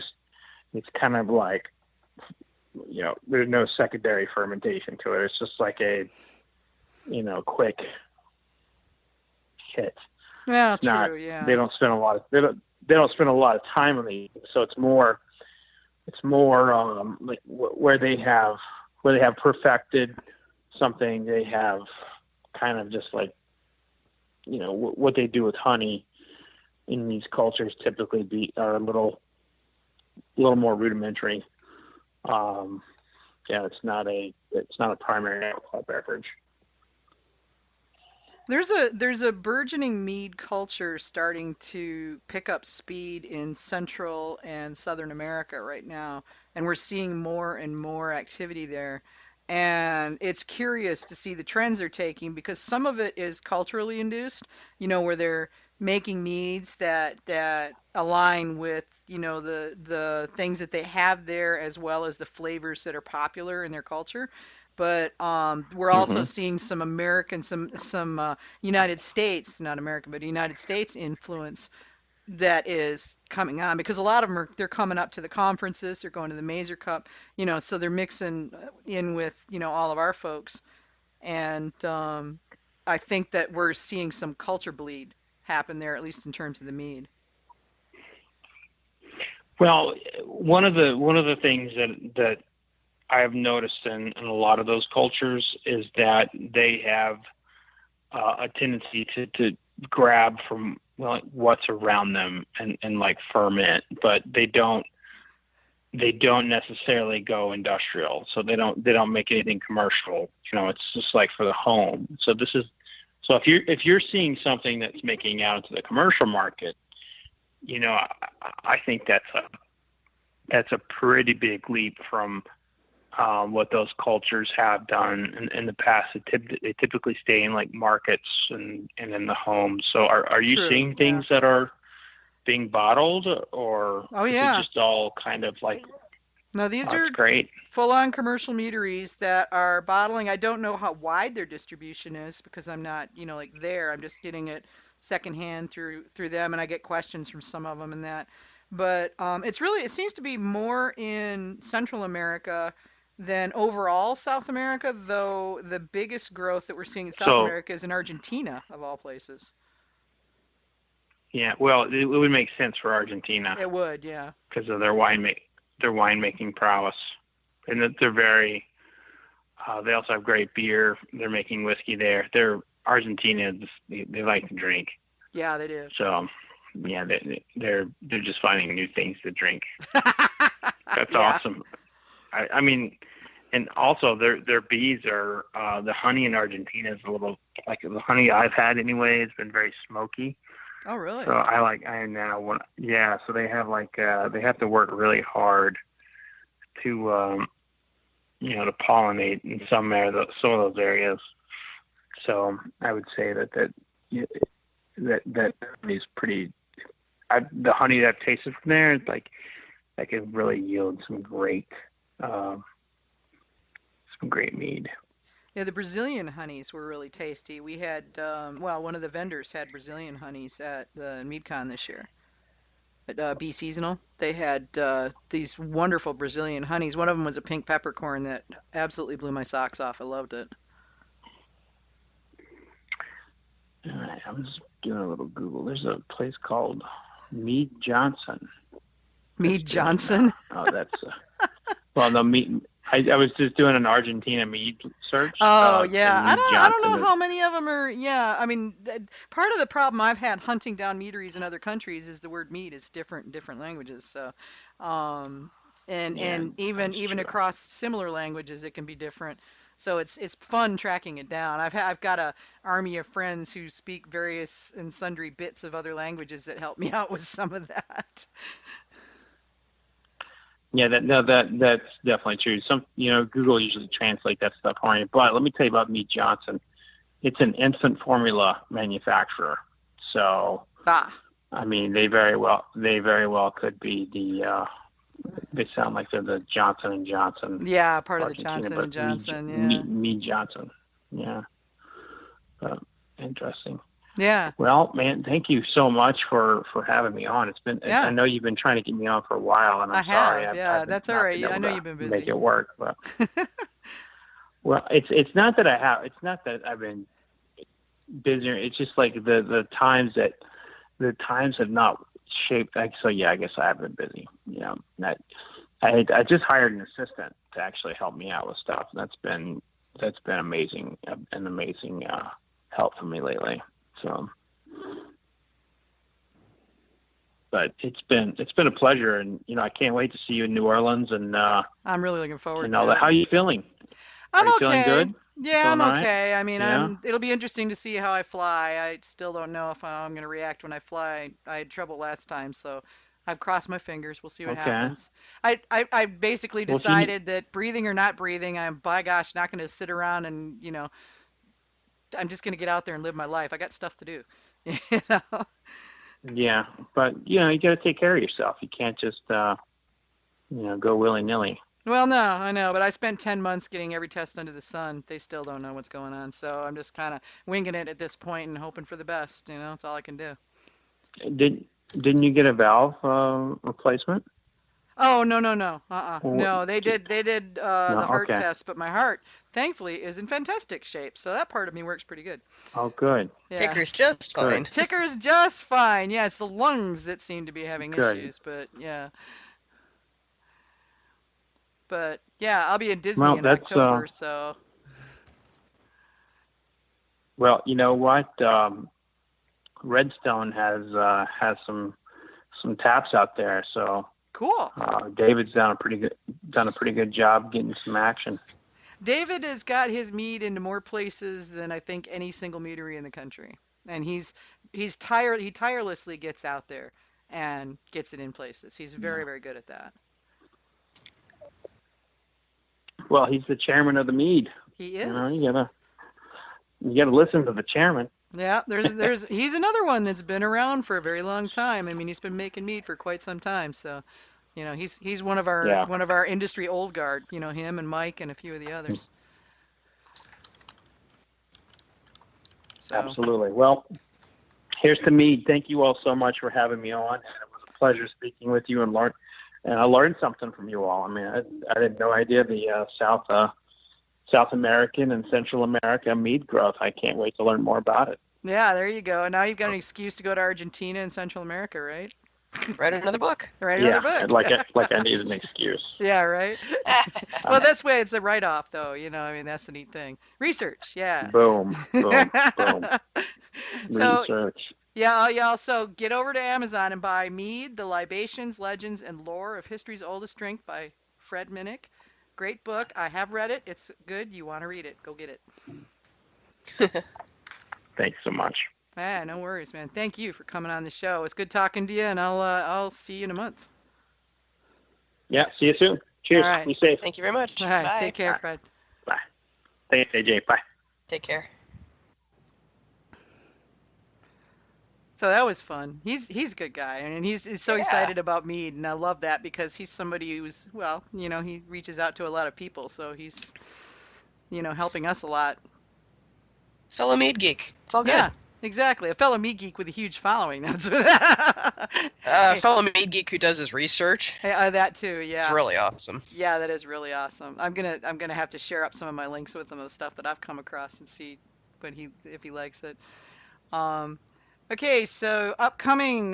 kind of like there's no secondary fermentation to it. It's just like a quick hit. Yeah, it's true. Yeah. They don't spend a lot of time on it. So it's more like where they have perfected something. They have kind of just like what they do with honey in these cultures typically are a little more rudimentary. It's not a primary alcohol beverage. There's a burgeoning mead culture starting to pick up speed in Central and Southern America right now, and we're seeing more and more activity there. And it's curious to see the trends they're taking because some of it is culturally induced, where they're making meads that align with, the things that they have there as well as the flavors that are popular in their culture. But we're also seeing some United States, not American, but United States influence that is coming on, because a lot of them they're coming up to the conferences, they're going to the Mazer Cup, so they're mixing in with, all of our folks. And I think that we're seeing some culture bleed happen there, at least in terms of the mead. Well, one of the things that I have noticed in a lot of those cultures is that they have a tendency to grab from what's around them and like ferment, but they don't necessarily go industrial. So they don't make anything commercial. It's just like for the home. So if you're seeing something that's making out into the commercial market, I think that's a pretty big leap from what those cultures have done in the past. They typically stay in like markets and in the home. So are you True, seeing things that are being bottled, or Oh is it yeah. just all kind of like, No, these oh, are it's great? full-on commercial meaderies that are bottling. I don't know how wide their distribution is because I'm not, like there. I'm just getting it secondhand through them, and I get questions from some of them and that. But it seems to be more in Central America than overall South America, though the biggest growth that we're seeing in South So America is in Argentina, of all places. yeah, well, it would make sense for Argentina It would, yeah. because of their winemaking prowess, and that they're very. They also have great beer. They're making whiskey there. Argentina. They like to drink. Yeah, they do. So yeah, they're just finding new things to drink. That's Yeah. awesome. I mean, and also their bees are the honey in Argentina is a little like the honey I've had anyway. It's been very smoky. Oh, really? So I now want, yeah. So they have they have to work really hard to to pollinate in some of those areas. So I would say that is pretty. The honey that I've tasted from there is like that could really yield some great mead. Yeah, the Brazilian honeys were really tasty. We had, one of the vendors had Brazilian honeys at the MeadCon this year at Be Seasonal. They had these wonderful Brazilian honeys. One of them was a pink peppercorn that absolutely blew my socks off. I loved it. All right, I was doing a little Google. There's a place called Mead Johnson. Mead Johnson? That's well, no mead. I was just doing an Argentina mead search. Oh, yeah. And I Mead don't know Johnson how many of them are. Yeah, I mean, part of the problem I've had hunting down meaderies in other countries is the word mead is different in different languages. So, and Yeah, even that's true. across similar languages, it can be different. So it's fun tracking it down. I've got a army of friends who speak various and sundry bits of other languages that help me out with some of that. Yeah, that's definitely true. Google usually translate that stuff for you. But let me tell you about Mead Johnson. It's an infant formula manufacturer. So, I mean, they very well could be the. They sound like they're the Johnson and Johnson. Yeah, part of the Argentina, Johnson but and Johnson. Yeah. Mead Johnson. Yeah. Interesting. Yeah. Well, man, thank you so much for having me on. It's been, Yeah. I know you've been trying to get me on for a while, and I'm I sorry. have. Yeah, I've that's all not right. been Yeah, I able know to you've been busy. make it work, but well, it's not that I've been busier. It's just like the times have not shaped. So yeah, I guess I have been busy. I just hired an assistant to actually help me out with stuff. That's been amazing, an amazing help for me lately. So, but it's been a pleasure, and I can't wait to see you in New Orleans, and I'm really looking forward and to all that. it. How are you feeling? I'm Are you feeling okay. good? Yeah, Feeling I'm all right? okay. I mean, Yeah. it'll be interesting to see how I fly. I still don't know if I'm going to react when I fly. I had trouble last time, so I've crossed my fingers. We'll see what Okay. happens. I basically Well, if you need, decided that breathing or not breathing, I'm, by gosh, not going to sit around and, I'm just going to get out there and live my life. I got stuff to do. You know? yeah, but you got to take care of yourself. You can't just go willy nilly. Well, no, I know, but I spent 10 months getting every test under the sun. They still don't know what's going on, so I'm just kind of winging it at this point and hoping for the best. That's all I can do. Didn't you get a valve replacement? Oh, no. Or No, they did the No. heart Okay. test, but my heart, thankfully, is in fantastic shape. So that part of me works pretty good. Oh, good. Yeah. Ticker's just fine. Good. Ticker's just fine. Yeah, it's the lungs that seem to be having Good. issues, but yeah. But yeah, I'll be in Disney Well, in that's October, so well. You know what? Redstone has some taps out there, so cool. David's done a pretty good job getting some action. David has got his mead into more places than I think any single meadery in the country. And he tirelessly gets out there and gets it in places. He's very, very good at that. Well, he's the chairman of the Mead. He is. You know, you gotta listen to the chairman. Yeah, he's another one that's been around for a very long time. I mean, he's been making mead for quite some time, so you know, he's one of our industry old guard, you know, him and Mike and a few of the others. So. Absolutely. Well, here's to Mead. Thank you all so much for having me on. It was a pleasure speaking with you and I learned something from you all. I mean, I had no idea the South American and Central America mead growth. I can't wait to learn more about it. Yeah, there you go. And now you've got an excuse to go to Argentina and Central America, right? Write another book. Write another book. like I need an excuse. Yeah, right. Well, that's why it's a write-off, though. You know, I mean, that's the neat thing. Research, yeah. Boom, boom, boom. So, Research. Yeah, y'all. So get over to Amazon and buy Mead, The Libations, Legends, and Lore of History's Oldest Drink by Fred Minnick. Great book. I have read it. It's good. You want to read it. Go get it. Thanks so much. Ah, no worries, man. Thank you for coming on the show. It's good talking to you, and I'll see you in a month. Yeah, see you soon. Cheers. All right. Be safe. Thank you very much. All right, Bye. take care, Fred. Bye. Thanks, AJ. Bye. Take care. So that was fun. He's a good guy, and he's so excited about mead, and I love that because he's somebody who's, well, you know, he reaches out to a lot of people, so he's, you know, helping us a lot. Fellow mead geek. It's all good. Yeah, exactly. A fellow mead geek with a huge following. That's what. Fellow mead geek who does his research. That too. Yeah. It's really awesome. Yeah, that is really awesome. I'm gonna have to share up some of my links with him of stuff that I've come across and see, if he likes it. Okay, so upcoming,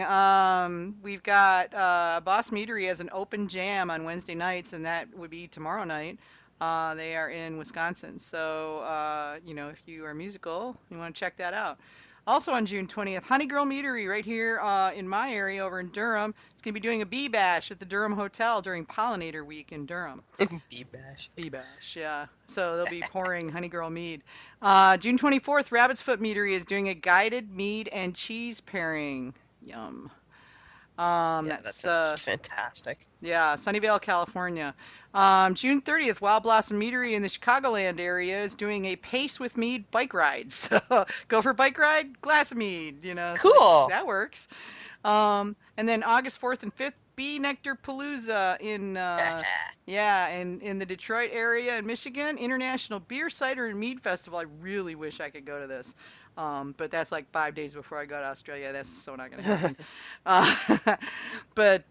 we've got Boss Meadery as an open jam on Wednesday nights, and that would be tomorrow night. They are in Wisconsin, so you know, if you are musical, you want to check that out. Also on June 20th, Honey Girl Meadery right here in my area over in Durham. It's going to be doing a bee bash at the Durham Hotel during Pollinator Week in Durham. Bee bash. Bee bash, yeah. So they'll be pouring Honey Girl mead. June 24th, Rabbit's Foot Meadery is doing a guided mead and cheese pairing. Yum. Yeah, that's fantastic. Yeah, Sunnyvale, California. June 30th, Wild Blossom Meadery in the Chicagoland area is doing a Pace with Mead bike ride. So go for a bike ride, glass of mead, you know. Cool. So that works. And then August 4th and 5th, Bee Nectar Palooza in the Detroit area in Michigan. International Beer, Cider, and Mead Festival. I really wish I could go to this. But that's like 5 days before I go to Australia. That's so not going to happen. But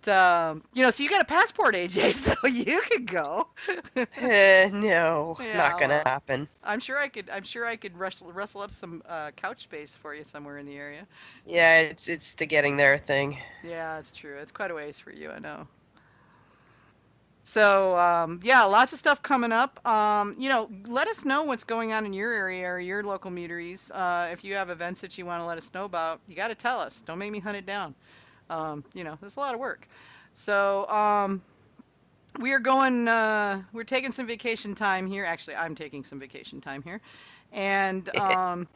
you know, so you got a passport, AJ, so you could go. No, Yeah, not gonna well, happen. I'm sure I could rustle up some couch space for you somewhere in the area. Yeah, it's the getting there thing. Yeah, that's true. It's quite a ways for you, I know. So, yeah, lots of stuff coming up. You know, let us know what's going on in your area or your local meaderies. If you have events that you want to let us know about, you got to tell us. Don't make me hunt it down. You know, it's a lot of work. So, we're taking some vacation time here. Actually, I'm taking some vacation time here. And I'm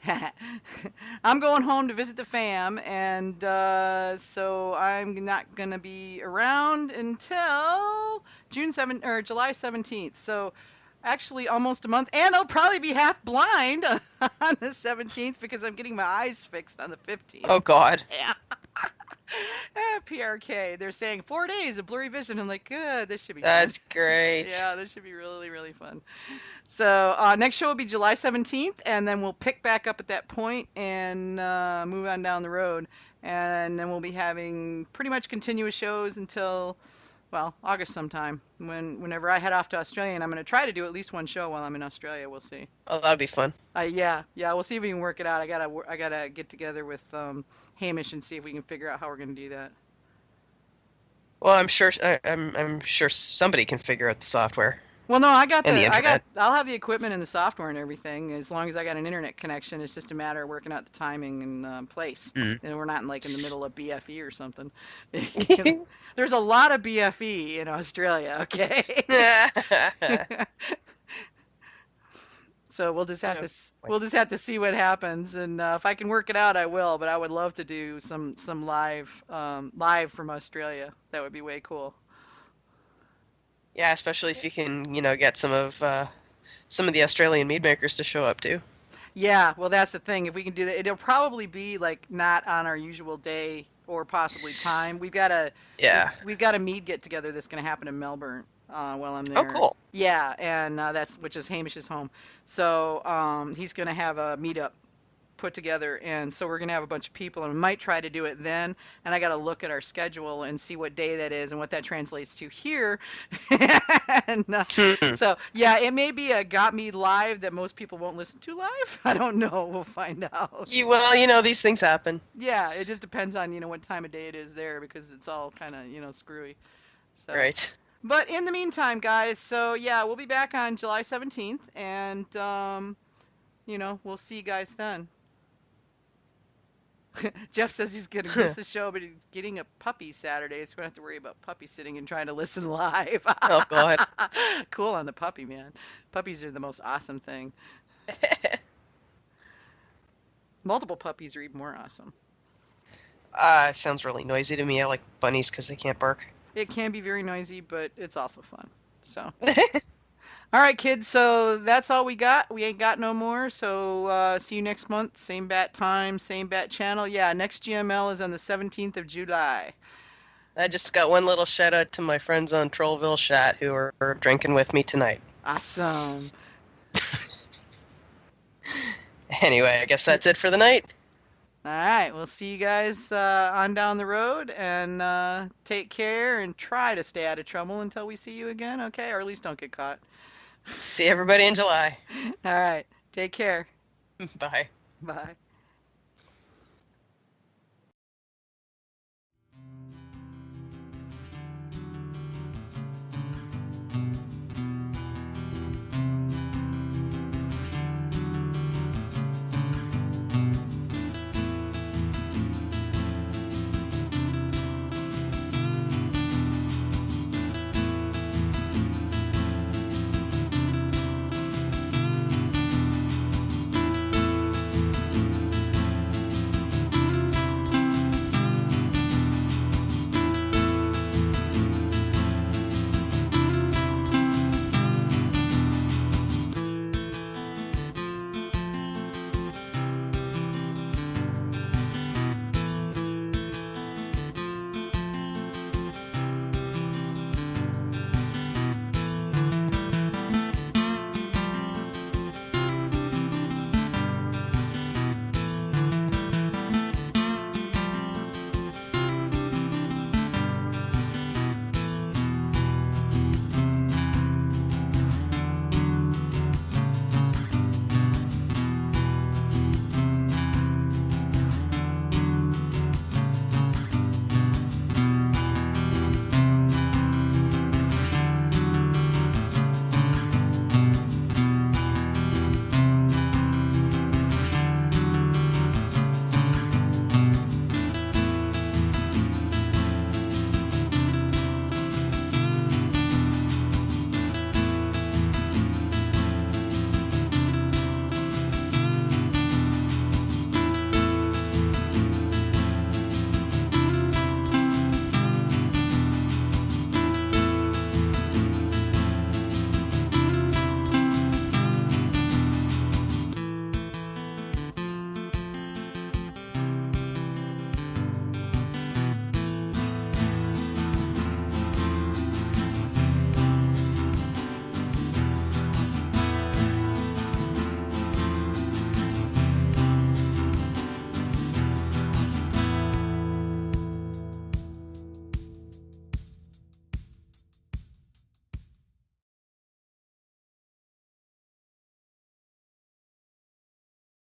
going home to visit the fam, and so I'm not going to be around until July 17th. So actually almost a month, and I'll probably be half blind on the 17th because I'm getting my eyes fixed on the 15th. Oh God. Yeah. PRK. They're saying 4 days of blurry vision. I'm like, good. This should be That's fun. great. Yeah, this should be really, really fun. So next show will be July 17th, and then we'll pick back up at that point and move on down the road. And then we'll be having pretty much continuous shows until, well, August sometime, whenever I head off to Australia. And I'm going to try to do at least one show while I'm in Australia. We'll see. Oh, that'd be fun. Yeah, we'll see if we can work it out. I gotta get together with Hamish and see if we can figure out how we're going to do that. Well, I'm sure somebody can figure out the software. Well, no, And the internet. I'll have the equipment and the software and everything. As long as I got an internet connection, it's just a matter of working out the timing and place. Mm. And we're not in the middle of BFE or something. There's a lot of BFE in Australia, okay? So we'll just have to see what happens, and if I can work it out, I will. But I would love to do some live from Australia. That would be way cool. Yeah, especially if you can, get some of the Australian mead makers to show up too. Yeah, well, that's the thing. If we can do that, it'll probably be not on our usual day or possibly time. We've got a mead get together that's going to happen in Melbourne while I'm there. Oh, cool. Yeah, and which is Hamish's home. So he's going to have a meetup put together, and so we're going to have a bunch of people, and we might try to do it then. And I got to look at our schedule and see what day that is and what that translates to here. And so yeah, it may be a Got Me Live that most people won't listen to live. I don't know. We'll find out. These things happen. Yeah, it just depends on what time of day it is there, because it's all kind of screwy. So. Right. But in the meantime, guys, so yeah, we'll be back on July 17th, and we'll see you guys then. Jeff says he's going to miss the show, but he's getting a puppy Saturday, so we don't have to worry about puppy sitting and trying to listen live. Oh, God. Cool on the puppy, man. Puppies are the most awesome thing. Multiple puppies are even more awesome. Sounds really noisy to me. I like bunnies because they can't bark. It can be very noisy, but it's also fun. So... All right, kids, so that's all we got. We ain't got no more, so see you next month. Same bat time, same bat channel. Yeah, next GML is on the 17th of July. I just got one little shout-out to my friends on Trollville Chat who are drinking with me tonight. Awesome. Anyway, I guess that's it for the night. All right, we'll see you guys on down the road, and take care and try to stay out of trouble until we see you again, okay? Or at least don't get caught. See everybody in July. All right. Take care. Bye. Bye.